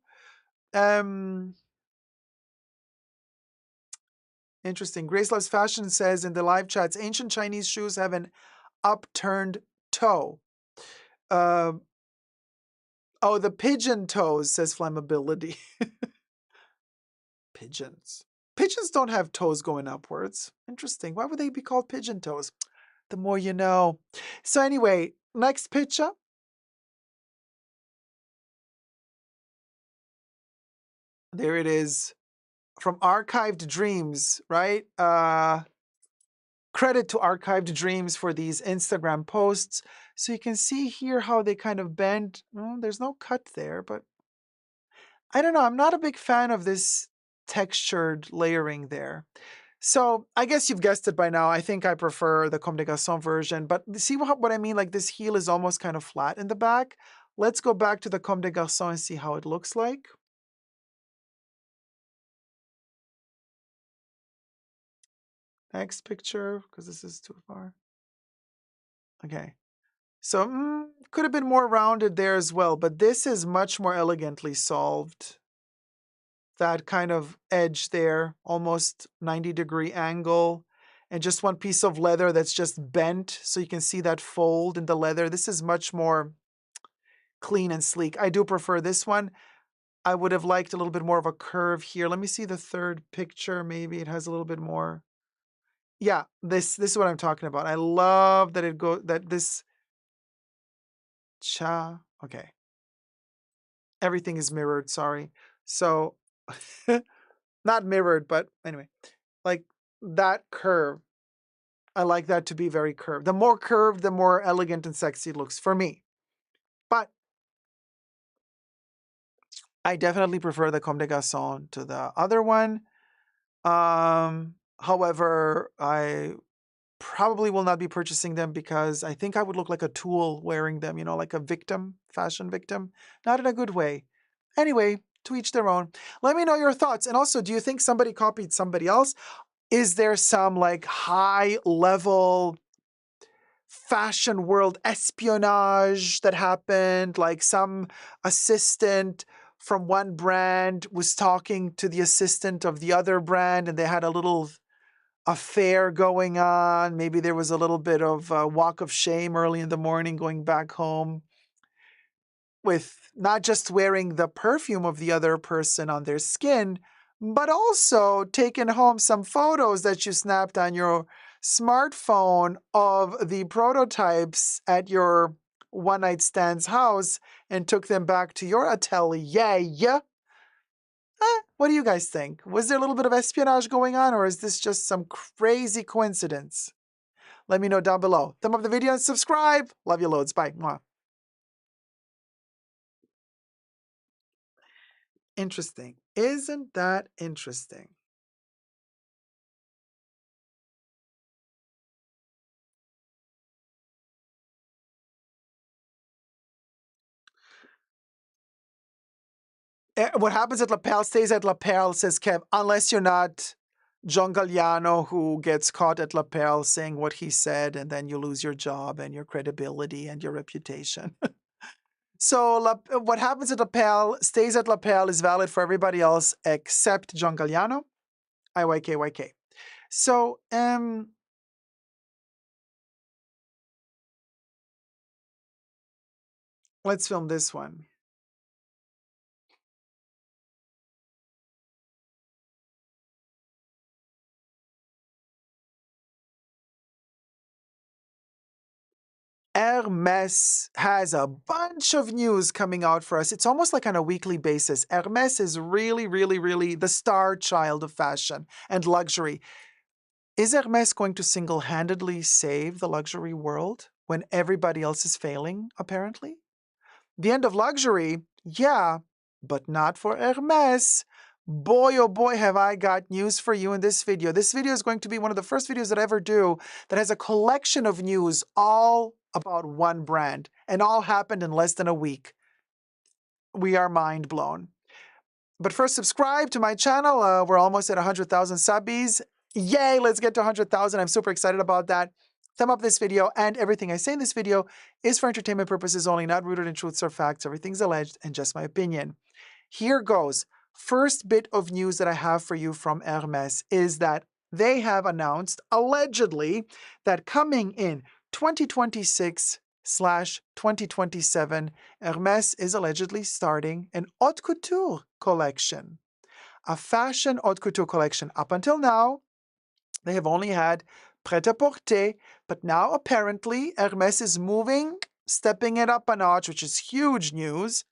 Interesting. Grace Loves Fashion says in the live chats, ancient Chinese shoes have an upturned toe. Oh, the pigeon toes, says Flammability. Pigeons. Pigeons don't have toes going upwards. Interesting. Why would they be called pigeon toes? The more you know. So anyway, next picture. There it is. From Archived Dreams, right? Credit to Archived Dreams for these Instagram posts. So you can see here how they kind of bend. Well, there's no cut there, but I don't know. I'm not a big fan of this textured layering there. So I guess you've guessed it by now. I think I prefer the Comme des Garçons version, but see what I mean? Like this heel is almost kind of flat in the back. Let's go back to the Comme des Garçons and see how it looks like. Next picture, because this is too far. Okay. So could have been more rounded there as well, but this is much more elegantly solved. That kind of edge there, almost 90-degree angle, and just one piece of leather that's just bent, so you can see that fold in the leather. This is much more clean and sleek. I do prefer this one. I would have liked a little bit more of a curve here. Let me see the third picture. Maybe it has a little bit more. Yeah, this is what I'm talking about. I love that this okay. Everything is mirrored, sorry. So not mirrored, but anyway, like that curve. I like that to be very curved. The more curved, the more elegant and sexy it looks for me. But I definitely prefer the Comme des Garçons to the other one. However, I probably will not be purchasing them because I think I would look like a tool wearing them, you know, like a victim, fashion victim. Not in a good way. Anyway, to each their own. Let me know your thoughts. And also, do you think somebody copied somebody else? Is there some like high level fashion world espionage that happened? Like some assistant from one brand was talking to the assistant of the other brand, and they had a little affair going on. Maybe there was a little bit of a walk of shame early in the morning going back home with not just wearing the perfume of the other person on their skin, but also taking home some photos that you snapped on your smartphone of the prototypes at your one night stand's house and took them back to your atelier. What do you guys think? Was there a little bit of espionage going on, or is this just some crazy coincidence? Let me know down below. Thumb up the video and subscribe. Love you loads. Bye. Mwah. Interesting. Isn't that interesting? What happens at La Perle stays at La Perle, says Kev, unless you're not John Galliano, who gets caught at La Perle saying what he said, and then you lose your job and your credibility and your reputation. So what happens at La Perle stays at La Perle is valid for everybody else except John Galliano. IYKYK. So, let's film this one. Hermès has a bunch of news coming out for us. It's almost like on a weekly basis. Hermès is really, really, really the star child of fashion and luxury. Is Hermès going to single-handedly save the luxury world when everybody else is failing, apparently? The end of luxury, yeah, but not for Hermès. Boy, oh boy, have I got news for you in this video. This video is going to be one of the first videos that I ever do that has a collection of news all about one brand, and all happened in less than a week. We are mind blown. But first, subscribe to my channel. We're almost at 100,000 subbies. Yay, let's get to 100,000. I'm super excited about that. Thumb up this video, and everything I say in this video is for entertainment purposes only, not rooted in truths or facts. Everything's alleged and just my opinion. Here goes. First bit of news that I have for you from Hermès is that they have announced, allegedly, that coming in 2026/2027, Hermès is allegedly starting an haute couture collection. A fashion haute couture collection. Up until now, they have only had prêt-à-porter, but now apparently Hermès is moving, stepping it up a notch, which is huge news,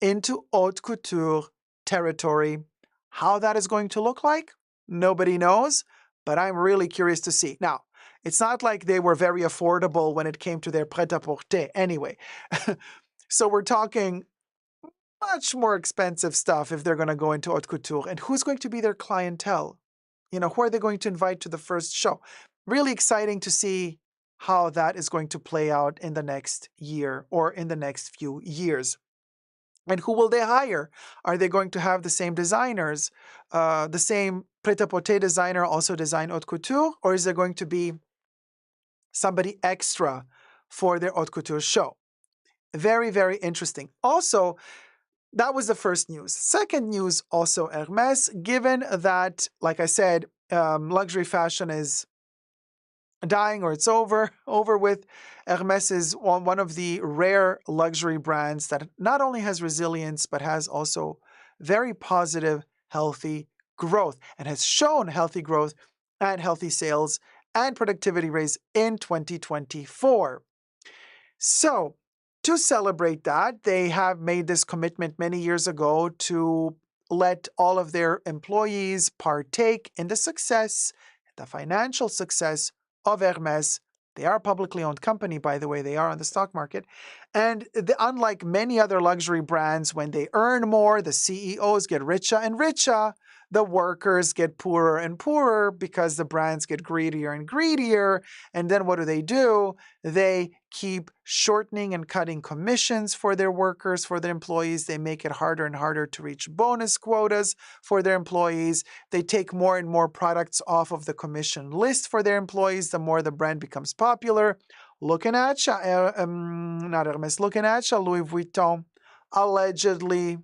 into haute couture territory. How that is going to look like, nobody knows, but I'm really curious to see. Now, it's not like they were very affordable when it came to their prêt-à-porter anyway. So we're talking much more expensive stuff if they're going to go into haute couture. And who's going to be their clientele? You know, who are they going to invite to the first show? Really exciting to see how that is going to play out in the next year or in the next few years. And who will they hire? Are they going to have the same designers, the same prêt-à-porter designer also design haute couture? Or is there going to be somebody extra for their haute couture show? Very, very interesting. Also, that was the first news. Second news, also Hermès, given that, like I said, luxury fashion is dying or it's over with. Hermès is one of the rare luxury brands that not only has resilience, but has also very positive, healthy growth, and has shown healthy growth and healthy sales and productivity raise in 2024. So, to celebrate that, they have made this commitment many years ago to let all of their employees partake in the success, the financial success of Hermès. They are a publicly owned company, by the way. They are on the stock market. And unlike many other luxury brands, when they earn more, the CEOs get richer and richer. The workers get poorer and poorer because the brands get greedier and greedier. And then what do? They keep shortening and cutting commissions for their workers, for their employees. They make it harder and harder to reach bonus quotas for their employees. They take more and more products off of the commission list for their employees, the more the brand becomes popular. Looking at ya, not Hermès, looking at ya, Louis Vuitton, allegedly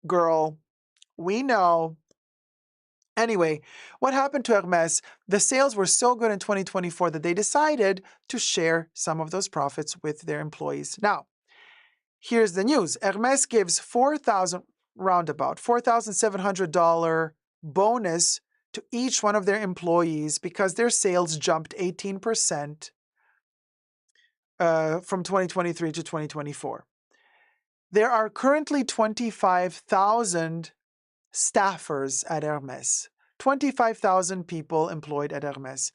girl. We know. Anyway, what happened to Hermès? The sales were so good in 2024 that they decided to share some of those profits with their employees. Now, here's the news. Hermès gives $4,700 bonus to each one of their employees because their sales jumped 18% from 2023 to 2024. There are currently 25,000 staffers at Hermès, 25,000 people employed at Hermès.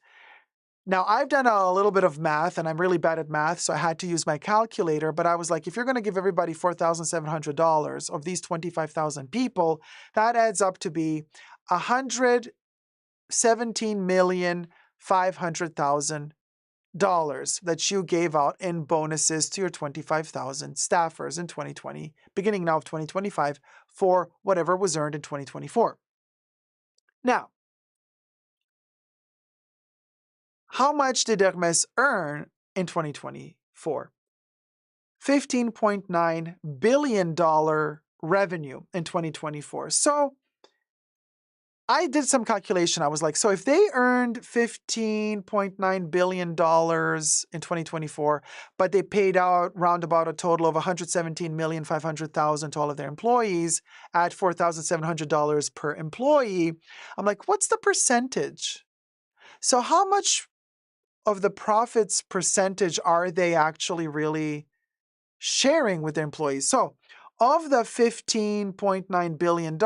Now, I've done a little bit of math, and I'm really bad at math, so I had to use my calculator, but I was like, if you're going to give everybody $4,700 of these 25,000 people, that adds up to be $117,500,000 that you gave out in bonuses to your 25,000 staffers in 2020, beginning now of 2025, for whatever was earned in 2024. Now, how much did Hermès earn in 2024? $15.9 billion revenue in 2024. So I did some calculation. I was like, so if they earned $15.9 billion in 2024, but they paid out round about a total of $117,500,000 to all of their employees at $4,700 per employee, I'm like, what's the percentage? So how much of the profits percentage are they actually really sharing with their employees? So of the $15.9 billion,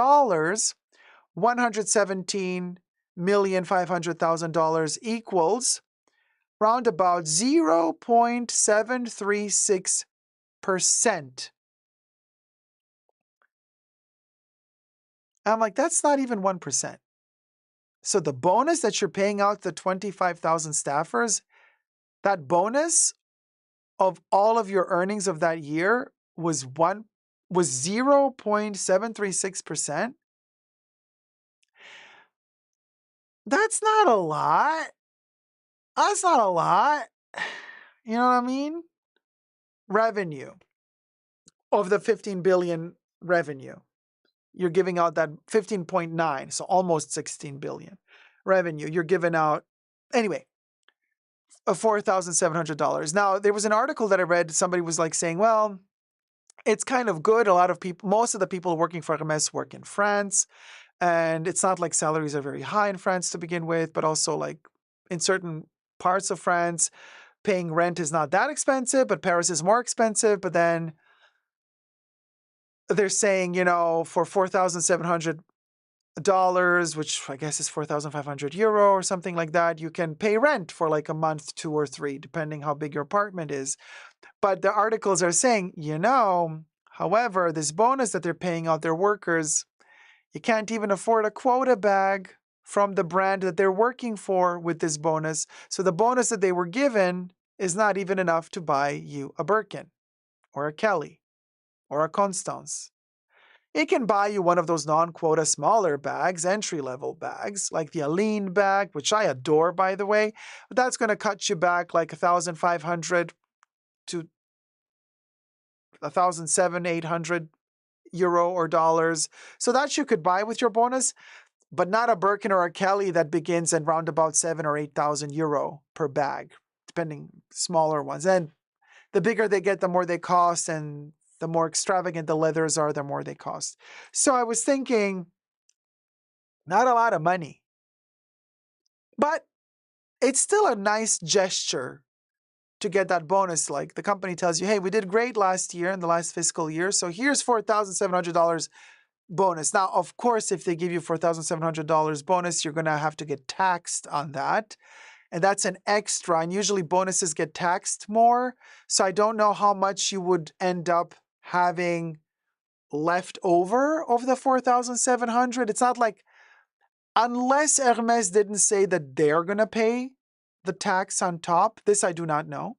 $117,500,000 equals round about 0.736%. I'm like, that's not even 1%. So the bonus that you're paying out the 25,000 staffers, that bonus of all of your earnings of that year was 0.736%. That's not a lot. That's not a lot. You know what I mean? Revenue of the 15 billion revenue. You're giving out that 15.9, so almost 16 billion revenue. You're giving out, anyway, $4,700. Now, there was an article that I read, somebody was like saying, well, it's kind of good. A lot of people, most of the people working for Hermès work in France, and it's not like salaries are very high in France to begin with, but also like in certain parts of France, paying rent is not that expensive, but Paris is more expensive. But then they're saying, you know, for $4,700, which I guess is 4,500 euro or something like that, you can pay rent for like a month, 2 or 3, depending how big your apartment is. But the articles are saying, you know, however, this bonus that they're paying out their workers, you can't even afford a quota bag from the brand that they're working for with this bonus. So the bonus that they were given is not even enough to buy you a Birkin or a Kelly or a Constance. It can buy you one of those non-quota smaller bags, entry-level bags, like the Aline bag, which I adore, by the way. But that's going to cut you back like 1,500 to 1,700-800 euro or dollars. So that you could buy with your bonus, but not a Birkin or a Kelly that begins at round about 7,000 or 8,000 euro per bag, depending smaller ones. And the bigger they get, the more they cost, and the more extravagant the leathers are, the more they cost. So I was thinking, not a lot of money, but it's still a nice gesture to get that bonus. Like the company tells you, hey, we did great last year in the last fiscal year, so here's $4,700 bonus. Now, of course, if they give you $4,700 bonus, you're going to have to get taxed on that. And that's an extra. And usually bonuses get taxed more. So I don't know how much you would end up having left over of the 4,700. It's not like, unless Hermès didn't say that they're going to pay the tax on top, this I do not know.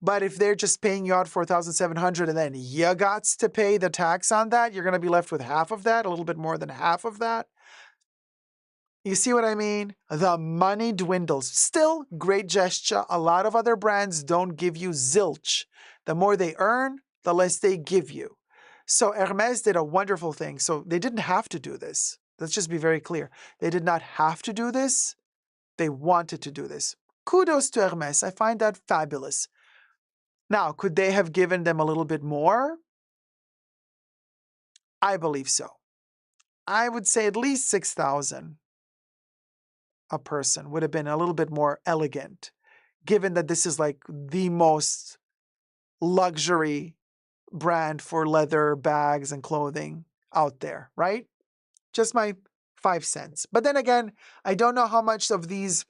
But if they're just paying you out 4,700 and then you got to pay the tax on that, you're going to be left with half of that, a little bit more than half of that. You see what I mean? The money dwindles. Still, great gesture. A lot of other brands don't give you zilch. The more they earn, the less they give you. So Hermès did a wonderful thing. So they didn't have to do this. Let's just be very clear. They did not have to do this. They wanted to do this. Kudos to Hermès. I find that fabulous. Now, could they have given them a little bit more? I believe so. I would say at least 6,000 a person would have been a little bit more elegant, given that this is like the most luxury brand for leather bags and clothing out there, right? Just my 5 cents. But then again, I don't know how much of these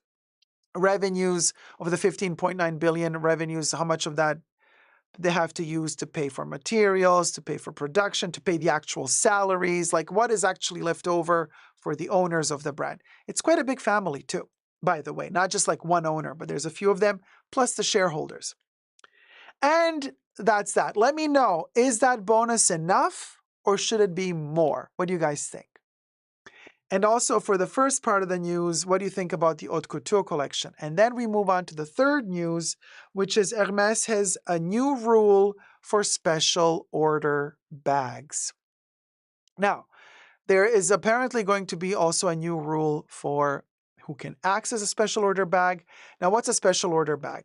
revenues, of the 15.9 billion revenues, how much of that they have to use to pay for materials, to pay for production, to pay the actual salaries, like what is actually left over for the owners of the brand. It's quite a big family too, by the way, not just like one owner, but there's a few of them, plus the shareholders. And that's that. Let me know, is that bonus enough or should it be more? What do you guys think? And also for the first part of the news, what do you think about the haute couture collection? And then we move on to the third news, which is Hermès has a new rule for special order bags. Now, there is apparently going to be also a new rule for who can access a special order bag. Now, what's a special order bag?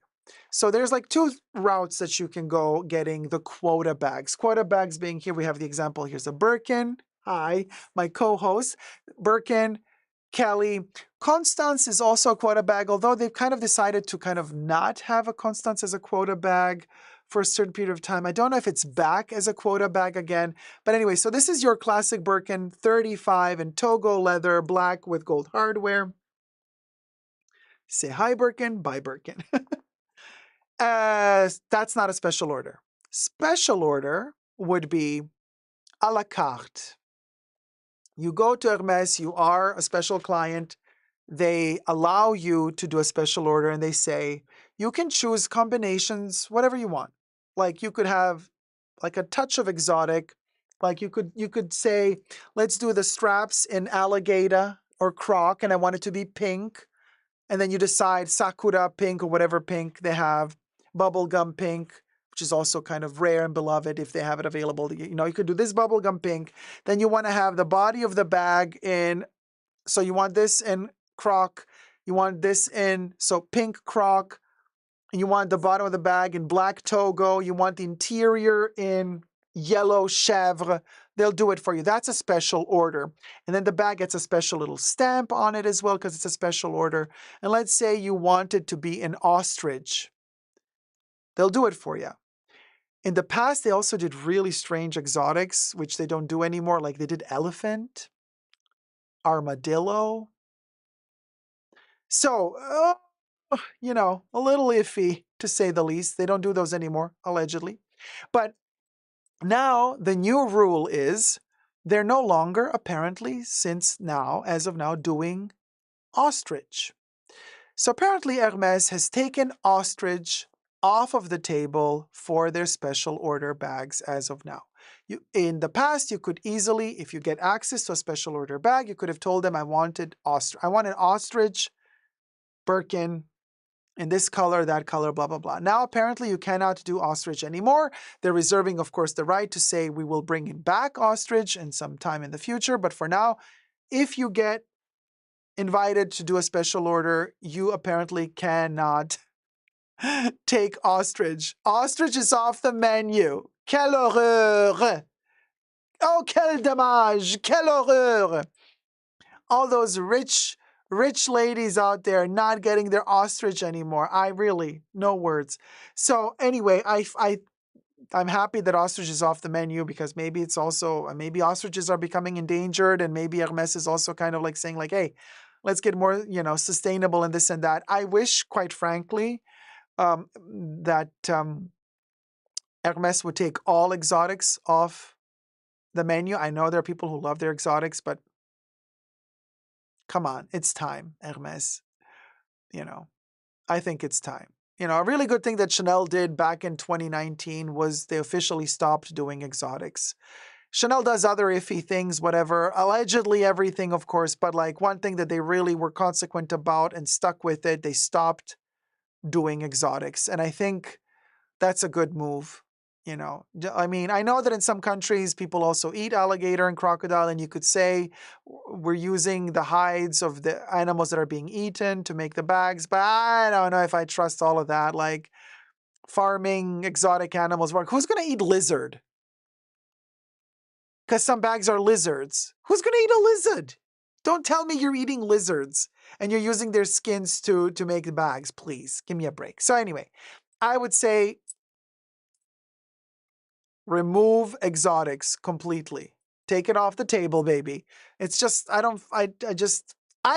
So there's like two routes that you can go getting the quota bags. Quota bags being here, we have the example. Here's a Birkin. Hi, my co-host, Birkin, Kelly. Constance is also a quota bag, although they've kind of decided to kind of not have a Constance as a quota bag for a certain period of time. I don't know if it's back as a quota bag again. But anyway, so this is your classic Birkin, 35 in Togo leather, black with gold hardware. Say hi, Birkin, bye, Birkin. That's not a special order. Special order would be a la carte. You go to Hermès, you are a special client. They allow you to do a special order and they say, you can choose combinations, whatever you want. Like you could have like a touch of exotic. Like you could say, let's do the straps in alligator or croc and I want it to be pink. And then you decide sakura pink or whatever pink they have, bubblegum pink, which is also kind of rare and beloved if they have it available. You know, you could do this bubblegum pink. Then you want to have the body of the bag in, so you want this in croc, you want this in, so pink croc, and you want the bottom of the bag in black Togo, you want the interior in yellow chèvre. They'll do it for you. That's a special order. And then the bag gets a special little stamp on it as well because it's a special order. And let's say you want it to be an ostrich. They'll do it for you. In the past, they also did really strange exotics, which they don't do anymore. Like they did elephant, armadillo. So, you know, a little iffy to say the least. They don't do those anymore, allegedly. But now the new rule is they're no longer, apparently, since now, as of now, doing ostrich. So apparently Hermès has taken ostrich off of the table for their special order bags as of now. In the past, you could easily, if you get access to a special order bag, you could have told them, I want an ostrich Birkin in this color, that color, blah, blah, blah. Now, apparently, you cannot do ostrich anymore. They're reserving, of course, the right to say we will bring in back ostrich in some time in the future. But for now, if you get invited to do a special order, you apparently cannot take ostrich. Ostrich is off the menu. Quelle horreur! Oh, quel dommage! Quelle horreur! All those rich ladies out there not getting their ostrich anymore. I really, no words. So anyway, I'm happy that ostrich is off the menu because maybe it's also, maybe ostriches are becoming endangered and maybe Hermès is also kind of like saying like, hey, let's get more, you know, sustainable and this and that. I wish, quite frankly, that Hermès would take all exotics off the menu. I know there are people who love their exotics, but come on, it's time, Hermès. You know, I think it's time. You know, a really good thing that Chanel did back in 2019 was they officially stopped doing exotics. Chanel does other iffy things, whatever, allegedly everything, of course, but like one thing that they really were consequent about and stuck with it, they stopped doing exotics. And I think that's a good move. I mean, I know that in some countries people also eat alligator and crocodile, and you could say we're using the hides of the animals that are being eaten to make the bags, but I don't know if I trust all of that. Like farming exotic animals work. Who's going to eat lizard? Because some bags are lizards. Who's going to eat a lizard? Don't tell me you're eating lizards and you're using their skins to make the bags. Please give me a break. So anyway, I would say remove exotics completely. Take it off the table, baby. It's just, I'm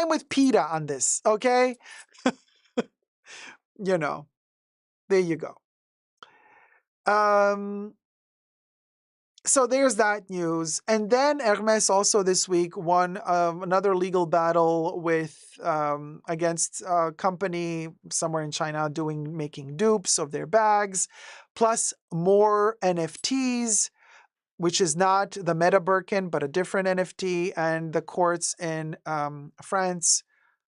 with PETA on this, okay? There you go. So there's that news. And then Hermès also this week won another legal battle against a company somewhere in China making dupes of their bags, plus more NFTs, which is not the Meta Birkin, but a different NFT. And the courts in France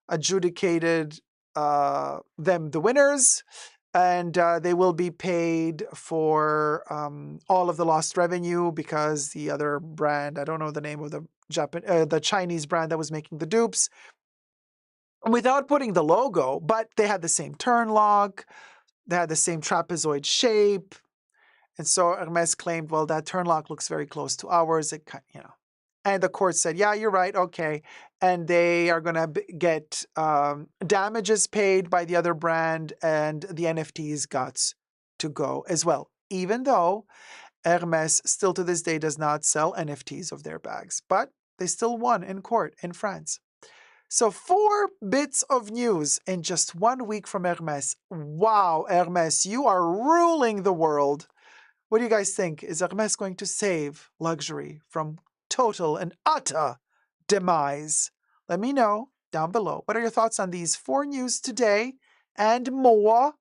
adjudicated them the winners. And they will be paid for all of the lost revenue because the other brand, I don't know the name of the Chinese brand that was making the dupes, without putting the logo, but they had the same turn lock, they had the same trapezoid shape. And so Hermès claimed, well, that turn lock looks very close to ours. And the court said, yeah, you're right. Okay. And they are going to get damages paid by the other brand, and the NFTs got to go as well, even though Hermès still to this day does not sell NFTs of their bags. But they still won in court in France. So 4 bits of news in just 1 week from Hermès. Wow, Hermès, you are ruling the world. What do you guys think? Is Hermès going to save luxury from total and utter demise? Let me know down below. What are your thoughts on these 4 news today and more?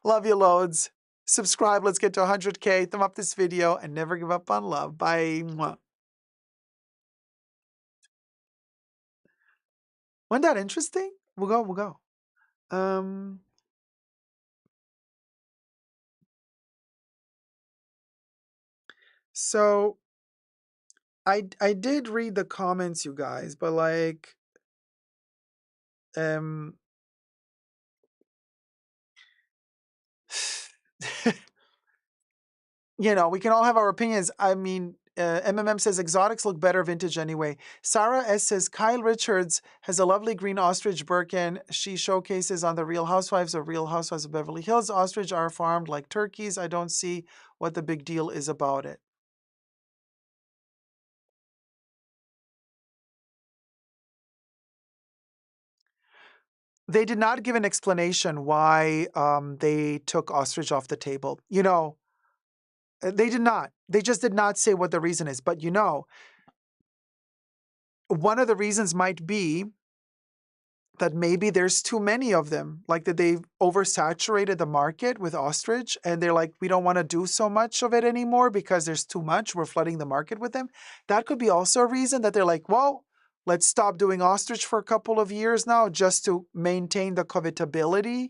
Love you loads. Subscribe. Let's get to 100K. Thumb up this video and never give up on love. Bye. Mwah. Wasn't that interesting? We'll go. So I did read the comments, you guys, but like we can all have our opinions. I mean, MMM says exotics look better vintage anyway. Sarah S says Kyle Richards has a lovely green ostrich Birkin. She showcases on the Real Housewives of Beverly Hills. Ostrich are farmed like turkeys. I don't see what the big deal is about it. They did not give an explanation why they took ostrich off the table. They did not. They just did not say what the reason is. But one of the reasons might be that maybe there's too many of them, like that they've oversaturated the market with ostrich, and they're like, we don't want to do so much of it anymore because there's too much. We're flooding the market with them. That could be also a reason that they're like, well, let's stop doing ostrich for a couple of years now just to maintain the covetability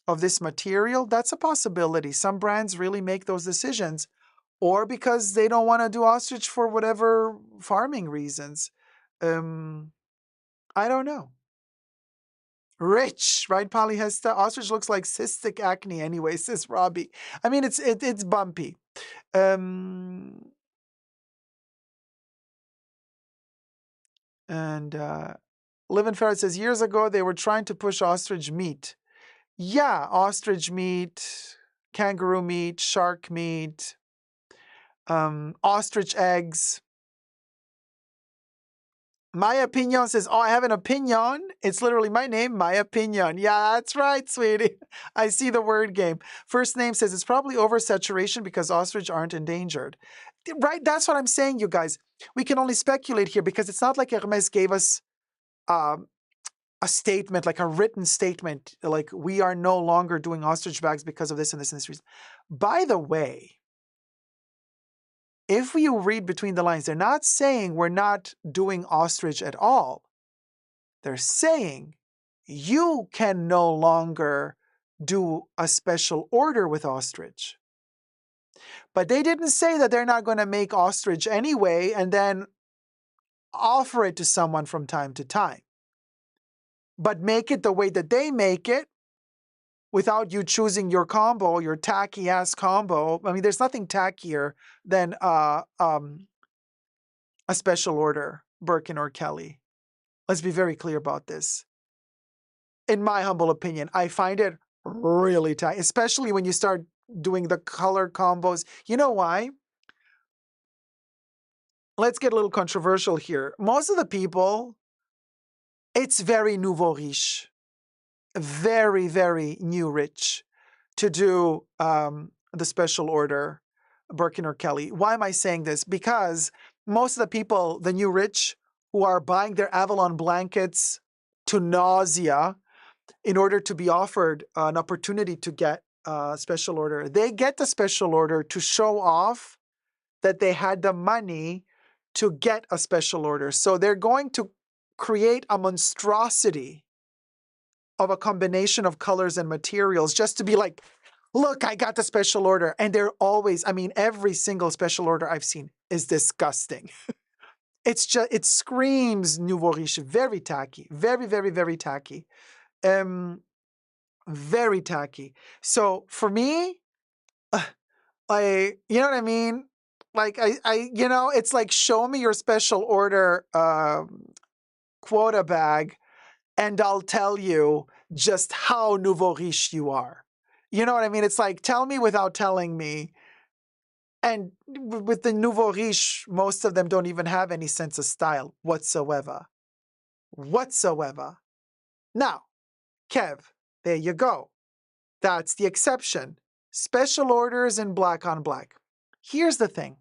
of this material. That's a possibility. Some brands really make those decisions, or because they don't want to do ostrich for whatever farming reasons. I don't know. Rich, right, Polyhesta? Ostrich looks like cystic acne anyway, says Robbie. I mean, it's bumpy. And Live and Ferret says, years ago, they were trying to push ostrich meat. Yeah, ostrich meat, kangaroo meat, shark meat, ostrich eggs. My opinion says, oh, I have an opinion. It's literally my name, my opinion. Yeah, that's right, sweetie. I see the word game. First name says it's probably oversaturation because ostrich aren't endangered. Right? That's what I'm saying, you guys. We can only speculate here because it's not like Hermès gave us a statement, like a written statement, like we are no longer doing ostrich bags because of this and this and this reason. By the way, if you read between the lines, they're not saying we're not doing ostrich at all. They're saying you can no longer do a special order with ostrich. But they didn't say that they're not going to make ostrich anyway and then offer it to someone from time to time. But make it the way that they make it without you choosing your combo, your tacky ass combo. I mean, there's nothing tackier than a special order Birkin or Kelly. Let's be very clear about this. In my humble opinion, I find it really tacky, especially when you start doing the color combos. You know why? Let's get a little controversial here. Most of the people, it's very nouveau riche, very, very new rich to do the special order Birkin or Kelly. Why am I saying this? Because most of the people, the new rich, who are buying their Avalon blankets to nausea in order to be offered an opportunity to get a special order, they get the special order to show off that they had the money to get a special order. So they're going to create a monstrosity of a combination of colors and materials just to be like, look, I got the special order. And they're always, I mean, every single special order I've seen is disgusting. It's just, it screams nouveau riche, very tacky, very, very, very tacky. Very tacky. So for me, you know what I mean? Like it's like, show me your special order quota bag and I'll tell you just how nouveau riche you are. You know what I mean? It's like, tell me without telling me. And with the nouveau riche, most of them don't even have any sense of style whatsoever. Whatsoever. Now, Kev, there you go. That's the exception. Special orders in black on black. Here's the thing.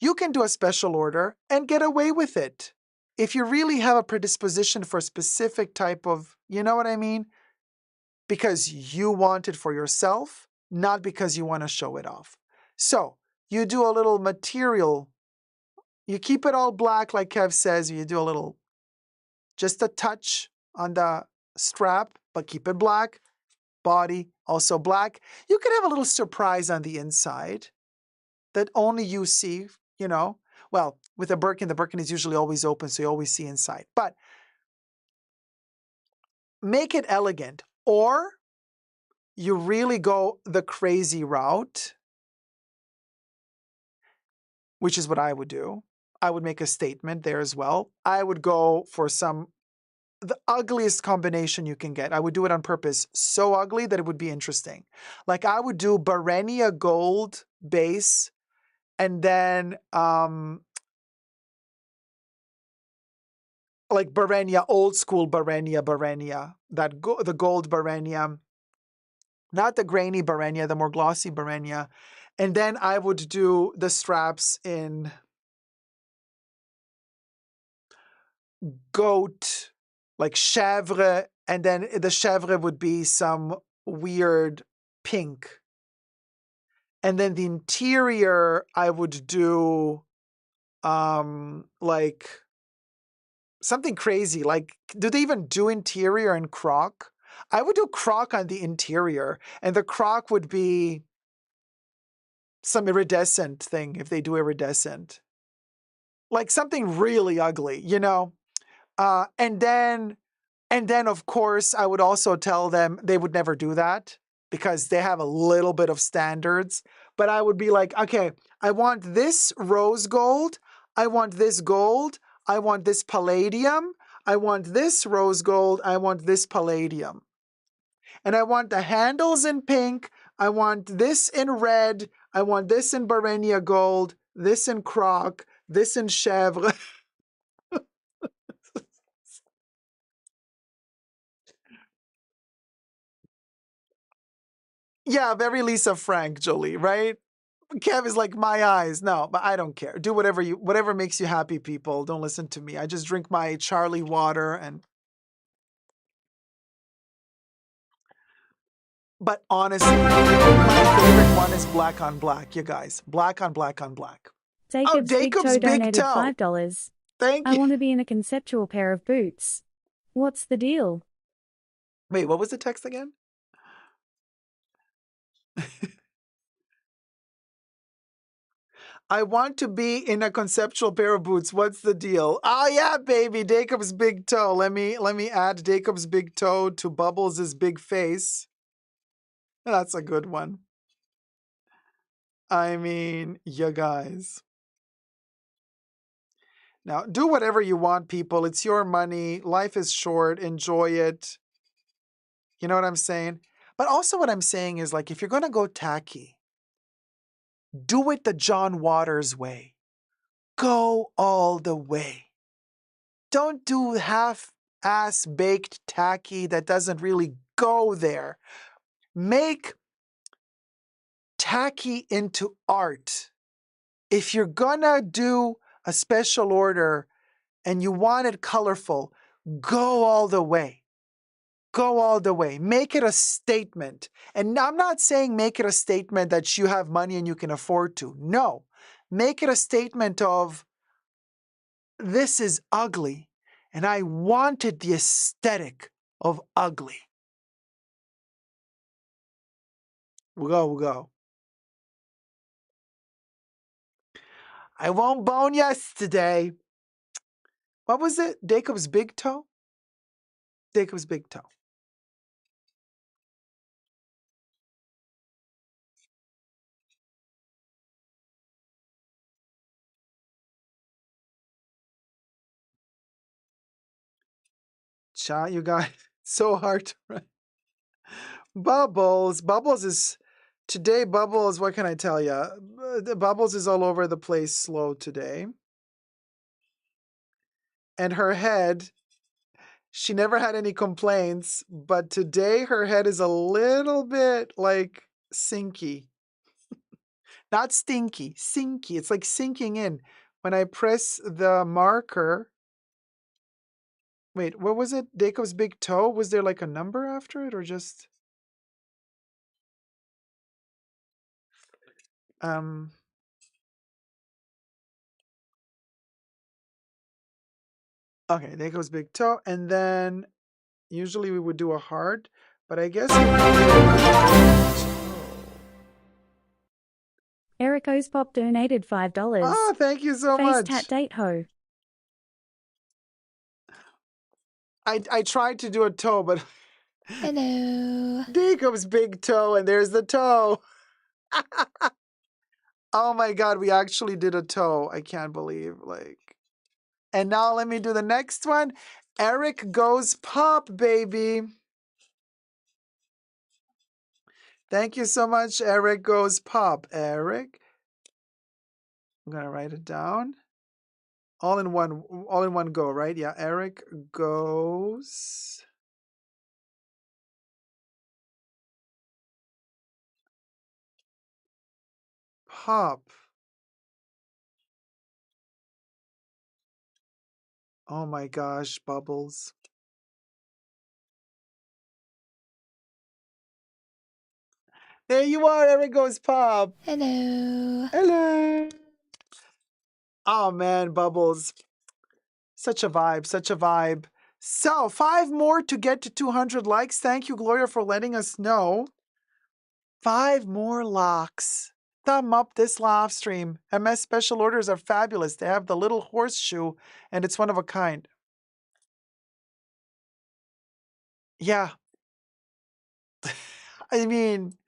You can do a special order and get away with it. If you really have a predisposition for a specific type of, you know what I mean? Because you want it for yourself, not because you want to show it off. So you do a little material. You keep it all black, like Kev says. You do a little, just a touch on the strap, but keep it black. Body also black. You could have a little surprise on the inside that only you see, you know. Well, with a Birkin, the Birkin is usually always open, so you always see inside. But make it elegant. Or you really go the crazy route, which is what I would do. I would make a statement there as well. I would go for the ugliest combination you can get. I would do it on purpose. So ugly that it would be interesting. Like I would do Barenia gold base and then like Barenia, old school Barenia, the gold Barenia, not the grainy Barenia, the more glossy Barenia. And then I would do the straps in goat, like chèvre, and then the chèvre would be some weird pink. And then the interior, I would do like something crazy. Like, do they even do interior in croc? I would do croc on the interior, and the croc would be some iridescent thing if they do iridescent. Like something really ugly, you know? And then, of course, I would also tell them they would never do that because they have a little bit of standards. But I would be like, okay, I want this rose gold. I want this gold. I want this palladium. I want this rose gold. I want this palladium. And I want the handles in pink. I want this in red. I want this in Barenia gold. This in croc. This in chèvre. Yeah, very Lisa Frank, Jolie, right? Kev is like, my eyes. No, but I don't care. Do whatever makes you happy, people. Don't listen to me. I just drink my Charlie water and. But honestly, my favorite one is black on black, you guys. Black on black on black. Oh, Dacob's Big Dacob's Toe Big donated Toe. $5. Thank I you. want to be in a conceptual pair of boots. What's the deal? Wait, what was the text again? I want to be in a conceptual pair of boots. What's the deal? Oh yeah, baby, Dacob's big toe. Let me add Dacob's big toe to Bubbles' big face. That's a good one. I mean, you guys. Now, do whatever you want, people. It's your money. Life is short. Enjoy it. You know what I'm saying? But also what I'm saying is like if you're going to go tacky, do it the John Waters way. Go all the way. Don't do half-ass baked tacky that doesn't really go there. Make tacky into art. If you're gonna do a special order and you want it colorful, go all the way. Go all the way. Make it a statement. And I'm not saying make it a statement that you have money and you can afford to. No. Make it a statement of this is ugly and I wanted the aesthetic of ugly. We'll go. I won't bone yesterday. What was it? Dacob's big toe? Dacob's big toe. Chat, you guys. So hard to write. Bubbles. Bubbles is today. Bubbles. What can I tell you? Bubbles is all over the place. Slow today. And her head. She never had any complaints, but today her head is a little bit like sinky. Not stinky, sinky. It's like sinking in. When I press the marker. Wait, what was it? Dacob's big toe? Was there like a number after it or just okay, Dacob's big toe. And then usually we would do a heart, but I guess Eric Ospop donated $5. Oh, thank you so Face much. tat date ho. I tried to do a toe, but Hello. Dacob's big toe, and there's the toe. Oh my God, we actually did a toe. I can't believe, like. And now let me do the next one. Eric goes pop, baby. Thank you so much, Eric goes pop. Eric. I'm gonna write it down. All in one go, right? Yeah, Eric goes pop. Oh my gosh, Bubbles. There you are, Eric goes pop. Hello. Hello. Oh man, Bubbles. Such a vibe, such a vibe. So, 5 more to get to 200 likes. Thank you, Gloria, for letting us know. 5 more locks. Thumb up this live stream. MS special orders are fabulous. They have the little horseshoe, and it's one of a kind. Yeah. I mean,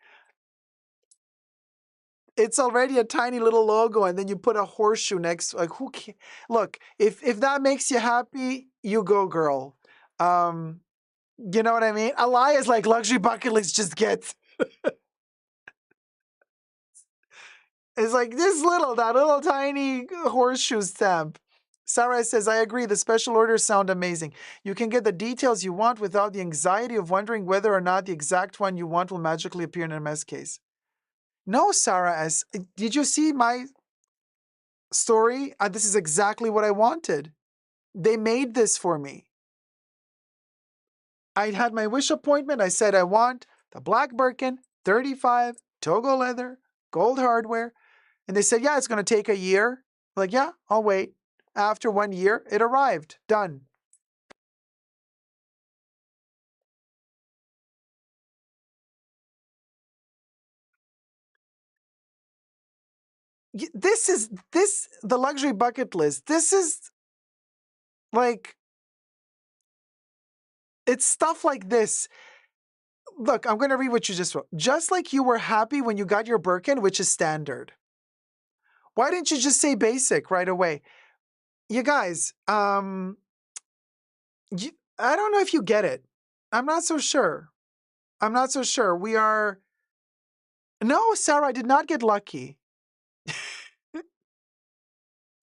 it's already a tiny little logo, and then you put a horseshoe next. Like, who can look? If that makes you happy, you go, girl. You know what I mean? Elias like luxury bucket list just gets. It's like this little, that little tiny horseshoe stamp. Sarah says, I agree. The special orders sound amazing. You can get the details you want without the anxiety of wondering whether or not the exact one you want will magically appear in an MS case. No, Sarah S. Did you see my story? This is exactly what I wanted. They made this for me. I had my wish appointment. I said, I want the black Birkin, 35, Togo leather, gold hardware. And they said, yeah, it's going to take a year. I'm like, yeah, I'll wait. After 1 year, it arrived. Done. the luxury bucket list. This is like, it's stuff like this. Look, I'm going to read what you just wrote. Just like you were happy when you got your Birkin, which is standard. Why didn't you just say basic right away? You guys, I don't know if you get it. I'm not so sure. No, Sarah, I did not get lucky.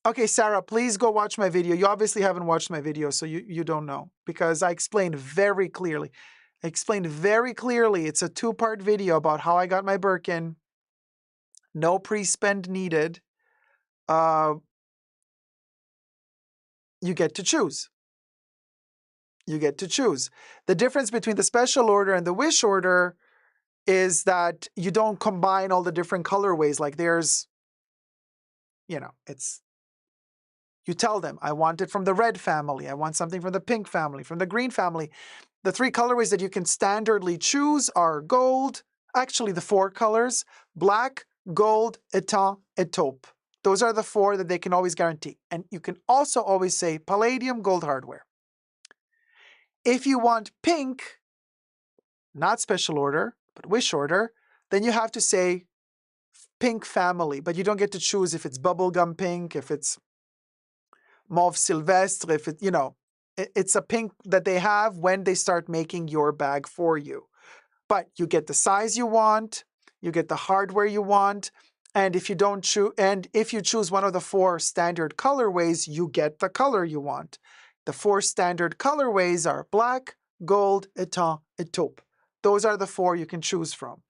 Okay, Sarah, please go watch my video. You obviously haven't watched my video, so you don't know, because I explained very clearly. It's a 2-part video about how I got my Birkin. No pre-spend needed. You get to choose. The difference between the special order and the wish order is that you don't combine all the different colorways. Like there's, you tell them, I want it from the red family. I want something from the pink family, from the green family. The 3 colorways that you can standardly choose are gold, actually the 4 colors, black, gold, étain, et taupe. Those are the 4 that they can always guarantee. And you can also always say palladium, gold hardware. If you want pink, not special order, but wish order, then you have to say pink family, but you don't get to choose if it's bubblegum pink, if it's mauve sylvestre, if it, it's a pink that they have when they start making your bag for you. But you get the size you want, you get the hardware you want, and if you choose one of the 4 standard colorways, you get the color you want. The 4 standard colorways are black, gold, étain, et taupe. Those are the 4 you can choose from.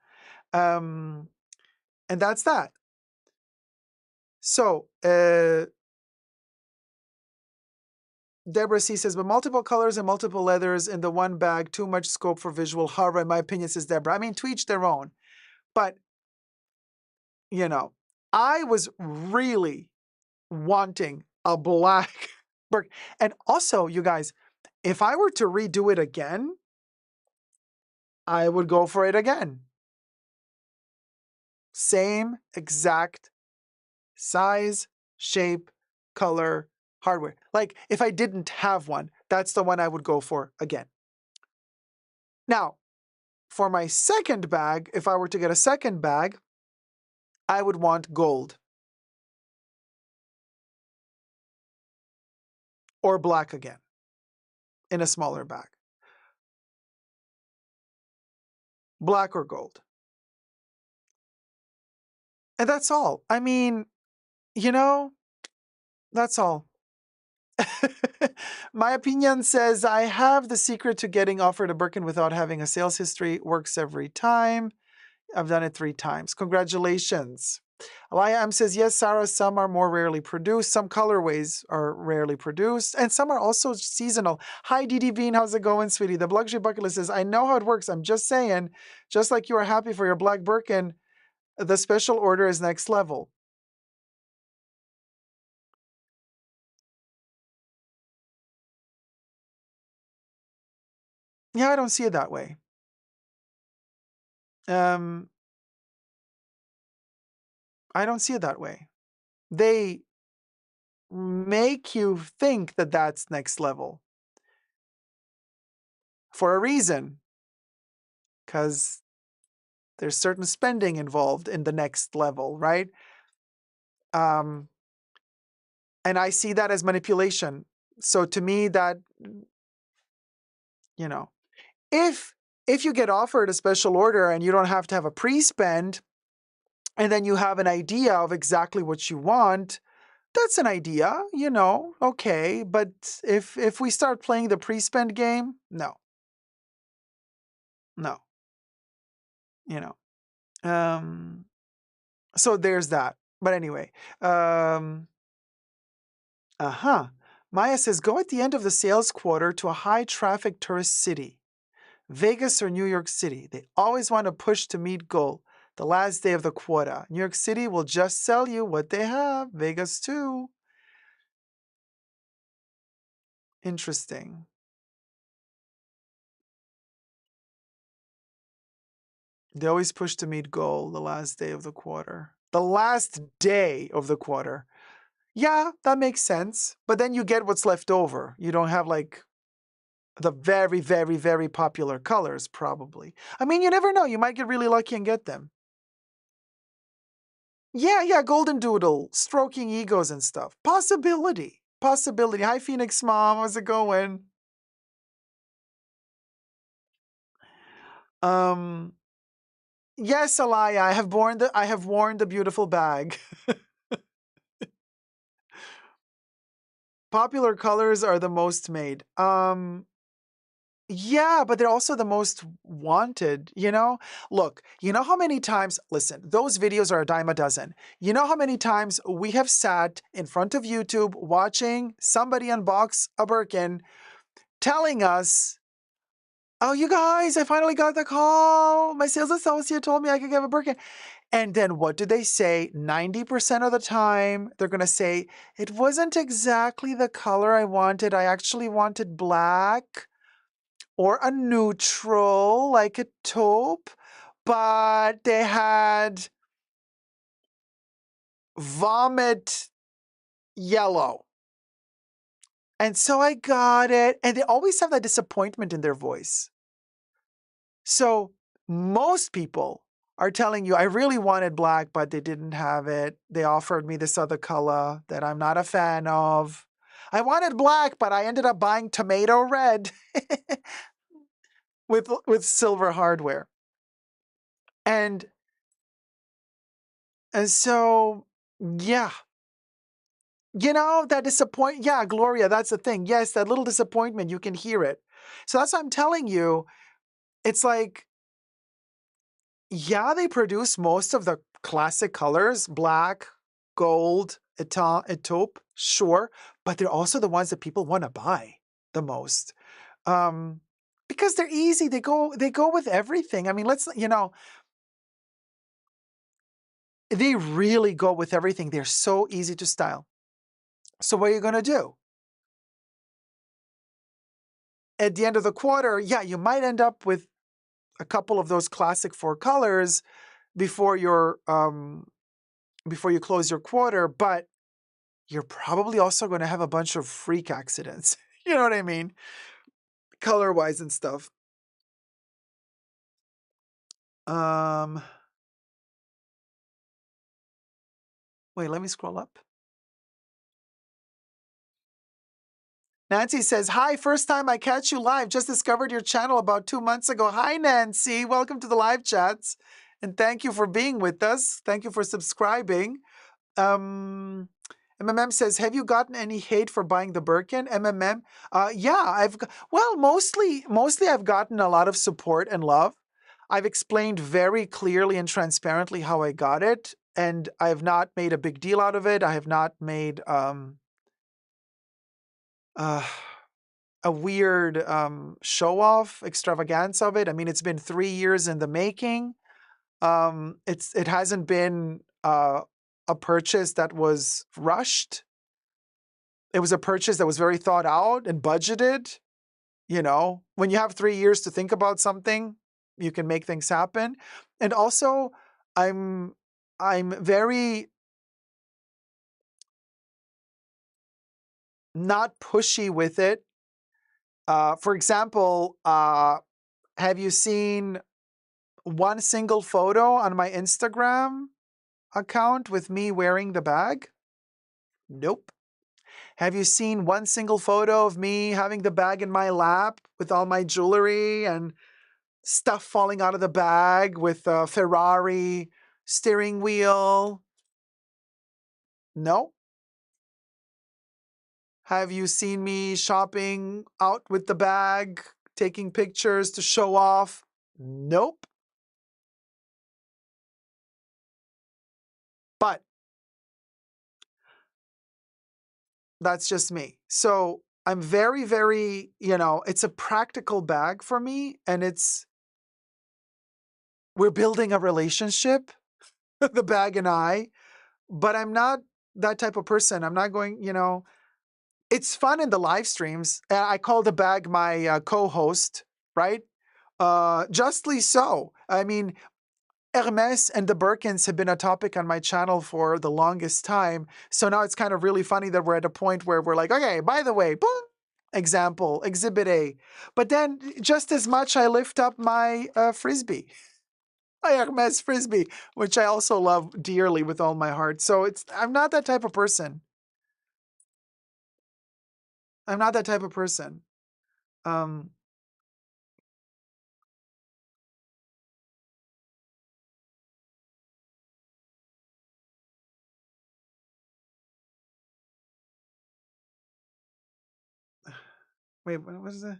And that's that. So, Deborah C says, but multiple colors and multiple leathers in the one bag, too much scope for visual horror, in my opinion, says Deborah. I mean, to each their own. But, I was really wanting a black Birkin. And also, you guys, if I were to redo it again, I would go for it again. Same exact size, shape, color, hardware. Like, if I didn't have one, that's the one I would go for again. Now, for my second bag, if I were to get a second bag, I would want gold. Or black again, in a smaller bag. Black or gold. And that's all. I mean, that's all. My opinion says, I have the secret to getting offered a Birkin without having a sales history. Works every time. I've done it 3 times. Congratulations. Alaya M says, yes, Sarah, some are more rarely produced. Some colorways are rarely produced. And some are also seasonal. Hi, Didi Bean. How's it going, sweetie? The luxury bucket list says, I know how it works. I'm just saying, just like you are happy for your black Birkin, the special order is next level. Yeah, I don't see it that way. I don't see it that way. They make you think that that's next level for a reason, because there's certain spending involved in the next level, right? And I see that as manipulation. So to me, that, if you get offered a special order and you don't have to have a pre-spend, and then you have an idea of exactly what you want, that's an idea, okay. But if we start playing the pre-spend game, no. So there's that. But anyway, Maya says, go at the end of the sales quarter to a high traffic tourist city, Vegas or New York City. They always want to push to meet goal. The last day of the quarter. New York City will just sell you what they have. Vegas too. Interesting. They always push to meet goal the last day of the quarter. the last day of the quarter. Yeah, that makes sense. But then you get what's left over. You don't have like the very, very, very popular colors, probably. I mean, you never know. You might get really lucky and get them. Yeah, Golden Doodle, stroking egos and stuff. Possibility. Hi, Phoenix Mom. How's it going? Yes, Alaya, I have worn the beautiful bag. Popular colors are the most made. Yeah, but they're also the most wanted, you know? Look, you know how many times, listen, those videos are a dime a dozen. You know how many times we have sat in front of YouTube watching somebody unbox a Birkin telling us, oh, you guys, I finally got the call. My sales associate told me I could get a Birkin. And then what do they say? 90% of the time, they're going to say, it wasn't exactly the color I wanted. I actually wanted black or a neutral, like a taupe, but they had vomit yellow. And so I got it. And they always have that disappointment in their voice. So most people are telling you, I really wanted black, but they didn't have it. They offered me this other color that I'm not a fan of. I wanted black, but I ended up buying tomato red with silver hardware. And so, yeah. You know, that yeah, Gloria, that's the thing. Yes, that little disappointment, you can hear it. So that's what I'm telling you. It's like, yeah, they produce most of the classic colors, black, gold, taupe, sure, but they're also the ones that people want to buy the most. Because they're easy. They go with everything. I mean, they really go with everything. They're so easy to style. So what are you going to do? At the end of the quarter, yeah, you might end up with a couple of those classic 4 colors before you close your quarter, but you're probably also going to have a bunch of freak accidents. You know what I mean? Color-wise and stuff. Wait, let me scroll up. Nancy says, hi, first time I catch you live. Just discovered your channel about 2 months ago. Hi, Nancy. Welcome to the live chats. And thank you for being with us. Thank you for subscribing. MMM says, have you gotten any hate for buying the Birkin? MMM, yeah, mostly I've gotten a lot of support and love. I've explained very clearly and transparently how I got it, and I have not made a big deal out of it. I have not made a weird show-off extravaganza of it. I mean, it's been 3 years in the making. It hasn't been a purchase that was rushed. It was a purchase that was very thought out and budgeted. You know, when you have 3 years to think about something, you can make things happen. And also, I'm very not pushy with it. For example, have you seen one single photo on my Instagram account with me wearing the bag? Nope. Have you seen one single photo of me having the bag in my lap with all my jewelry and stuff falling out of the bag with a Ferrari steering wheel? No. Have you seen me shopping out with the bag, taking pictures to show off? Nope. But that's just me. So I'm very, very, it's a practical bag for me, and we're building a relationship, the bag and I, but I'm not that type of person. I'm not going, it's fun in the live streams. I call the bag my co-host, right? Justly so. I mean, Hermès and the Birkins have been a topic on my channel for the longest time. So now it's kind of really funny that we're at a point where we're like, okay, by the way, boom, example, exhibit A. But then just as much, I lift up my Frisbee. My Hermès Frisbee, which I also love dearly with all my heart. So I'm not that type of person. I'm not that type of person. Um, wait, what was that?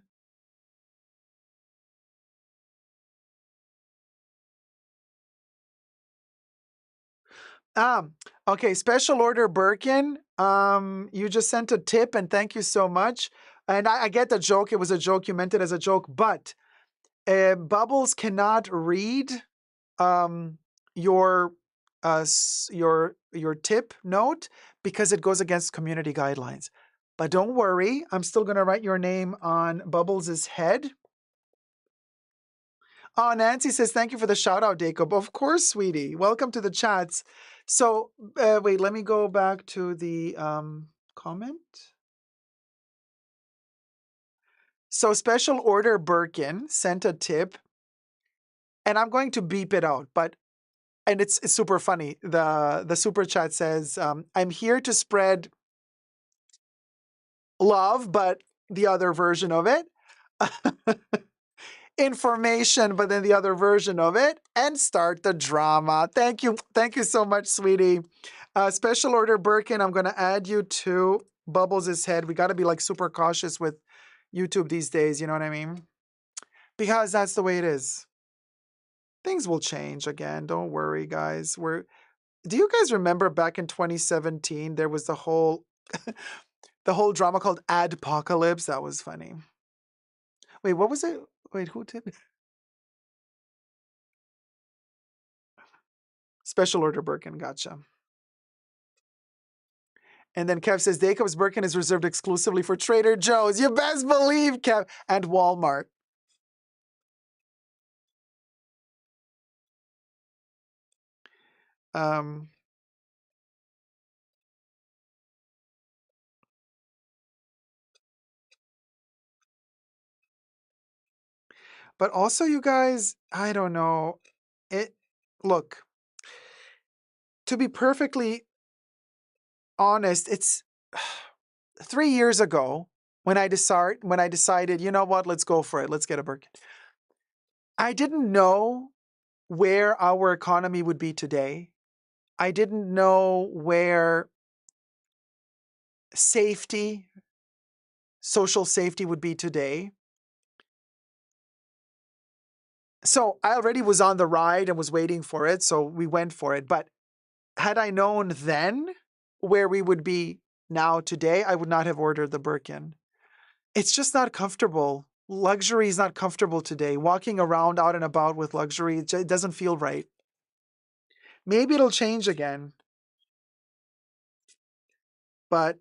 Okay, special order Birkin. You just sent a tip and thank you so much. And I get the joke. It was a joke. You meant it as a joke, but Bubbles cannot read your your tip note because it goes against community guidelines. But don't worry, I'm still gonna write your name on Bubbles' head. Oh, Nancy says, thank you for the shout out, Dacob. Of course, sweetie. Welcome to the chats. So, wait, let me go back to the comment. So, special order Birkin sent a tip, and I'm going to beep it out, and it's super funny. The super chat says, I'm here to spread love, but the other version of it. Information, but then the other version of it, and start the drama. Thank you. Thank you so much, sweetie. Special order Birkin, I'm going to add you to Bubbles' head. We got to be like super cautious with YouTube these days. You know what I mean? Because that's the way it is. Things will change again. Don't worry, guys. Do you guys remember back in 2017, there was the whole drama called Adpocalypse? That was funny. Wait, what was it? Wait, who did? Special order Birkin, gotcha. And then Kev says, Dacob's Birkin is reserved exclusively for Trader Joe's. You best believe, Kev. And Walmart. But also, you guys, I don't know. Look, to be perfectly honest, it's 3 years ago when I decided, you know what, let's go for it. Let's get a Birkin. I didn't know where our economy would be today. I didn't know where social safety would be today. So I already was on the ride and was waiting for it, so we went for it. But had I known then where we would be now today, I would not have ordered the Birkin. It's just not comfortable. Luxury is not comfortable today. Walking around out and about with luxury, it doesn't feel right. Maybe it'll change again. But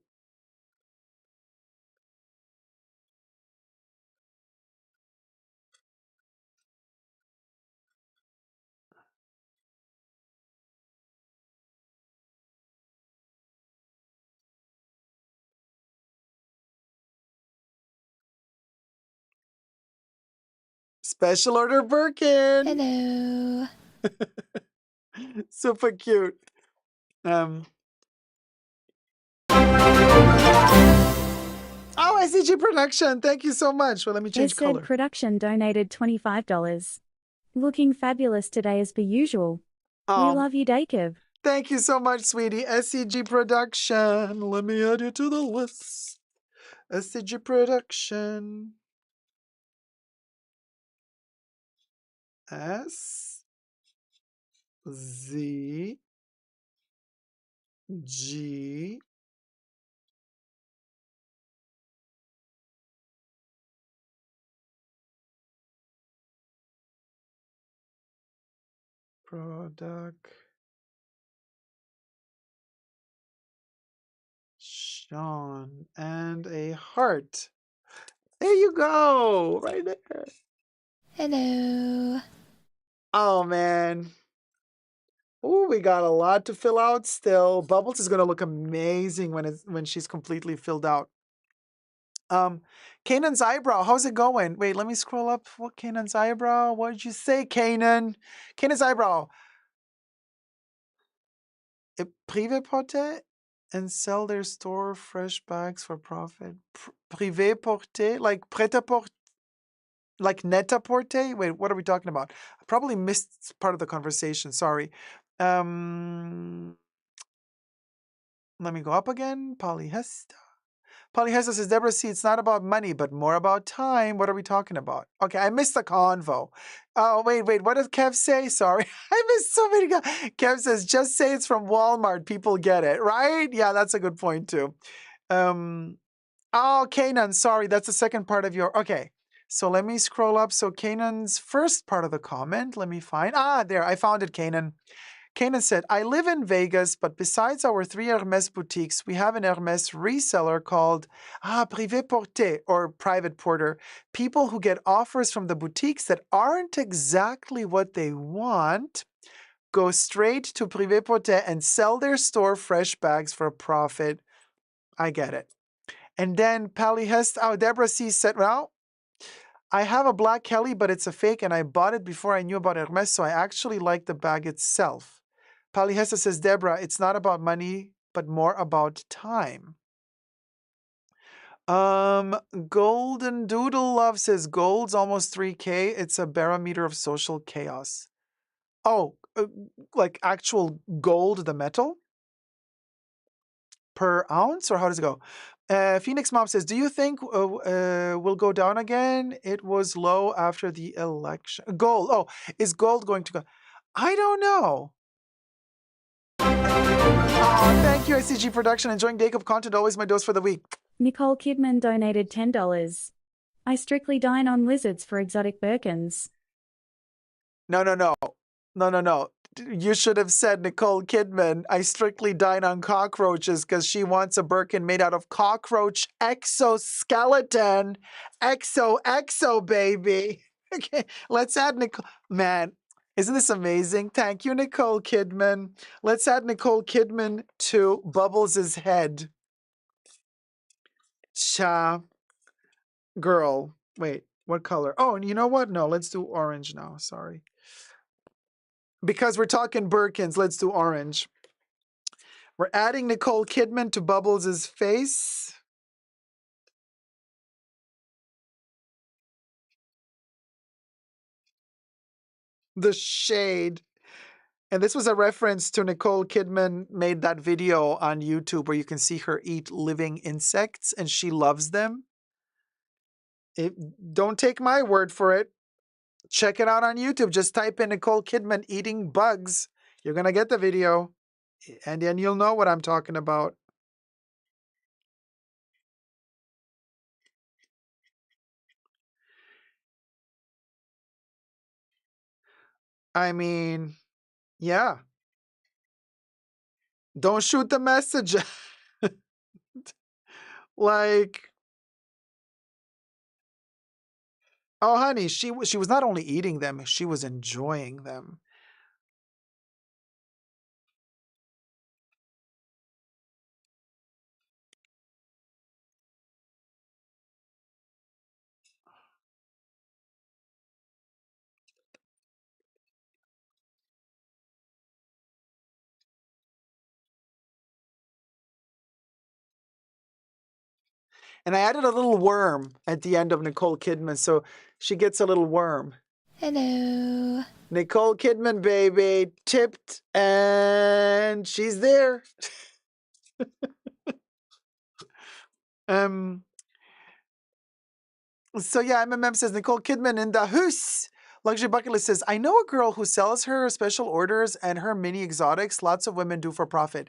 special order Birkin. Hello. Super cute. Oh, SCG Production. Thank you so much. Well, let me change color. Production donated $25. Looking fabulous today as per usual. We love you, Dacob. Thank you so much, sweetie. SCG Production. Let me add you to the list. SCG Production. S Z G Production and a heart. There you go, right there. Hello. Oh man, Oh, we got a lot to fill out still. Bubbles is gonna look amazing when she's completely filled out. Kanan's eyebrow, how's it going? Wait, let me scroll up. What Kanan's eyebrow? What did you say, Kanan? Kanan's eyebrow. Privé porter and sell their store fresh bags for profit. Privé porter, like prêt-à-porter, like net-à-porter? Wait, what are we talking about? I probably missed part of the conversation. Sorry. Let me go up again. Polyester. Polyester says, Deborah, see, it's not about money, but more about time. What are we talking about? Okay, I missed the convo. Oh, wait. What did Kev say? Sorry. I missed so many. Kev says, just say it's from Walmart. People get it, right? Yeah, that's a good point, too. Oh, Kanan, sorry. That's the second part of your... Okay, so let me scroll up. So Kanan's first part of the comment, let me find... there, I found it, Kanan. Kanan said, I live in Vegas, but besides our 3 Hermès boutiques, we have an Hermès reseller called Privé Porter, or Private Porter. People who get offers from the boutiques that aren't exactly what they want go straight to Privé Porter and sell their store fresh bags for a profit. I get it. And then Deborah C said, well, I have a black Kelly, but it's a fake, and I bought it before I knew about Hermès, so I actually like the bag itself. Palihesa says, Deborah, it's not about money, but more about time. Golden Doodle Love says, gold's almost 3K. It's a barometer of social chaos. Oh, like actual gold, the metal? Per ounce, or how does it go? Phoenix Mom says, do you think will go down again? It was low after the election. Gold. Oh, is gold going to go? I don't know. Thank you, ICG Production. Enjoying Dacob content, always my dose for the week. Nicole Kidman donated $10. I strictly dine on lizards for exotic Birkins. No. You should have said, Nicole Kidman, I strictly dine on cockroaches because she wants a Birkin made out of cockroach exoskeleton. Exo, baby. Okay, let's add Nicole. Man, isn't this amazing? Thank you, Nicole Kidman. Let's add Nicole Kidman to Bubbles' head. Cha. Girl. Wait, what color? Oh, and you know what? No, let's do orange now. Sorry. Because we're talking Birkins, let's do orange. We're adding Nicole Kidman to Bubbles' face. The shade. And this was a reference to Nicole Kidman made that video on YouTube where you can see her eat living insects and she loves them. Don't take my word for it. Check it out on YouTube. Just type in Nicole Kidman eating bugs. You're going to get the video. And then you'll know what I'm talking about. I mean, yeah. Don't shoot the messenger. Like, oh, honey, she was not only eating them, she was enjoying them. And I added a little worm at the end of Nicole Kidman, so she gets a little worm. Hello. Nicole Kidman, baby, tipped, and she's there. So yeah, MMM says, Nicole Kidman in the house. Luxury Bucket List says, I know a girl who sells her special orders and her mini exotics. Lots of women do for profit.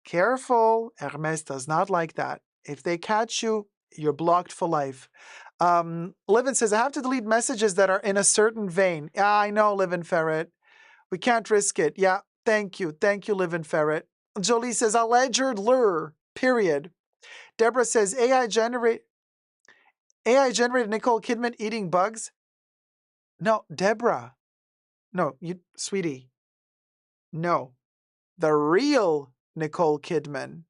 Careful, Hermès does not like that. If they catch you, you're blocked for life. Livin says, I have to delete messages that are in a certain vein. Yeah, I know, Livin Ferret. We can't risk it. Yeah, thank you. Thank you, Livin Ferret. Jolie says, alleged lure, period. Deborah says, AI generated Nicole Kidman eating bugs. No, Deborah. No, sweetie. No. the real Nicole Kidman.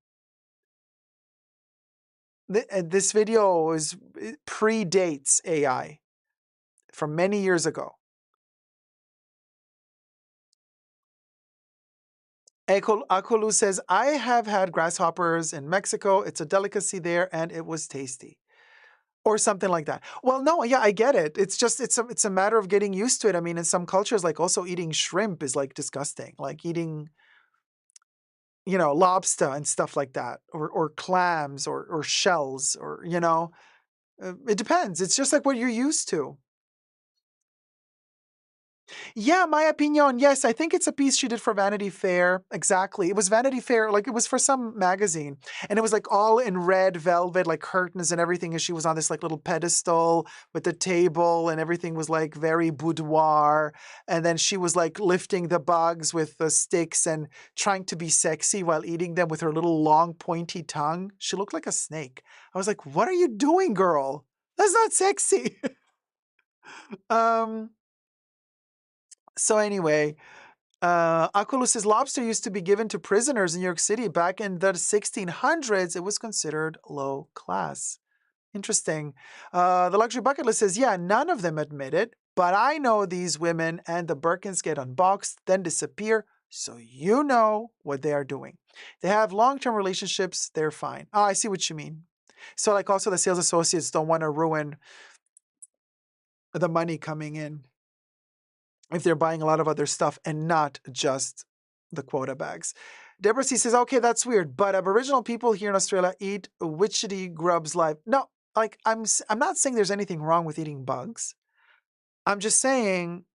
This video predates AI from many years ago. Akulu says, I have had grasshoppers in Mexico. It's a delicacy there and it was tasty. Or something like that. Well, no, yeah, I get it. It's just, it's a matter of getting used to it. I mean, in some cultures, like also eating shrimp is like disgusting. Like eating, lobster and stuff like that. Or clams or shells or, it depends. It's just like what you're used to. Yeah, my opinion. Yes, I think it's a piece she did for Vanity Fair. Exactly. It was Vanity Fair, like it was for some magazine. And it was like all in red velvet, like curtains and everything. And she was on this like little pedestal with the table and everything was like very boudoir. And then she was like lifting the bugs with the sticks and trying to be sexy while eating them with her little long pointy tongue. She looked like a snake. I was like, what are you doing, girl? That's not sexy. um, so anyway, Akulu says lobster used to be given to prisoners in New York City back in the 1600s. It was considered low class. Interesting. The luxury bucket list says, yeah, none of them admit it, but I know these women and the Birkins get unboxed, then disappear, so you know what they are doing. They have long-term relationships, they're fine. Oh, I see what you mean. So like also the sales associates don't want to ruin the money coming in if they're buying a lot of other stuff and not just the quota bags. Deborah C says, okay, that's weird, but Aboriginal people here in Australia eat witchetty grubs live. No, like I'm not saying there's anything wrong with eating bugs. I'm just saying,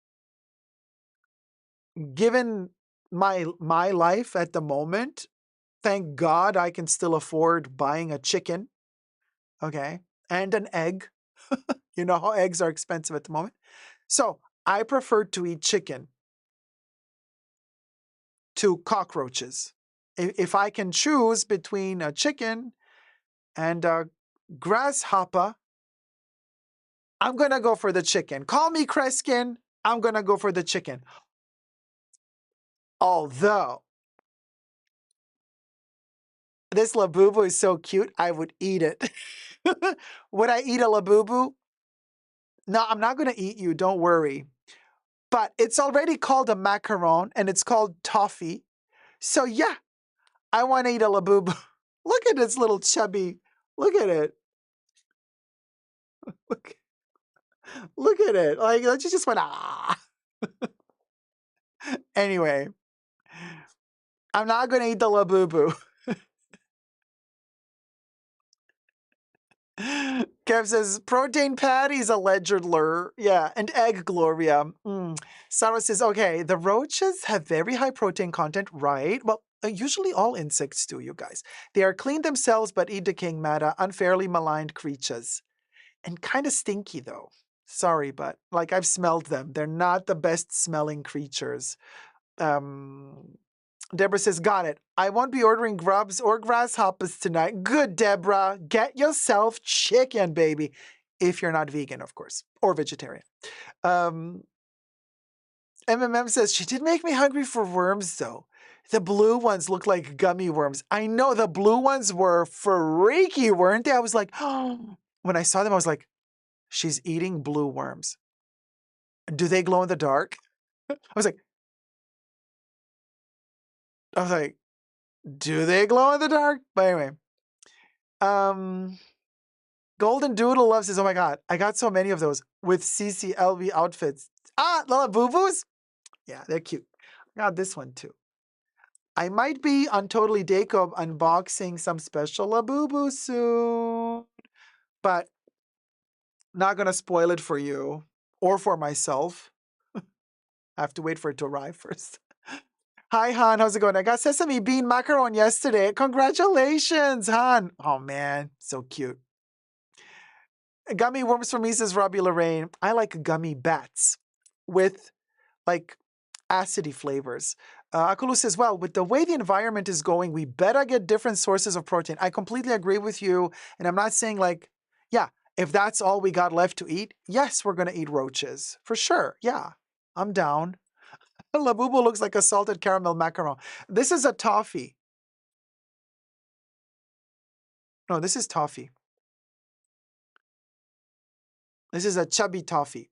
given my life at the moment, thank God I can still afford buying a chicken, okay, and an egg. You know how eggs are expensive at the moment. So I prefer to eat chicken to cockroaches. If I can choose between a chicken and a grasshopper, I'm going to go for the chicken. Call me Kreskin. I'm going to go for the chicken. Although this labubu is so cute, I would eat it. Would I eat a labubu? No, I'm not going to eat you. Don't worry. But it's already called a macaron and it's called toffee. So yeah, I want to eat a labubu. Look at this little chubby. Look at it. Look, look at it. Like, you just went, ah. Anyway, I'm not going to eat the labubu. Kev says, protein patties, alleged lure. Yeah, and egg, Gloria. Sarah says, okay, the roaches have very high protein content, right? Well, usually all insects do, you guys. They are clean themselves, but eat decaying matter, unfairly maligned creatures. And kind of stinky, though. Sorry, but like I've smelled them. They're not the best smelling creatures. Deborah says, got it. I won't be ordering grubs or grasshoppers tonight. Good, Deborah. Get yourself chicken, baby. If you're not vegan, of course, or vegetarian. MMM says, she did make me hungry for worms, though. The blue ones look like gummy worms. I know the blue ones were freaky, weren't they? I was like, oh. When I saw them, I was like, she's eating blue worms. Do they glow in the dark? I was like, do they glow in the dark? But anyway, Golden Doodle Love says, oh my God, I got so many of those with CCLV outfits. Ah, Lala Boo-Boos? Yeah, they're cute. I got this one too. I might be on Totally Dacob unboxing some special Labubu soon, but not gonna spoil it for you or for myself. I have to wait for it to arrive first. Hi, Han. How's it going? I got sesame bean macaron yesterday. Congratulations, Han. Oh, man. So cute. Gummy worms for me, says Robbie Lorraine. I like gummy bats with like acidy flavors. Akulu says, well, with the way the environment is going, we better get different sources of protein. I completely agree with you. And I'm not saying like, yeah, if that's all we got left to eat, yes, we're going to eat roaches for sure. Yeah, I'm down. Labubu looks like a salted caramel macaron. This is a toffee. No, this is toffee. This is a chubby toffee.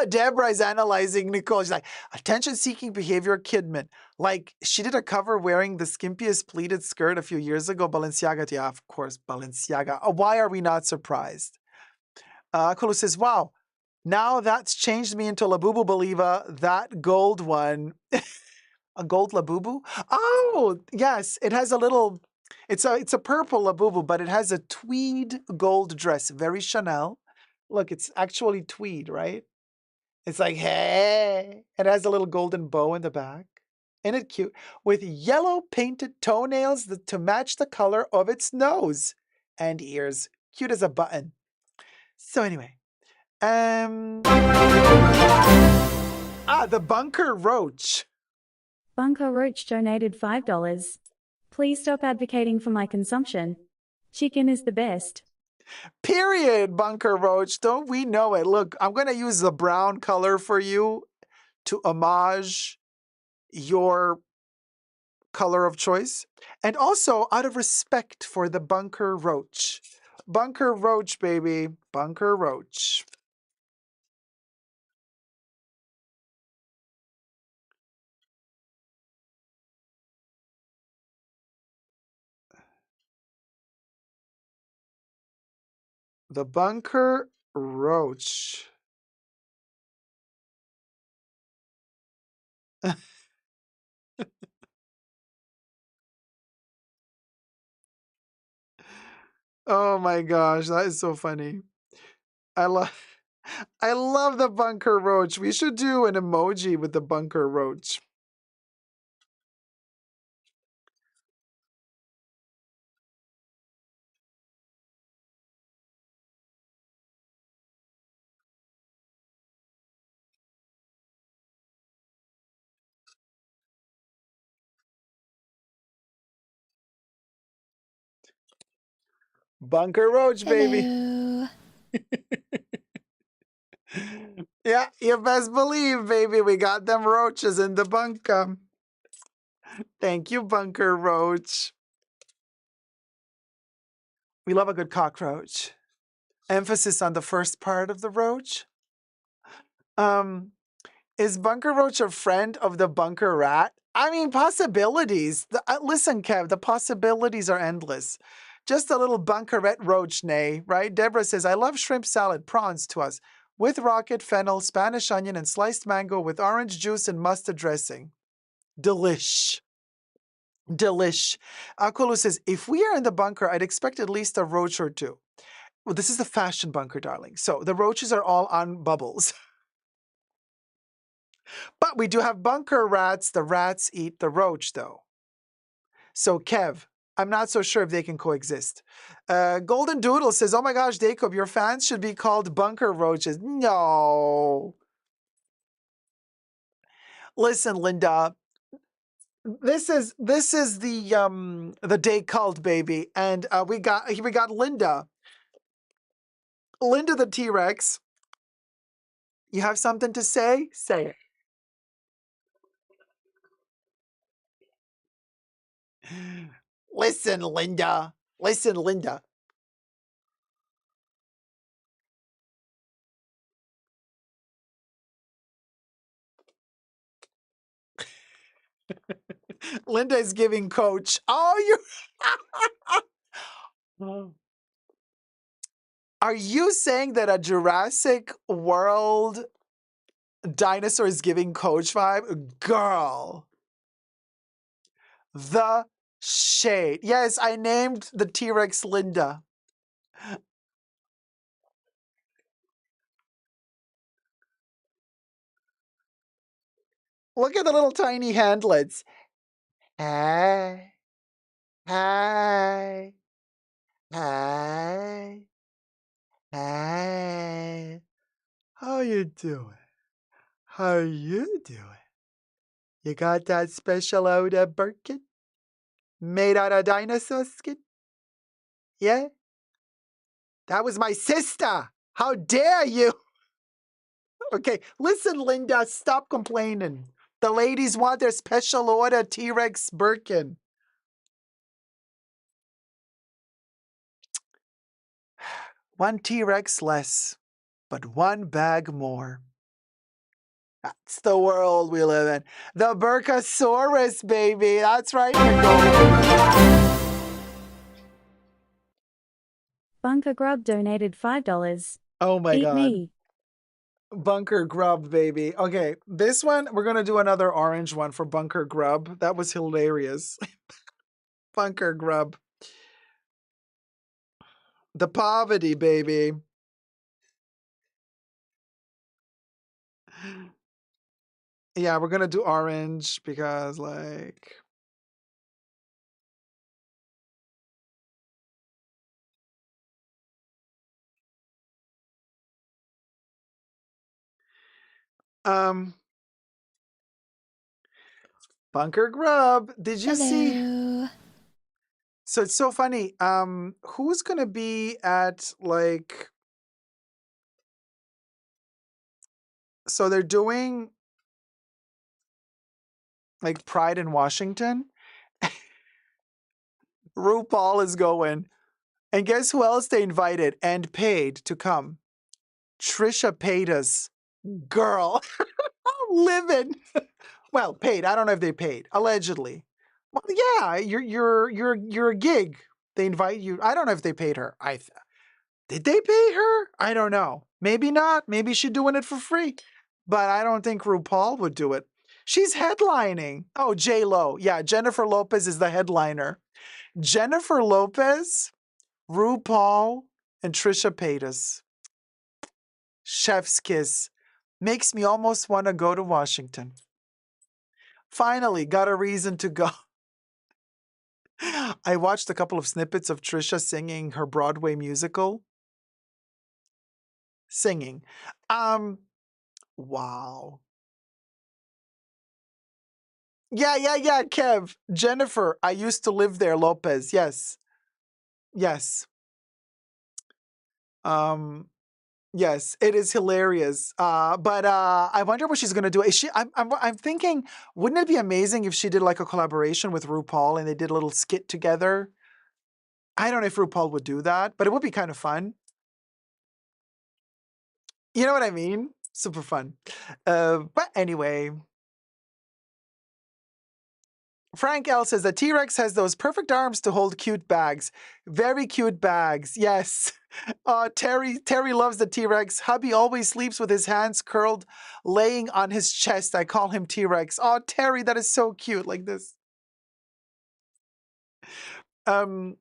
Deborah is analyzing Nicole. She's like, attention-seeking behavior, Kidman. Like, she did a cover wearing the skimpiest pleated skirt a few years ago. Balenciaga, yeah, of course, Balenciaga. Why are we not surprised? Kulu says, wow, now that's changed me into Labubu believer. That gold one, a gold Labubu? Oh, yes, it has a little, it's a purple Labubu, but it has a tweed gold dress, very Chanel. Look, it's actually tweed, right? It's like, hey, it has a little golden bow in the back. Isn't it cute? With yellow painted toenails to match the color of its nose and ears. Cute as a button. So anyway, the bunker roach. Bunker Roach donated $5. Please stop advocating for my consumption. Chicken is the best. Period, bunker roach. Don't we know it? Look, I'm going to use the brown color for you to homage your color of choice. And also out of respect for the bunker roach. Bunker roach, baby. Bunker roach. The bunker roach. Oh my gosh, that is so funny. I love the bunker roach. We should do an emoji with the bunker roach. Bunker roach, baby. Hello. Yeah, you best believe, baby, we got them roaches in the bunker. Thank you, bunker roach. We love a good cockroach. Emphasis on the first part of the roach. Is bunker roach a friend of the bunker rat? I mean, possibilities. Listen, Kev, the possibilities are endless. Just a little bunkerette roach, nay, right? Deborah says, I love shrimp salad, prawns to us, with rocket, fennel, Spanish onion, and sliced mango with orange juice and mustard dressing. Delish. Delish. Akulu says, if we are in the bunker, I'd expect at least a roach or two. Well, this is the fashion bunker, darling. So the roaches are all on bubbles. But we do have bunker rats. The rats eat the roach, though. So, Kev, I'm not so sure if they can coexist. Golden Doodle says, oh my gosh, Dacob, your fans should be called bunker roaches. No. Listen, Linda, this is the day cult, baby. And we got Linda. Linda the T-Rex. You have something to say? Say it. Listen, Linda. Listen, Linda. Linda is giving coach. Oh, you. Are you saying that a Jurassic World dinosaur is giving coach vibe? Girl. The shade. Yes, I named the T-Rex Linda. Look at the little tiny handlets. Hey. Hey. Hey. Hey. How you doing? How you doing? You got that special out of Birkin? Made out of dinosaur skin? Yeah? That was my sister. How dare you? Okay, listen, Linda, stop complaining. The ladies want their special order T-Rex Birkin. One T-Rex less, but one bag more. That's the world we live in. The Burkasaurus, baby. That's right, Nicole. Bunker Grub donated $5. Oh my Eat God. me. Bunker Grub, baby. Okay, this one, we're going to do another orange one for Bunker Grub. That was hilarious. Bunker Grub. The poverty, baby. Yeah, we're going to do orange because, like... Bunker Grub, did you see? Hello. So it's so funny. Who's gonna be at like? So they're doing like Pride in Washington. RuPaul is going, and guess who else they invited and paid to come? Trisha Paytas, girl, I'm living. Well, paid. I don't know if they paid. Allegedly. Well, yeah, you're a gig. They invite you. I don't know if they paid her. Did they pay her? I don't know. Maybe not. Maybe she's doing it for free. But I don't think RuPaul would do it. She's headlining. Oh, J-Lo. Yeah, Jennifer Lopez is the headliner. Jennifer Lopez, RuPaul, and Trisha Paytas. Chef's kiss. Makes me almost want to go to Washington. Finally, got a reason to go. I watched a couple of snippets of Trisha singing her Broadway musical. Singing. Wow. Yeah, Kev. Jennifer, I used to live there, Lopez. Yes. Yes. Yes, it is hilarious. But I wonder what she's gonna do. Is she I'm thinking, wouldn't it be amazing if she did like a collaboration with RuPaul and they did a little skit together? I don't know if RuPaul would do that, but it would be kind of fun. You know what I mean? Super fun. But anyway, Frank L says the T-Rex has those perfect arms to hold cute bags. Very cute bags. Yes. Terry loves the T-Rex. Hubby always sleeps with his hands curled, laying on his chest. I call him T-Rex. Oh, Terry, that is so cute. Like this. Um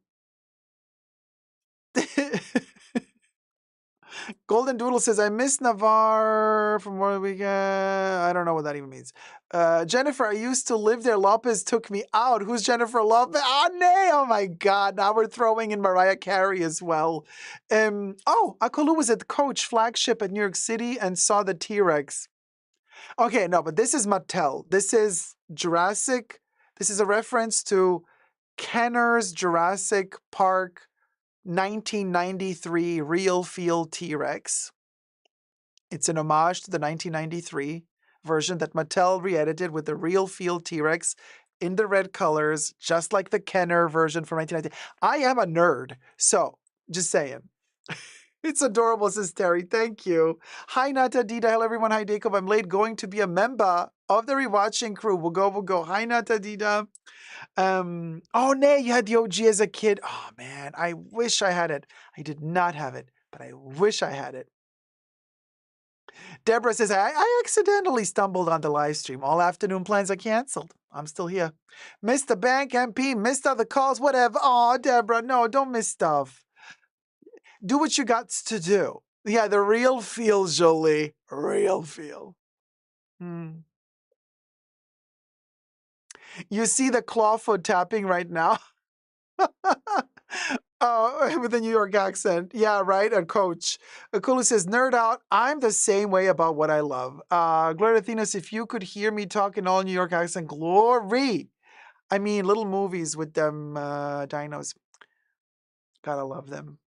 Golden Doodle says, I miss Navarre from where we get. I don't know what that even means. Jennifer, I used to live there. Lopez took me out. Who's Jennifer Lopez? Oh, nay. Oh, my God. Now we're throwing in Mariah Carey as well. Akulu was at the Coach flagship at New York City and saw the T-Rex. Okay, no, but this is Mattel. This is Jurassic. This is a reference to Kenner's Jurassic Park 1993 Real Feel T-Rex. It's an homage to the 1993 version that Mattel re-edited with the Real Feel T-Rex in the red colors, just like the Kenner version from 1990. I am a nerd, so just saying. It's adorable, says Terry. Thank you. Hi, Nata Dida. Hello, everyone. Hi, Dacob. I'm late going to be a member of the rewatching crew. We'll go. Hi, Nata Dida. Oh, nay, you had the OG as a kid. Oh, man, I wish I had it. I did not have it, but I wish I had it. Deborah says, I accidentally stumbled on the live stream. All afternoon plans are canceled. I'm still here. Missed the bank MP, missed other calls, whatever. Oh, Deborah, no, don't miss stuff. Do what you got to do. Yeah, the real feel, Jolie. Real feel. You see the clawfoot tapping right now? With a New York accent. Yeah, right? A coach. Akulu says, nerd out. I'm the same way about what I love. Gloria Athenas, if you could hear me talk in all New York accent, glory. I mean, little movies with them dinos. Gotta love them.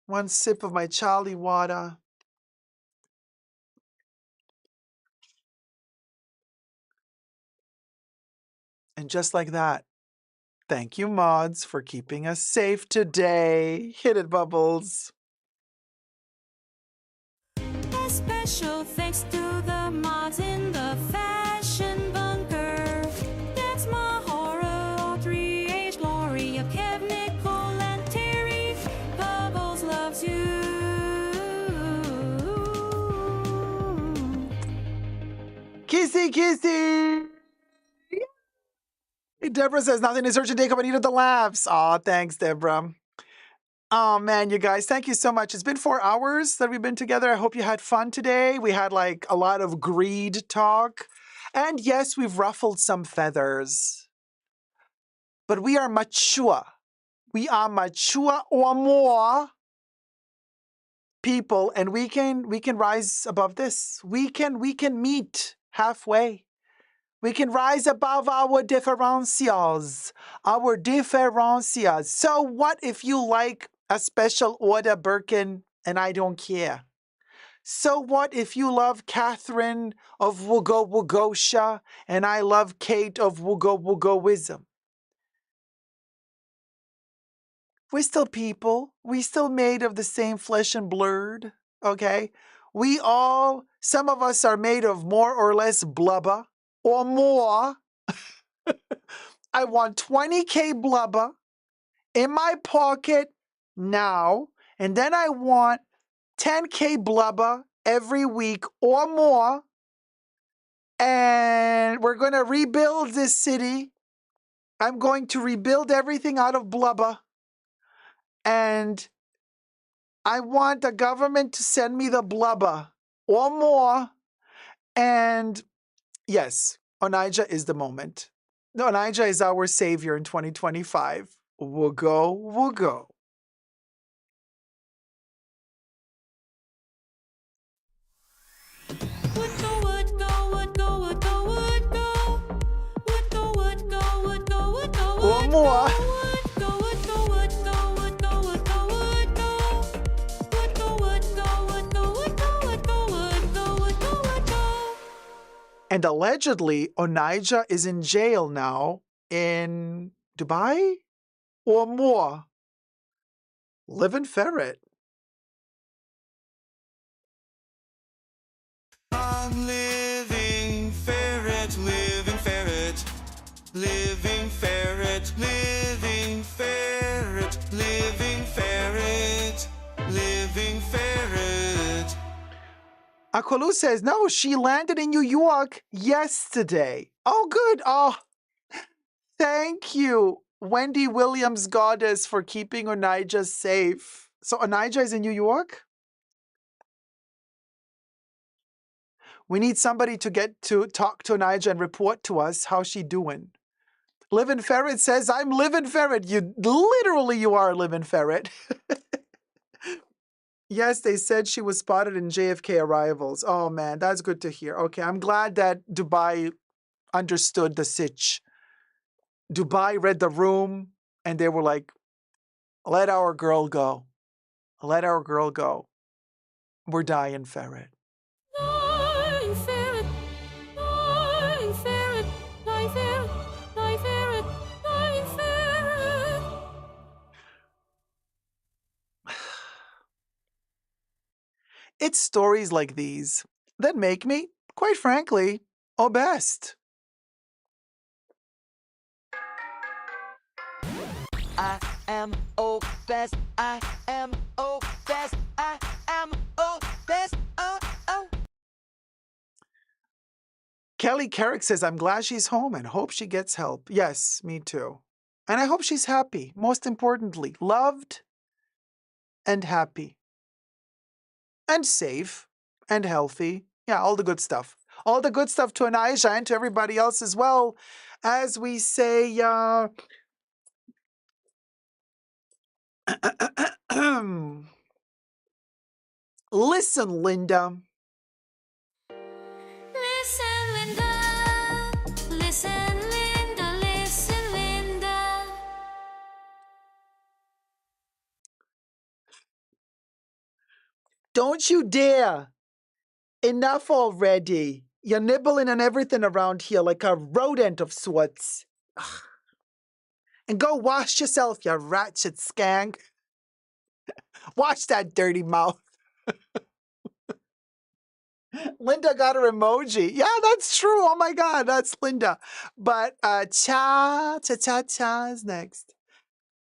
One sip of my Charlie water. And just like that, thank you, mods, for keeping us safe today. Hit it, Bubbles. A special thanks to the mods in the fashion bunker. That's Mahora, Audrey, Age, Gloria, Kev, Nicole, and Terry. Bubbles loves you. Kissy, kissy. Deborah says nothing is urgent. Dacob, I needed the laughs. Aw, thanks, Deborah. Oh man, you guys, thank you so much. It's been 4 hours that we've been together. I hope you had fun today. We had like a lot of greed talk. And yes, we've ruffled some feathers. But we are mature. We are mature or more people, and we can rise above this. We can meet halfway. We can rise above our differentials. So what if you like a special order Birkin and I don't care? So what if you love Catherine of Wugosha and I love Kate of Wugowism? We're still people. We still made of the same flesh and blood, okay? Some of us are made of more or less blubber or more. I want 20K blubber in my pocket now, and then I want 10K blubber every week or more, and we're going to rebuild this city. I'm going to rebuild everything out of blubber, and I want the government to send me the blubber or more, and yes, Onijah is the moment. Onijah is our savior in 2025. We'll go, we'll go. Or more. And allegedly, Onijah is in jail now in Dubai or more. Living ferret. I'm living ferret, living ferret, living ferret, living ferret, living ferret, living ferret. Akolu says, no, she landed in New York yesterday. Oh, good. Oh, thank you, Wendy Williams Goddess, for keeping Onijah safe. So Onijah is in New York? We need somebody to get to talk to Onijah and report to us how she doing. Living Ferret says, I'm Living Ferret. You are a Living Ferret. Yes, they said she was spotted in JFK arrivals. Oh man, that's good to hear. Okay, I'm glad that Dubai understood the sitch. Dubai read the room and they were like, let our girl go. Let our girl go. We're dying, Ferret. Dying ferret, dying ferret, dying ferret, dying ferret, dying ferret. It's stories like these that make me, quite frankly, obsessed. I am obsessed. I am obsessed. I am obsessed. Oh. Kelly Carrick says, I'm glad she's home and hope she gets help. Yes, me too. And I hope she's happy. Most importantly, loved and happy. And safe and healthy. Yeah, all the good stuff. All the good stuff to Onijah and to everybody else as well. As we say, listen, Linda. Listen, Linda. Listen, Linda. Listen, Linda. Don't you dare. Enough already. You're nibbling on everything around here like a rodent of sorts. And go wash yourself, you ratchet skank. Wash that dirty mouth. Linda got her emoji. Yeah, that's true. Oh my God, that's Linda. But cha cha cha cha is next.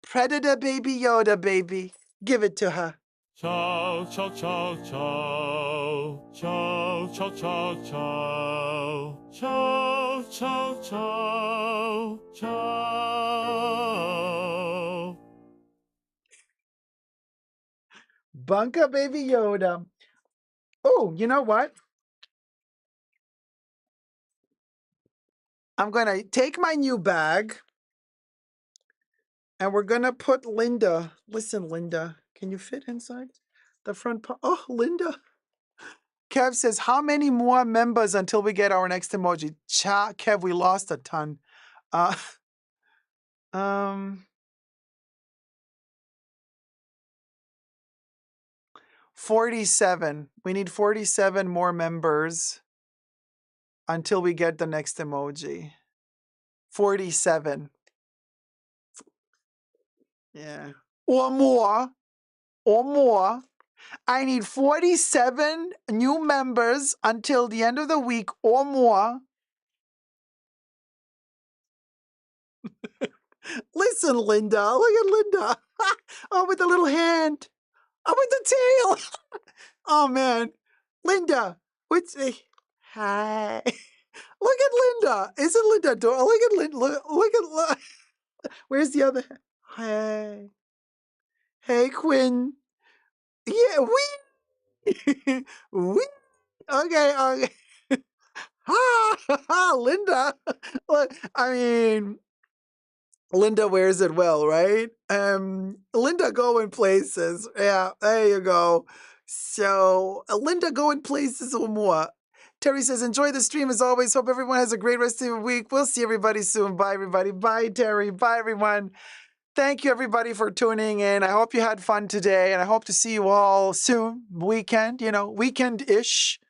Predator baby Yoda baby. Give it to her. Ciao, ciao, ciao, ciao. Ciao, ciao, ciao, ciao. Ciao, ciao, ciao. Ciao. Bunker baby Yoda. Oh, you know what? I'm going to take my new bag and we're going to put Linda. Listen, Linda, can you fit inside the front part? Oh, Linda. Kev says, how many more members until we get our next emoji? Kev, we lost a ton. Uh, um, 47. We need 47 more members until we get the next emoji. 47. Yeah. Or more. Or more. I need 47 new members until the end of the week or more. Listen, Linda. Look at Linda. Oh, with the little hand. Oh, with the tail. Oh, man. Linda. What's the... Hi. Look at Linda. Isn't Linda adorable? Look at Linda. Look at... Where's the other... Hey. Hey, Quinn. Yeah, we... we... Okay, okay. Ha! Linda. Look, I mean... Linda wears it well, right? Linda going places. Yeah, there you go. So, Linda going places or more. Terry says, enjoy the stream as always. Hope everyone has a great rest of the week. We'll see everybody soon. Bye, everybody. Bye, Terry. Bye, everyone. Thank you, everybody, for tuning in. I hope you had fun today, and I hope to see you all soon. Weekend, weekend-ish.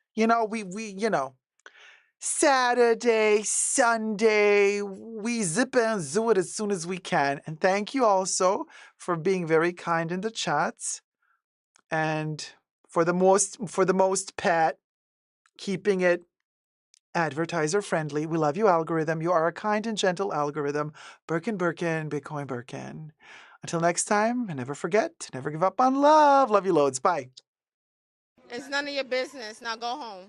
Saturday, Sunday, we zip and zoo it as soon as we can. And thank you also for being very kind in the chats. And for the most Pat, keeping it advertiser friendly. We love you, algorithm. You are a kind and gentle algorithm. Birkin, Bitcoin, Birkin. Until next time, and never forget, never give up on love. Love you loads. Bye. It's none of your business. Now go home.